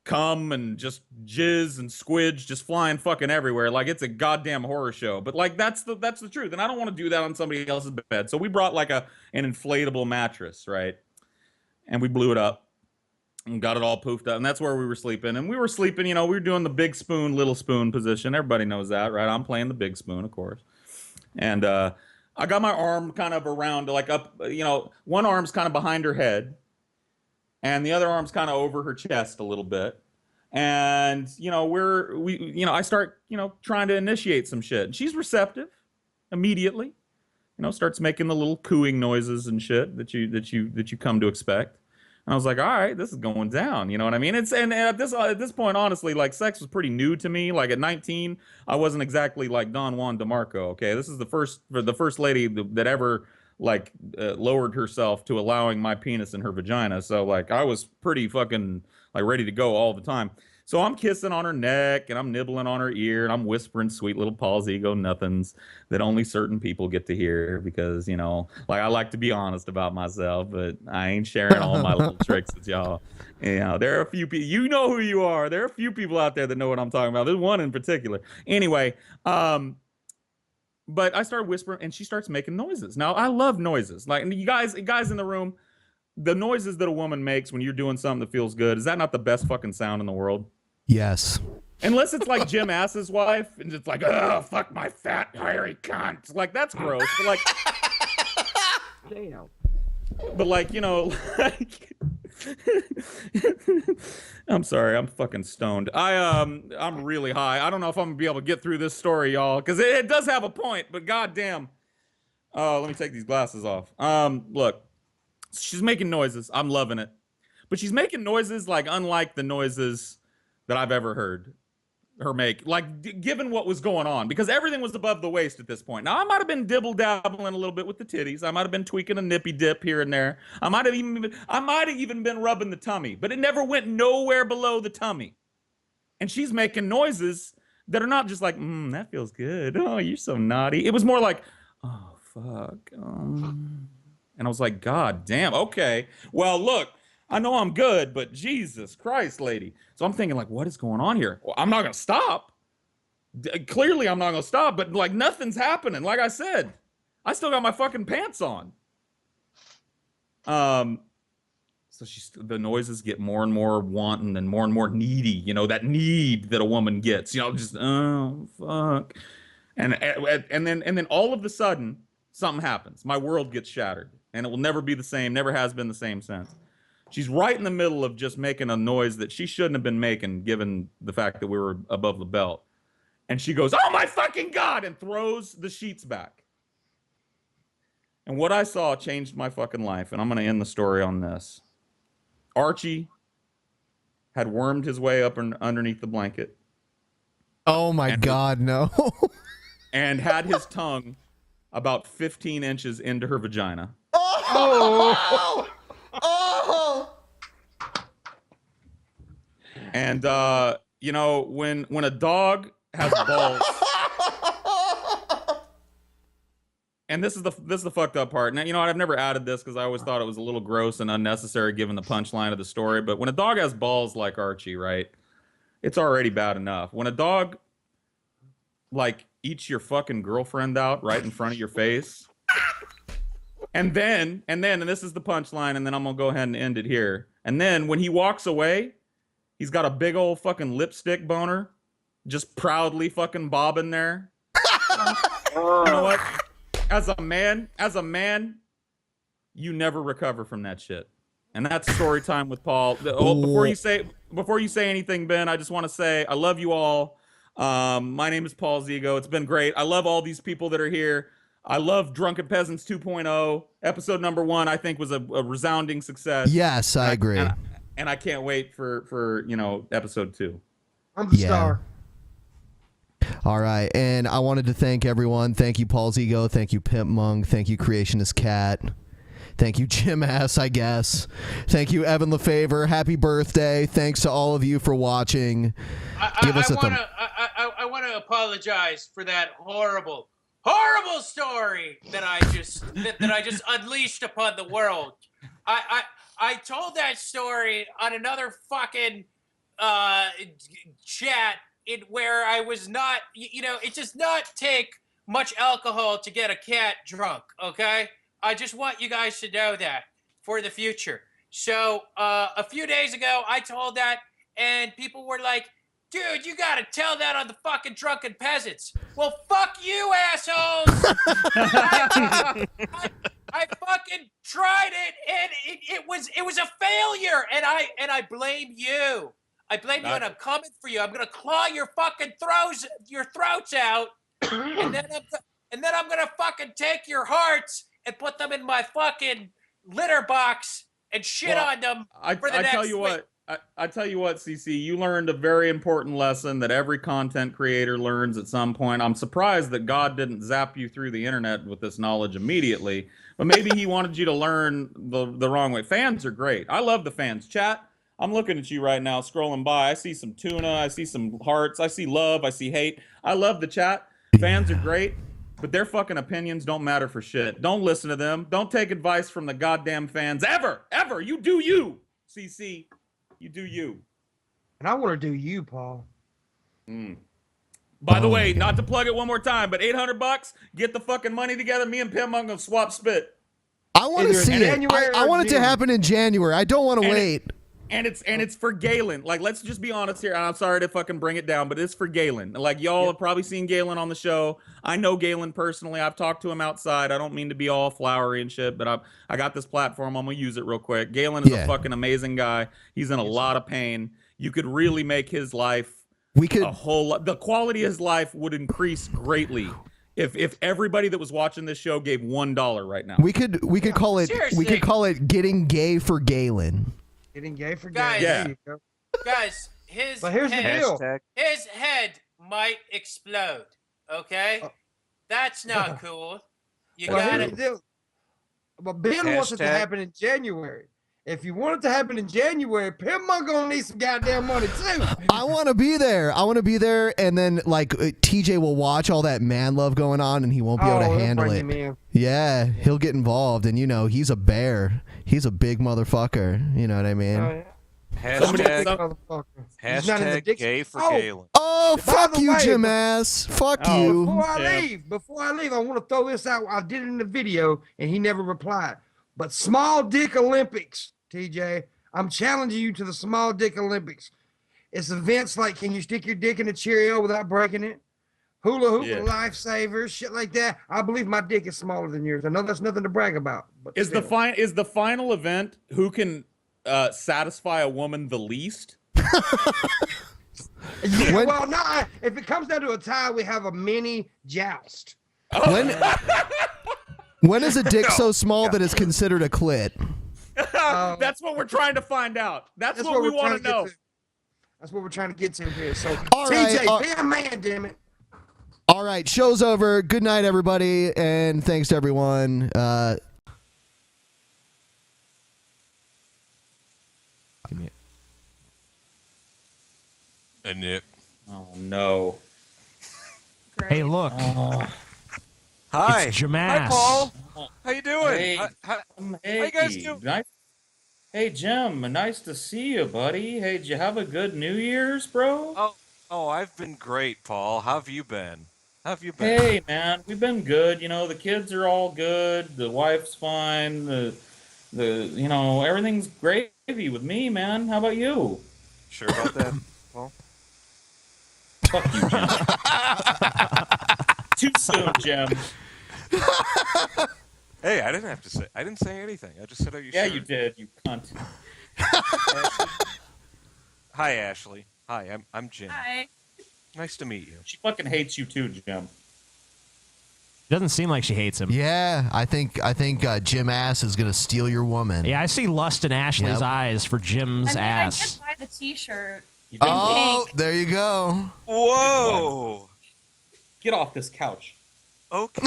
cum and just jizz and squidge just flying fucking everywhere. Like it's a goddamn horror show. But like that's the truth, and I don't want to do that on somebody else's bed. So we brought like an inflatable mattress, right? And we blew it up and got it all poofed up, and that's where we were sleeping. And we were sleeping, you know, we were doing the big spoon, little spoon position. Everybody knows that, right? I'm playing the big spoon, of course. And I got my arm kind of around, like up, you know, one arm's kind of behind her head, and the other arm's kind of over her chest a little bit. And you know, I start, you know, trying to initiate some shit, and she's receptive immediately. You know, starts making the little cooing noises and shit that you come to expect. And I was like, all right, this is going down. You know what I mean? And at this point, honestly, like sex was pretty new to me. Like at 19, I wasn't exactly like Don Juan DeMarco. Okay, this is the first lady that ever like lowered herself to allowing my penis in her vagina. So like I was pretty fucking like ready to go all the time. So I'm kissing on her neck and I'm nibbling on her ear and I'm whispering sweet little Paul's ego nothings that only certain people get to hear, because, you know, like I like to be honest about myself, but I ain't sharing all my little tricks with y'all. You know, there are a few people, you know who you are. There are a few people out there that know what I'm talking about. There's one in particular. Anyway, but I start whispering and she starts making noises. Now I love noises. Like you guys in the room, the noises that a woman makes when you're doing something that feels good, is that not the best fucking sound in the world? Yes. Unless it's like Jim Ass's wife, and it's like, oh, fuck my fat, hairy cunt. Like, that's gross. But like, damn. But like, you know, like, I'm sorry, I'm fucking stoned. I'm really high. I don't know if I'm gonna be able to get through this story, y'all, because it does have a point. But goddamn, let me take these glasses off. Look, she's making noises. I'm loving it, but she's making noises like unlike the noises that I've ever heard. her make, like given what was going on, because everything was above the waist at this point. Now I might have been dibble dabbling a little bit with the titties. I might have been tweaking a nippy dip here and there. I might have even been rubbing the tummy, but it never went nowhere below the tummy. And she's making noises that are not just like, that feels good. Oh, you're so naughty. It was more like, oh fuck. And I was like, God damn. Okay. Well, look. I know I'm good, but Jesus Christ, lady. So I'm thinking, like, what is going on here? Well, I'm not going to stop. Clearly, I'm not going to stop, but, like, nothing's happening. Like I said, I still got my fucking pants on. So the noises get more and more wanton and more needy. You know, that need that a woman gets. You know, just, oh, fuck. And then all of a sudden, something happens. My world gets shattered. And it will never be the same, never has been the same since. She's right in the middle of just making a noise that she shouldn't have been making, given the fact that we were above the belt. And she goes, oh my fucking God, and throws the sheets back. And what I saw changed my fucking life, and I'm going to end the story on this. Archie had wormed his way up underneath the blanket. Oh my God, no. And had his tongue about 15 inches into her vagina. Oh! And you know, when a dog has balls, and this is the fucked up part. Now, you know, I've never added this because I always thought it was a little gross and unnecessary given the punchline of the story. But when a dog has balls like Archie, right, it's already bad enough. When a dog like eats your fucking girlfriend out right in front of your face. And then, and this is the punchline, and then I'm gonna go ahead and end it here. And then when he walks away, he's got a big old fucking lipstick boner, just proudly fucking bobbing there. You know what? As a man, you never recover from that shit. And that's story time with Paul. Before you say anything, Ben, I just want to say I love you all. My name is Paul Zigo. It's been great. I love all these people that are here. I love Drunken Peasants 2.0. Episode number 1, I think, was a resounding success. Yes, I agree. And I can't wait for you know, episode 2. I'm the star. All right, and I wanted to thank everyone. Thank you, Paul Zigo. Thank you, Pimp Monk. Thank you, Creationist Cat. Thank you, Jim Ass, I guess. Thank you, Evan LeFavor. Happy birthday. Thanks to all of you for watching. Give us a thumb. I want to apologize for that horrible story that I just unleashed upon the world. I told that story on another fucking chat where I was not, you know, it does not take much alcohol to get a cat drunk, okay? I just want you guys to know that for the future. So a few days ago, I told that, and people were like, dude, you gotta tell that on the fucking Drunken Peasants. Well, fuck you, assholes! I fucking tried it, and it was a failure, and I blame you. I blame you, and I'm coming for you. I'm gonna claw your fucking throats out, and then I'm gonna fucking take your hearts and put them in my fucking litter box and shit on them for the next week. I tell you what, CC, you learned a very important lesson that every content creator learns at some point. I'm surprised that God didn't zap you through the internet with this knowledge immediately, but maybe he wanted you to learn the wrong way. Fans are great. I love the fans. Chat, I'm looking at you right now, scrolling by. I see some tuna. I see some hearts. I see love. I see hate. I love the chat. Fans are great, but their fucking opinions don't matter for shit. Don't listen to them. Don't take advice from the goddamn fans. Ever. You do you, CC. You do you. And I want to do you, Paul. By the way, not to plug it one more time, but $800, get the fucking money together. Me and Pim, I'm gonna swap spit. I want to see it. I want it to happen in January. I don't want to wait. And it's for Galen. Like, let's just be honest here. And I'm sorry to fucking bring it down, but it's for Galen. Like, y'all have probably seen Galen on the show. I know Galen personally. I've talked to him outside. I don't mean to be all flowery and shit, but I got this platform. I'm gonna use it real quick. Galen is a fucking amazing guy. He's in a lot of pain. You could really make his life a whole lot. The quality of his life would increase greatly if everybody that was watching this show gave $1 right now. We could call it Seriously. we could call it Getting Gay for Galen. Getting gay for guys. gay. Guys, But here's the deal. His head might explode. Okay, that's not cool. You got it. But Ben wants it to happen in January. If you want it to happen in January, Pimp gonna need some goddamn money too. I want to be there. I want to be there, and then like TJ will watch all that man love going on, and he won't be able to handle it. Yeah, he'll get involved, and he's a bear. He's a big motherfucker. You know what I mean? Oh, yeah. Hashtag gay for Galen. Oh, fuck you, Jim ass. Fuck you. Before I leave, I want to throw this out. I did it in the video, and he never replied. But Small Dick Olympics, TJ, I'm challenging you to the Small Dick Olympics. It's events like, can you stick your dick in a Cheerio without breaking it? Hula hoop with lifesavers, shit like that. I believe my dick is smaller than yours. I know that's nothing to brag about. But is the final event who can satisfy a woman the least? Well, no. If it comes down to a tie, we have a mini joust. When is a dick so small that it's considered a clit? That's what we're trying to find out. That's what we want to know. That's what we're trying to get to here. So, All right, TJ, be a man, damn it. All right, show's over. Good night, everybody, and thanks to everyone. Nick. Oh no. Hey, look. Hi. It's Jamas. Hi, Paul. How you doing? Hey, how you guys doing? Hey, Jim. Nice to see you, buddy. Hey, did you have a good New Year's, bro? Oh, I've been great, Paul. How have you been? Been? Hey, man, we've been good. The kids are all good. The wife's fine. The everything's gravy with me, man. How about you? Sure about that, Paul? Fuck you, Jim. Too soon, Jim. Hey, I didn't say anything. I just said, "Are you sure?" Yeah, you did, you cunt. Hi, Ashley. Hi, I'm Jim. Hi. Nice to meet you. She fucking hates you too, Jim. Doesn't seem like she hates him. Yeah, I think Jim Ass is gonna steal your woman. Yeah, I see lust in Ashley's eyes for Jim's ass. I did buy the T-shirt. Oh, there you go. Whoa! Get off this couch. Okay.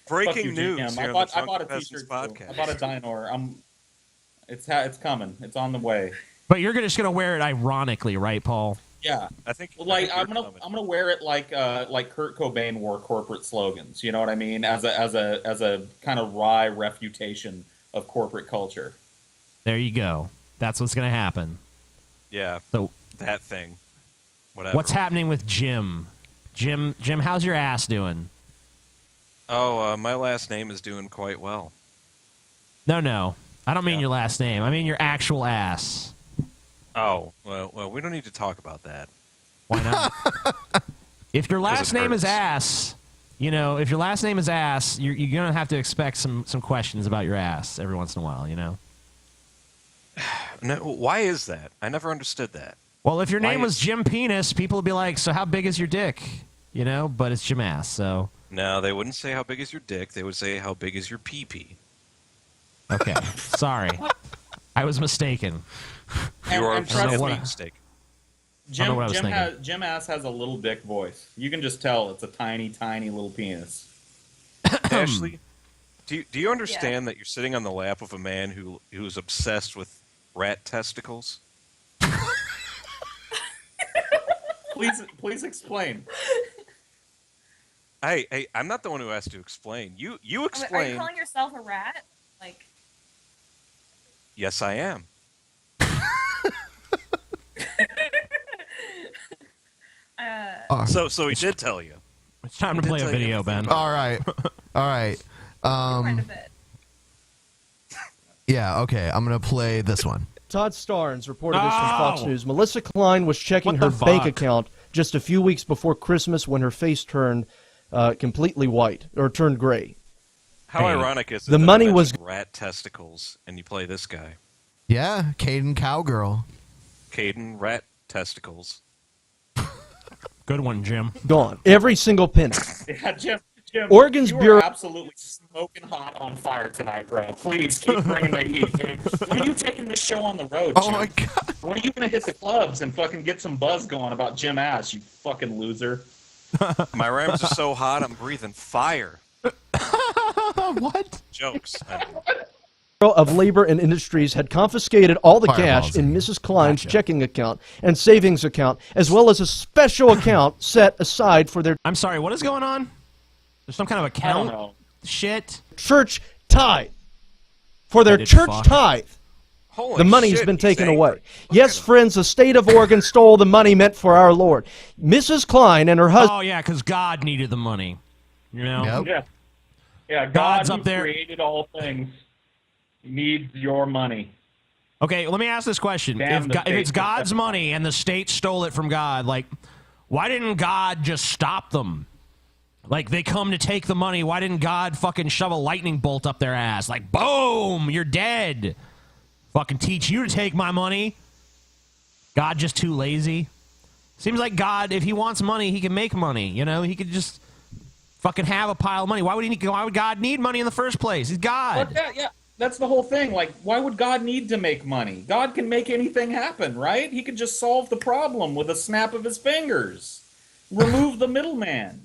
Breaking news. Jim. I bought a T-shirt. I bought a Dynor. It's coming. It's on the way. But you're just gonna wear it ironically, right, Paul? Yeah, I think. I'm gonna wear it like Kurt Cobain wore corporate slogans. You know what I mean? As a kind of wry refutation of corporate culture. There you go. That's what's gonna happen. Yeah. So that thing. Whatever. What's happening with Jim? Jim, how's your ass doing? Oh, my last name is doing quite well. No. I don't mean your last name. I mean your actual ass. Oh, well, we don't need to talk about that. Why not? If your last name is ass, you're gonna have to expect some questions about your ass every once in a while, No, why is that? I never understood that. Well, if your name was Jim Penis, people would be like, so how big is your dick? But it's Jim Ass, so. No, they wouldn't say how big is your dick. They would say how big is your pee-pee. Okay, sorry. I was mistaken. You are absolutely mistaken. Jim Ass has a little dick voice. You can just tell it's a tiny, tiny little penis. Ashley, do you understand that you're sitting on the lap of a man who's obsessed with rat testicles? Please explain. Hey, I'm not the one who has to explain. You explain. Are you calling yourself a rat? Like. Yes, I am. So he did tell you. It's time to play a video, Ben. All right. Yeah, okay. I'm going to play this one. Todd Starnes reported this from Fox News. Melissa Klein was checking her bank account just a few weeks before Christmas when her face turned completely white, or turned gray. How ironic is it the that money I was mentioned rat testicles, and you play this guy? Yeah, Caden Cowgirl. Caden rat testicles. Good one, Jim. Gone. Every single penny. Yeah, Jim Jim, Oregon's you Bureau. are absolutely smoking hot on fire tonight, bro. Please keep bringing the heat. Dude. When are you taking this show on the road, Jim? Oh my god! When are you gonna hit the clubs and fucking get some buzz going about Jim Ass? You fucking loser. My rhymes are so hot, I'm breathing fire. What? Jokes. Of Labor and Industries had confiscated all the Fireballs. cash in Mrs. Klein's checking account and savings account, as well as a special account set aside for their I'm sorry, what is going on? There's some kind of I don't account know. shit. church tithe. For their Headed church fuck. tithe. Holy The money's shit, been he's taken angry. away. Yes, friends, the state of Oregon stole the money meant for our Lord. Mrs. Klein and her husband. Oh yeah, because God needed the money. You know? Yep. Yeah, God God's who up there. created all things needs your money. Okay, let me ask this question. Damn If, the if state it's God's system. money and the state stole it from God, like, why didn't God just stop them? Like, they come to take the money. Why didn't God fucking shove a lightning bolt up their ass? Like, boom, you're dead. Fucking teach you to take my money. God just too lazy. Seems like God, if he wants money, he can make money. You know, he could just fucking have a pile of money. Why would God need money in the first place? He's God. Yeah, that's the whole thing. Like, why would God need to make money? God can make anything happen, right? He could just solve the problem with a snap of his fingers. Remove the middleman.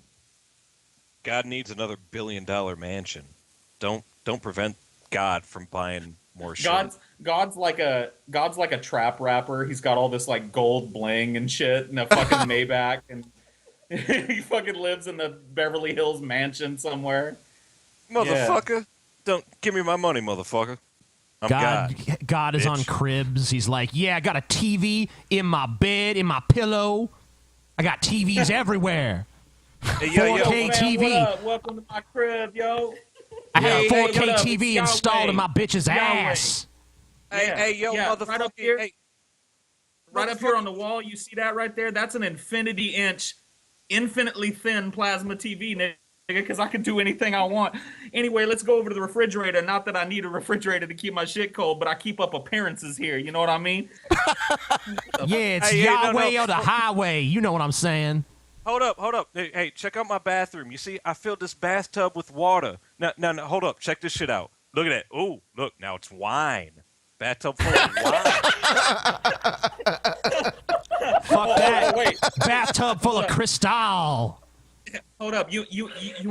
God needs another $1 billion mansion. Don't prevent God from buying more shit. God's like a trap rapper. He's got all this like gold bling and shit and a fucking Maybach, and he fucking lives in the Beverly Hills mansion somewhere. Motherfucker, don't give me my money, motherfucker. I'm God. God is bitch. on cribs. He's like, yeah, I got a TV in my bed, in my pillow. I got TVs everywhere. Hey, yo, 4K Man, TV. what up? Welcome to my crib, yo. I have Hey, a hey, 4K what up? TV It's installed in Yahweh. my bitch's Yahweh. ass. Hey, yo, motherfucker. Right up here, Hey, right up here on the wall, you see that right there? That's an infinity-inch, infinitely thin plasma TV, nigga, because I can do anything I want. Anyway, let's go over to the refrigerator. Not that I need a refrigerator to keep my shit cold, but I keep up appearances here. You know what I mean? Yeah, it's Hey, no, Yahweh no. or the highway. You know what I'm saying. hold up. Hey, check out my bathroom. You see, I filled this bathtub with water. Now, hold up. Check this shit out. Look at that. Ooh, look, now it's wine. Bathtub full of wine. Fuck that. Wait. Bathtub full of crystal. Hold up. You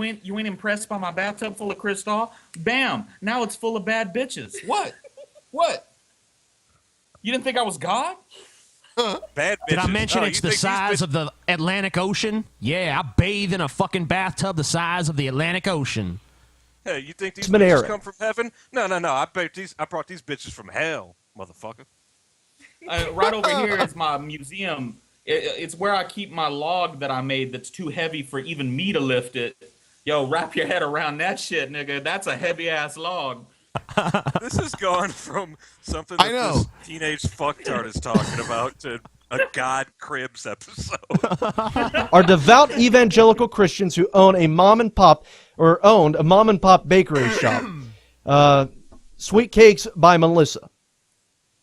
ain't impressed by my bathtub full of crystal? Bam. Now it's full of bad bitches. What? You didn't think I was God? Bad bitches. Did I mention Oh, it's you the think these size of the Atlantic Ocean? Yeah, I bathe in a fucking bathtub the size of the Atlantic Ocean. Hey, you think these It's been bitches Eric. come from heaven? No. I brought these bitches from hell, motherfucker. Right over here is my museum. It's where I keep my log that I made that's too heavy for even me to lift it. Yo, wrap your head around that shit, nigga. That's a heavy-ass log. This has gone from something that I know. this teenage fucktard is talking about to a God Cribs episode. Are devout evangelical Christians who owned a mom and pop bakery shop. Sweet Cakes by Melissa.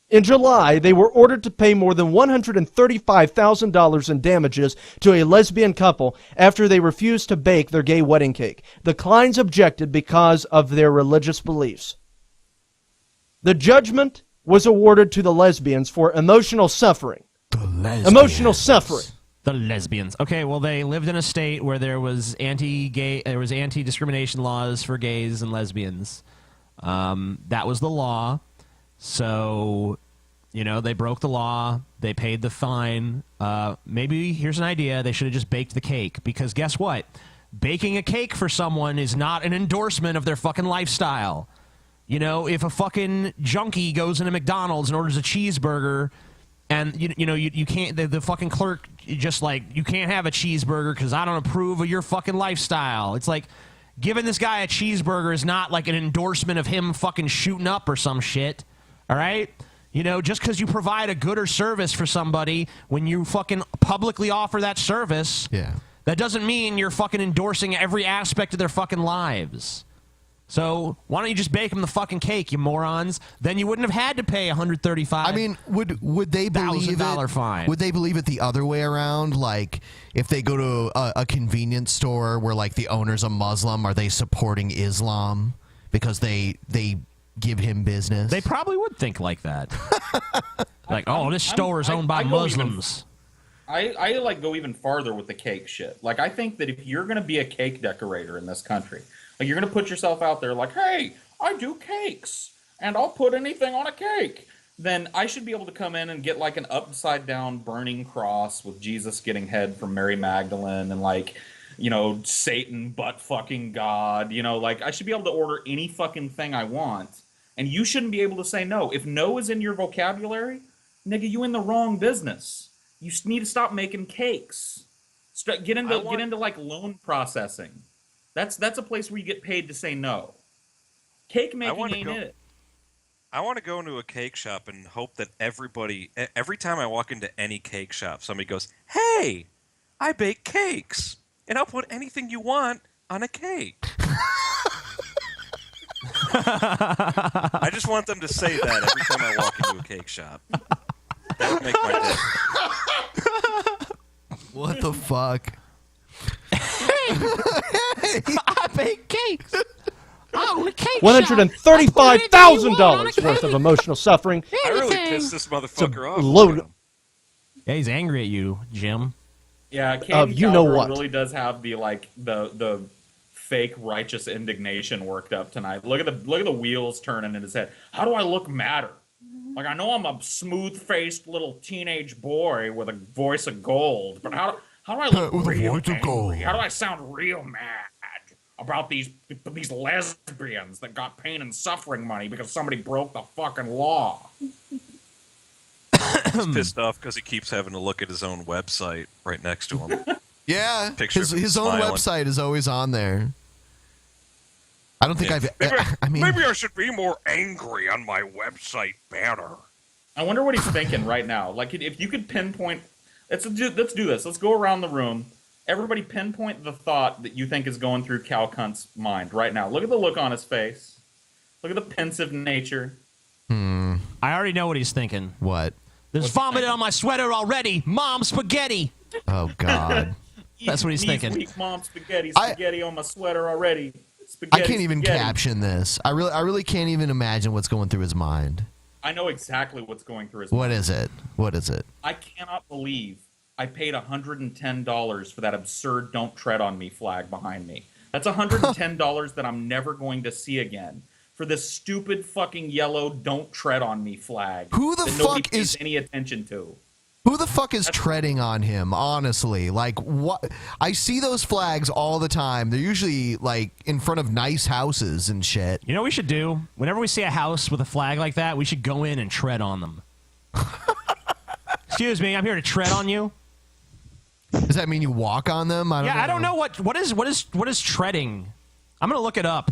In July, they were ordered to pay more than $135,000 in damages to a lesbian couple after they refused to bake their gay wedding cake. The Kleins objected because of their religious beliefs. The judgment was awarded to the lesbians for emotional suffering. Emotional suffering. The lesbians. Okay, well, they lived in a state where there was anti-discrimination laws for gays and lesbians. That was the law. So, you know, they broke the law. They paid the fine. Maybe, here's an idea, they should have just baked the cake. Because guess what? Baking a cake for someone is not an endorsement of their fucking lifestyle. You know, if a fucking junkie goes into McDonald's and orders a cheeseburger, and you can't, the fucking clerk just like, you can't have a cheeseburger because I don't approve of your fucking lifestyle. It's like, giving this guy a cheeseburger is not like an endorsement of him fucking shooting up or some shit. All right? You know, just because you provide a good or service for somebody, when you fucking publicly offer that service, Yeah. that doesn't mean you're fucking endorsing every aspect of their fucking lives. So why don't you just bake them the fucking cake, you morons? Then you wouldn't have had to pay $135. I mean, would they believe it? Fine. Would they believe it the other way around? Like, if they go to a convenience store where like the owner's a Muslim, are they supporting Islam because they give him business? They probably would think like that. Like, oh, this store is owned by Muslims. I like go even farther with the cake shit. Like, I think that if you're gonna be a cake decorator in this country, like, you're gonna put yourself out there like, hey, I do cakes and I'll put anything on a cake, then I should be able to come in and get like an upside down burning cross with Jesus getting head from Mary Magdalene and like, you know, Satan butt fucking God, you know, like I should be able to order any fucking thing I want, and you shouldn't be able to say no. If no is in your vocabulary, nigga, you in the wrong business. You need to stop making cakes. Get into like loan processing. That's a place where you get paid to say no. Cake making ain't it. I want to go into a cake shop and hope that every time I walk into any cake shop, somebody goes, "Hey, I bake cakes, and I'll put anything you want on a cake." I just want them to say that every time I walk into a cake shop. That would make my day. What the fuck? I bake cakes. $135,000 worth of emotional suffering. I really pissed this motherfucker off. Load. Yeah, he's angry at you, Jim. Yeah, Katie you know what? really does have the fake righteous indignation worked up tonight. Look at the wheels turning in his head. How do I look madder? Like, I know I'm a smooth-faced little teenage boy with a voice of gold, but how do I look real angry? How do I sound real mad about these lesbians that got pain and suffering money because somebody broke the fucking law? He's pissed off because he keeps having to look at his own website right next to him. Yeah, Picture of him his own smiling. website is always on there. I don't think Maybe I should be more angry on my website banner. I wonder what he's thinking right now. Like, if you could pinpoint, let's do this. Let's go around the room. Everybody pinpoint the thought that you think is going through Cal Cunt's mind right now. Look at the look on his face. Look at the pensive nature. I already know what he's thinking. What? There's vomit on my sweater already. Mom, spaghetti. Oh, God. That's what he's thinking. Weak mom, spaghetti on my sweater already. Spaghetti, I can't even spaghetti. caption this. I really can't even imagine what's going through his mind. I know exactly what's going through his What mind. is it? What is it? I cannot believe I paid $110 for that absurd "Don't Tread on Me" flag behind me. That's $110 that I'm never going to see again for this stupid fucking yellow "Don't Tread on Me" flag. Who the that nobody fuck pays is any attention to? Who the fuck is treading on him, honestly? Like, what? I see those flags all the time. They're usually, like, in front of nice houses and shit. You know what we should do? Whenever we see a house with a flag like that, we should go in and tread on them. Excuse me, I'm here to tread on you. Does that mean you walk on them? I don't know. What is treading? I'm gonna look it up.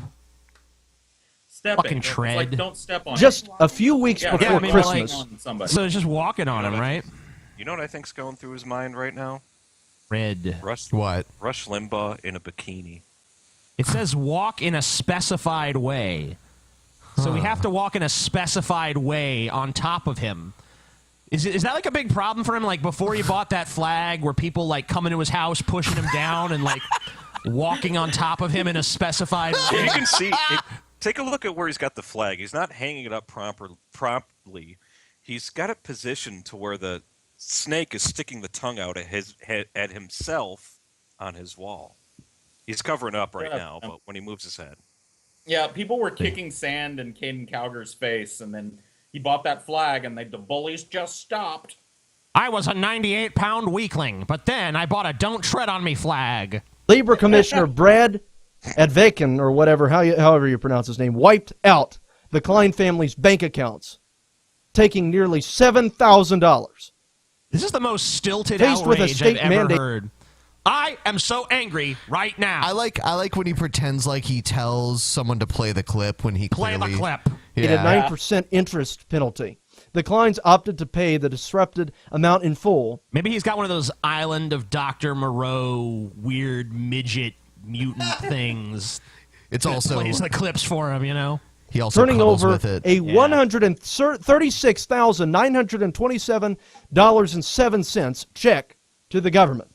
Stepping. Fucking It's tread. like, don't step on Just it. a few weeks Yeah, before I mean, Christmas. like, on somebody. So it's just walking on him, right? You know what I think's going through his mind right now? Red. Rush Limbaugh in a bikini. It says walk in a specified way. So we have to walk in a specified way on top of him. Is that like a big problem for him? Like before he bought that flag, were people like coming to his house, pushing him down, and like walking on top of him in a specified way? You can see. Take a look at where he's got the flag. He's not hanging it up properly. He's got it positioned to where the snake is sticking the tongue out at himself on his wall. He's covering up right now, but when he moves his head. Yeah, people were kicking sand in Caden Cowger's face, and then he bought that flag, and the bullies just stopped. I was a 98-pound weakling, but then I bought a "Don't Tread on Me" flag. Labor Commissioner Brad Advakin, or whatever, however you pronounce his name, wiped out the Klein family's bank accounts, taking nearly $7,000. This is the most stilted Faced with a outrage state I've ever mandate. heard. I am so angry right now. I like when he pretends like he tells someone to play the clip when he Play clearly... the clip. It had 9% interest penalty. The Kleins opted to pay the disrupted amount in full. Maybe he's got one of those Island of Dr. Moreau weird midget mutant things. It's also plays the clips for him, you know. He also turning cuddles over with it. a $136,927.07 check to the government.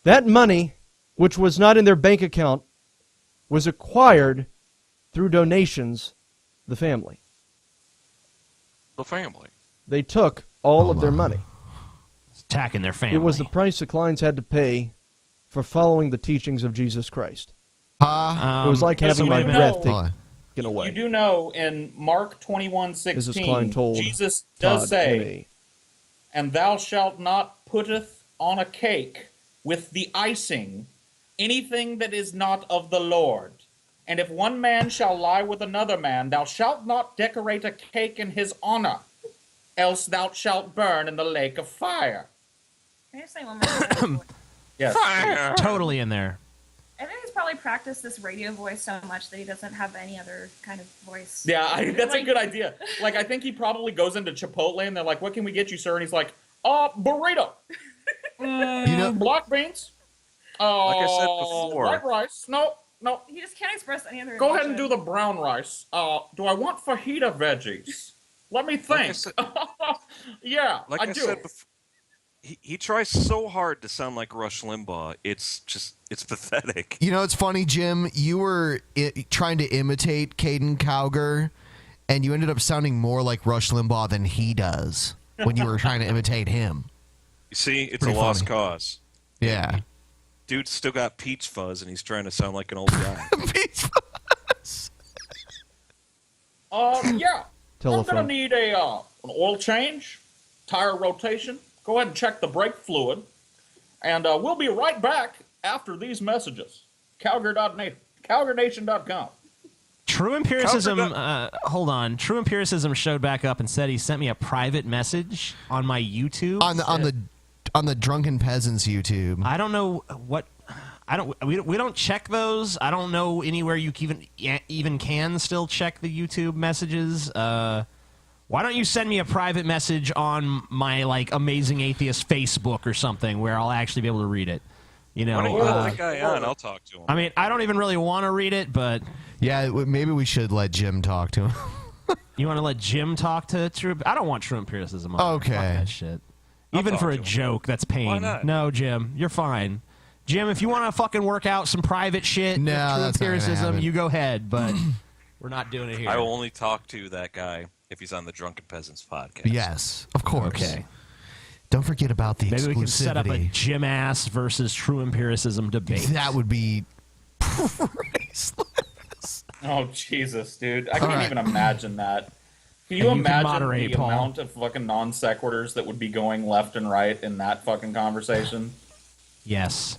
That money, which was not in their bank account, was acquired through donations, the family. The family. They took all of their money. It's attacking their family. It was the price the Kleins had to pay for following the teachings of Jesus Christ. It was like having my breath taken away. You do know in Mark Mrs. Klein 21:16, told Jesus does Todd say, and me. "And thou shalt not putteth on a cake with the icing anything that is not of the Lord. And if one man shall lie with another man, thou shalt not decorate a cake in his honor, else thou shalt burn in the lake of fire." Can I just say one more? Yes. Fire. Totally in there. I think he's probably practiced this radio voice so much that he doesn't have any other kind of voice. Yeah, that's a Like- good idea. Like, I think he probably goes into Chipotle and they're like, "What can we get you, sir?" And he's like, burrito. Black beans. Like I said before. White rice. No. He just can't express any other Go ahead emotion. and do the brown rice. Do I want fajita veggies? Let me think. Yeah, Like I do. said before, he tries so hard to sound like Rush Limbaugh. It's pathetic. You know, it's funny, Jim. You were trying to imitate Caden Cowger, and you ended up sounding more like Rush Limbaugh than he does when you were trying to imitate him. You see, it's Pretty a lost funny. cause. Yeah. Dude's still got peach fuzz, and he's trying to sound like an old guy. Yeah. Tell a I'm gonna friend. need an oil change, tire rotation. Go ahead and check the brake fluid, and we'll be right back after these messages. CowgerNation.com. True Empiricism, hold on. True Empiricism showed back up and said he sent me a private message on my YouTube. On the Drunken Peasants YouTube. I don't know what. We don't check those. I don't know anywhere you even can still check the YouTube messages. Why don't you send me a private message on my Amazing Atheist Facebook or something where I'll actually be able to read it? You know, Why don't you let that guy on? I'll talk to him. I mean, I don't even really want to read it, but yeah, maybe we should let Jim talk to him. You want to let Jim talk to True? I don't want True Empiricism on. Okay. Fuck that shit. I'll Even talk for a to him. joke, that's pain. Why not? No, Jim, you're fine. Jim, if you want to fucking work out some private shit, No, with True that's not gonna Empiricism, happen. you go ahead, but we're not doing it here. I will only talk to that guy if he's on the Drunken Peasants podcast. Yes, of course. Okay. Don't forget about the Maybe exclusivity. we can set up a Jim Ass versus True Empiricism debate. That would be Oh, Jesus, dude. I All can't right. even imagine that. Can you And you can imagine moderate, the Paul. amount of fucking non sequiturs that would be going left and right in that fucking conversation? Yes.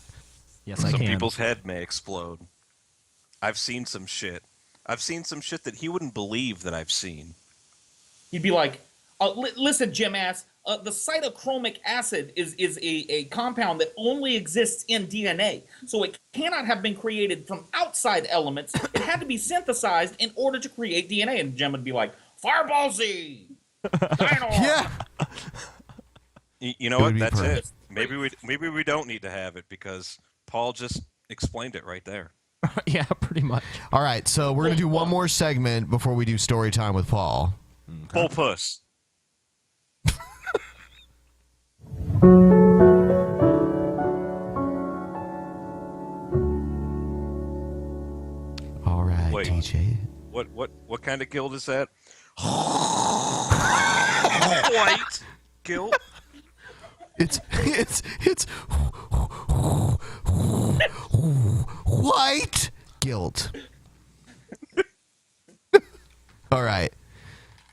Yes, I Some can. people's head may explode. I've seen some shit. I've seen some shit that he wouldn't believe that I've seen. He'd be like, listen, Jim Ass, the cytochromic acid is a compound that only exists in DNA. So it cannot have been created from outside elements. It had to be synthesized in order to create DNA. And Jim would be like, Fireball Z! Yeah. You know It what? would be That's perfect. it. Maybe we don't need to have it because Paul just explained it right there. Yeah, pretty much. All right, so we're going to do one more segment before we do story time with Paul. Bull puss. All right, Wait. TJ. What kind of guild is that? White guild. It's white guilt. All right.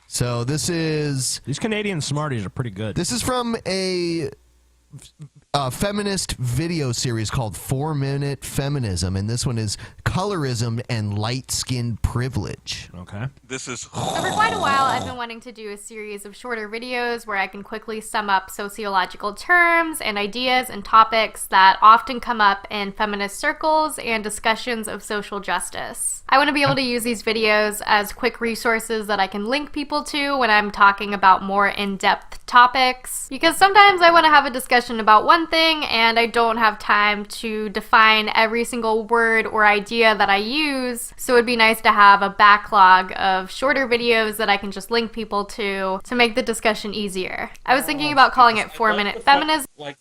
So this is These Canadian Smarties are pretty good. This is from a feminist video series called 4-Minute Feminism, and this one is Colorism and Light-Skinned Privilege. Okay. This is So for quite a while, I've been wanting to do a series of shorter videos where I can quickly sum up sociological terms and ideas and topics that often come up in feminist circles and discussions of social justice. I want to be able to use these videos as quick resources that I can link people to when I'm talking about more in-depth topics, because sometimes I want to have a discussion about one thing and I don't have time to define every single word or idea that I use, so it'd be nice to have a backlog of shorter videos that I can just link people to make the discussion easier. I was thinking about calling it 4-Minute Feminism. Like,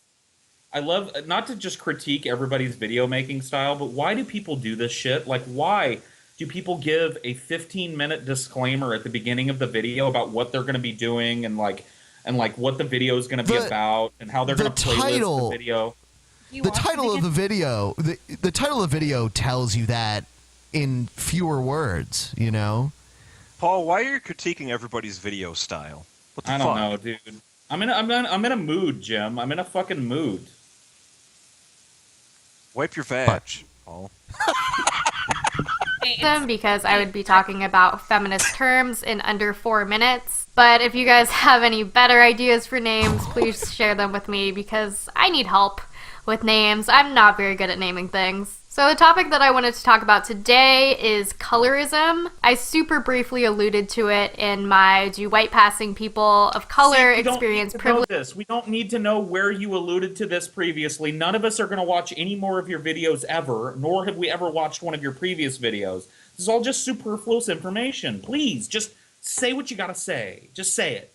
I love, not to just critique everybody's video making style, but why do people do this shit? Like, why do people give a 15-minute disclaimer at the beginning of the video about what they're going to be doing and what the video is going to be about and how they're going to playlist the video? The title of the video, the title of the video tells you that in fewer words, you know? Paul, why are you critiquing everybody's video style? What the I fuck? don't know, dude. I'm in a mood, Jim. I'm in a fucking mood. Wipe your vag, Paul. Because I would be talking about feminist terms in under 4 minutes. But if you guys have any better ideas for names, please share them with me because I need help with names. I'm not very good at naming things. So the topic that I wanted to talk about today is colorism. I super briefly alluded to it in my Do White Passing People of Color Experience Privilege. We don't need to know where you alluded to this previously. None of us are going to watch any more of your videos ever, nor have we ever watched one of your previous videos. This is all just superfluous information. Please, just say what you got to say. Just say it.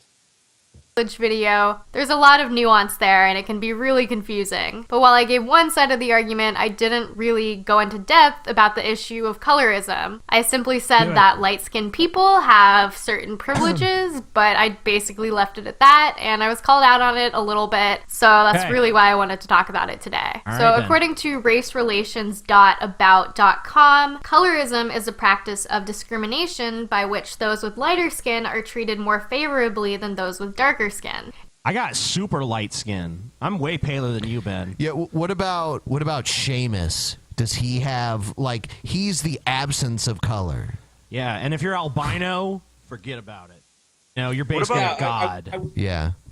Video. There's a lot of nuance there and it can be really confusing. But while I gave one side of the argument, I didn't really go into depth about the issue of colorism. I simply said that light-skinned people have certain privileges, but I basically left it at that, and I was called out on it a little bit, so that's really why I wanted to talk about it today. According to racerelations.about.com, colorism is a practice of discrimination by which those with lighter skin are treated more favorably than those with darker skin. I got super light skin. I'm way paler than you, Ben. Yeah, what about Seamus? Does he have, like, he's the absence of color? Yeah, and if you're albino, forget about it. No, you're basically a god. I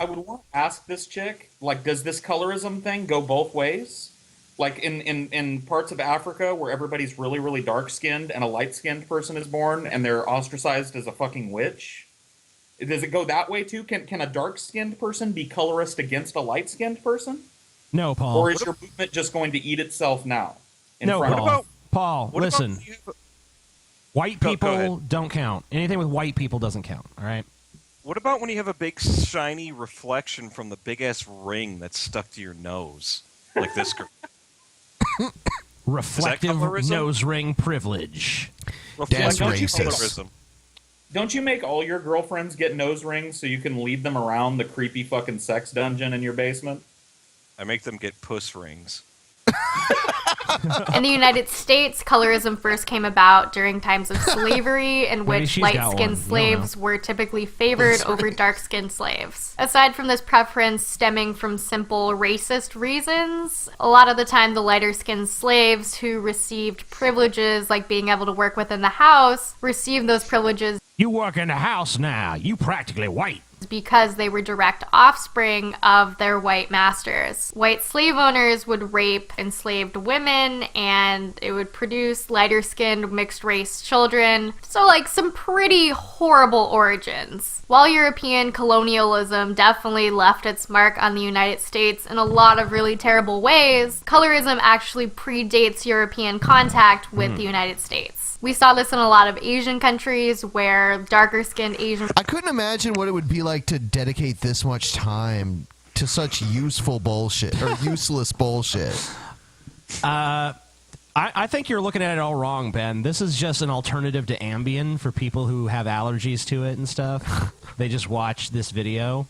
would want to ask this chick, like, does this colorism thing go both ways? Like, in parts of Africa where everybody's really, really dark-skinned and a light-skinned person is born and they're ostracized as a fucking witch? Does it go that way too? Can a dark-skinned person be colorist against a light-skinned person? No, Paul. Or is your movement just going to eat itself now? No, Paul. Listen. White people don't count. Anything with white people doesn't count. All right. What about when you have a big shiny reflection from the big-ass ring that's stuck to your nose? Like this girl. Reflective nose ring privilege. That's racist. Don't you make all your girlfriends get nose rings so you can lead them around the creepy fucking sex dungeon in your basement? I make them get puss rings. In the United States, colorism first came about during times of slavery in which light-skinned slaves were typically favored over dark-skinned slaves. Aside from this preference stemming from simple racist reasons, a lot of the time the lighter-skinned slaves who received privileges like being able to work within the house received those privileges. You work in the house now. You practically white. Because they were direct offspring of their white masters. White slave owners would rape enslaved women, and it would produce lighter-skinned mixed-race children. So, like, some pretty horrible origins. While European colonialism definitely left its mark on the United States in a lot of really terrible ways, colorism actually predates European contact with the United States. We saw this in a lot of Asian countries where darker-skinned Asian... I couldn't imagine what it would be like to dedicate this much time to such useful bullshit, or useless bullshit. I think you're looking at it all wrong, Ben. This is just an alternative to Ambien for people who have allergies to it and stuff. They just watch this video,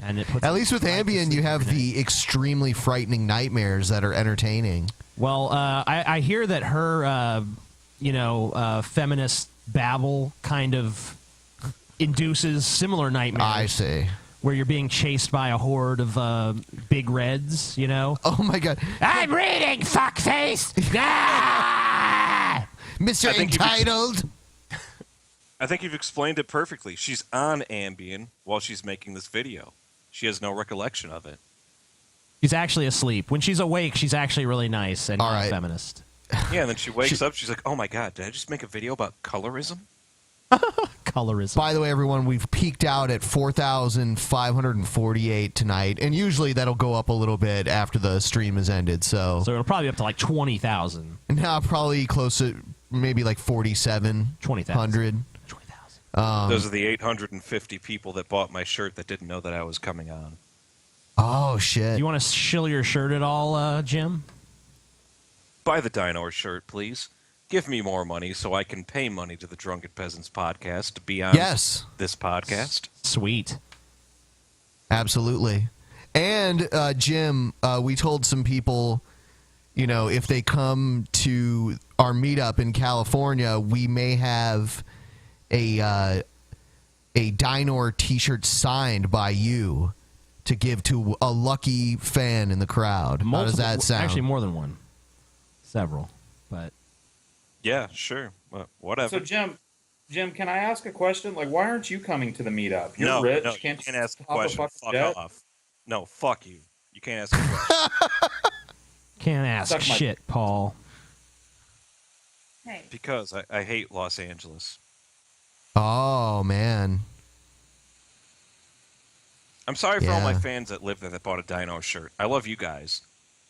and it puts... At least with Ambien, you have the extremely frightening nightmares that are entertaining. Well, I hear that her... feminist babble kind of induces similar nightmares. I see. Where you're being chased by a horde of big reds, you know? Oh my god. I'm reading, fuckface! Ah! Mr. Entitled! I think you've explained it perfectly. She's on Ambien while she's making this video. She has no recollection of it. She's actually asleep. When she's awake, she's actually really nice and not a feminist. Yeah, and then she wakes up, she's like, oh my god, did I just make a video about colorism? Colorism. By the way, everyone, we've peaked out at 4,548 tonight, and usually that'll go up a little bit after the stream has ended. So it'll probably be up to like 20,000. Now probably close to maybe like 4,700. Those are the 850 people that bought my shirt that didn't know that I was coming on. Oh shit! You want to shill your shirt at all, Jim? Buy the Dino shirt, please. Give me more money so I can pay money to the Drunken Peasants podcast to be on this podcast. Sweet. Absolutely. And Jim, we told some people, if they come to our meetup in California, we may have a Dinor t-shirt signed by you to give to a lucky fan in the crowd. How does that sound? Actually, more than one. Several. But yeah, sure. Whatever. So Jim, can I ask a question? Like, why aren't you coming to the meetup? You're rich. No, Can't you ask a hop question. fucking jet? Fuck off. No, fuck you. You can't ask a question. can't ask Suck my shit, Paul. Hey. Because I hate Los Angeles. Oh, man. I'm sorry for all my Yeah. fans that live there that bought a Dino shirt. I love you guys.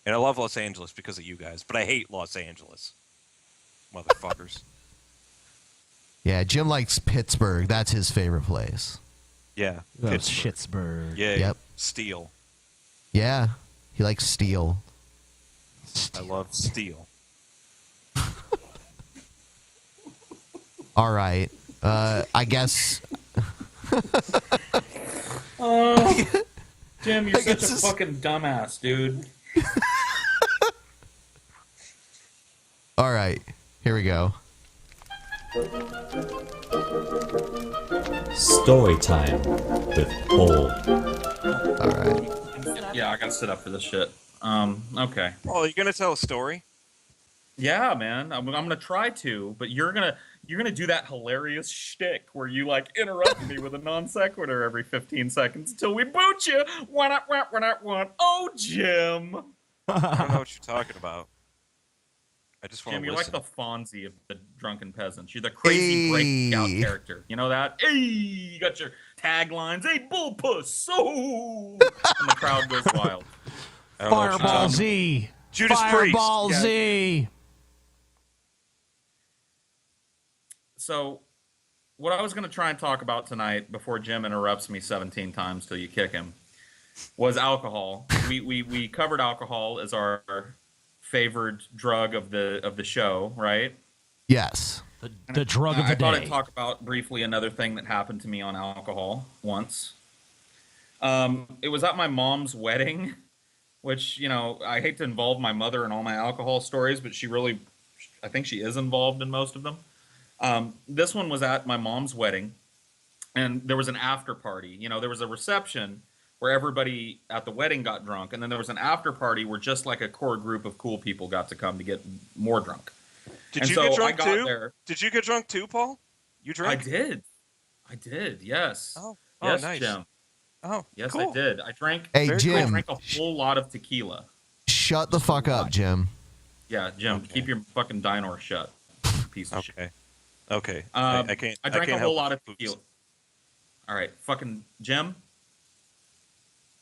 And I love Los Angeles because of you guys. But I hate Los Angeles. Motherfuckers. Yeah, Jim likes Pittsburgh. That's his favorite place. Yeah. Loves Schittsburg. Yeah. Yep. Steel. Yeah, he likes steel. I love steel. All right. I guess. Jim, you're I such guess a this- fucking dumbass, dude. All right. Here we go. Story time with Paul. All right. Yeah, I gotta sit up for this shit. Okay. Oh, you gonna tell a story? Yeah, man. I'm gonna try to, but you're gonna do that hilarious shtick where you like interrupt me with a non sequitur every 15 seconds until we boot you. One. Oh, Jim. I don't know what you're talking about. I just want Jim, to you're listen. like the Fonzie of the Drunken Peasants. You're the crazy breakout character. You know that? Hey, you got your taglines. Hey, bull puss. Oh, and the crowd goes wild. I don't know what you're Fireball talking Z. about. Judas Fireball Priest. Z. So, what I was going to try and talk about tonight before Jim interrupts me 17 times till you kick him was alcohol. We covered alcohol as our favored drug of the show, right? Yes. The drug of the I thought day. I'd talk about briefly another thing that happened to me on alcohol once. It was at my mom's wedding, which, I hate to involve my mother in all my alcohol stories, but I think she is involved in most of them. This one was at my mom's wedding, and there was an after party. There was a reception where everybody at the wedding got drunk, and then there was an after party where just like a core group of cool people got to come to get more drunk. Did And you so get I drunk got too? there. Did you get drunk too, Paul? You drank? I did. Yes. Oh, yes, nice. Jim. Oh, yes, cool. I did. I drank. Hey, I Jim. drank a whole lot of tequila. Shut the fuck up, Jim. Yeah, Jim, keep your fucking Dinor shut, piece of shit. Okay. I can't. I drank can't a whole help lot of but- tequila. All right, fucking Jim.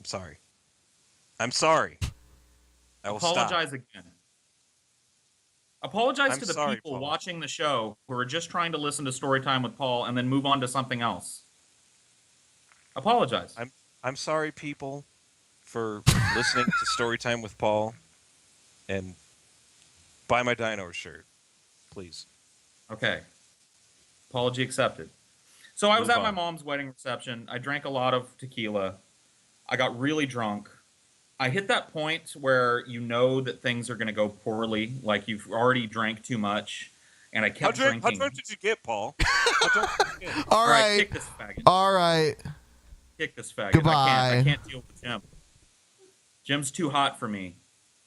I'm sorry. I'm sorry. I will Apologize stop. again. Apologize I'm to the sorry, people Paul. watching the show who are just trying to listen to Storytime with Paul and then move on to something else. Apologize. I'm sorry, people, for listening to Storytime with Paul, and buy my Dino shirt, please. Okay. Apology accepted. So I was Move at my on. mom's wedding reception. I drank a lot of tequila. I got really drunk. I hit that point where you know that things are going to go poorly, like you've already drank too much, and I kept drinking. How drunk did you get, Paul? How drunk did you get? All right. kick this faggot. All right. Kick this faggot. I Goodbye. can't deal with Jim. Jim's too hot for me.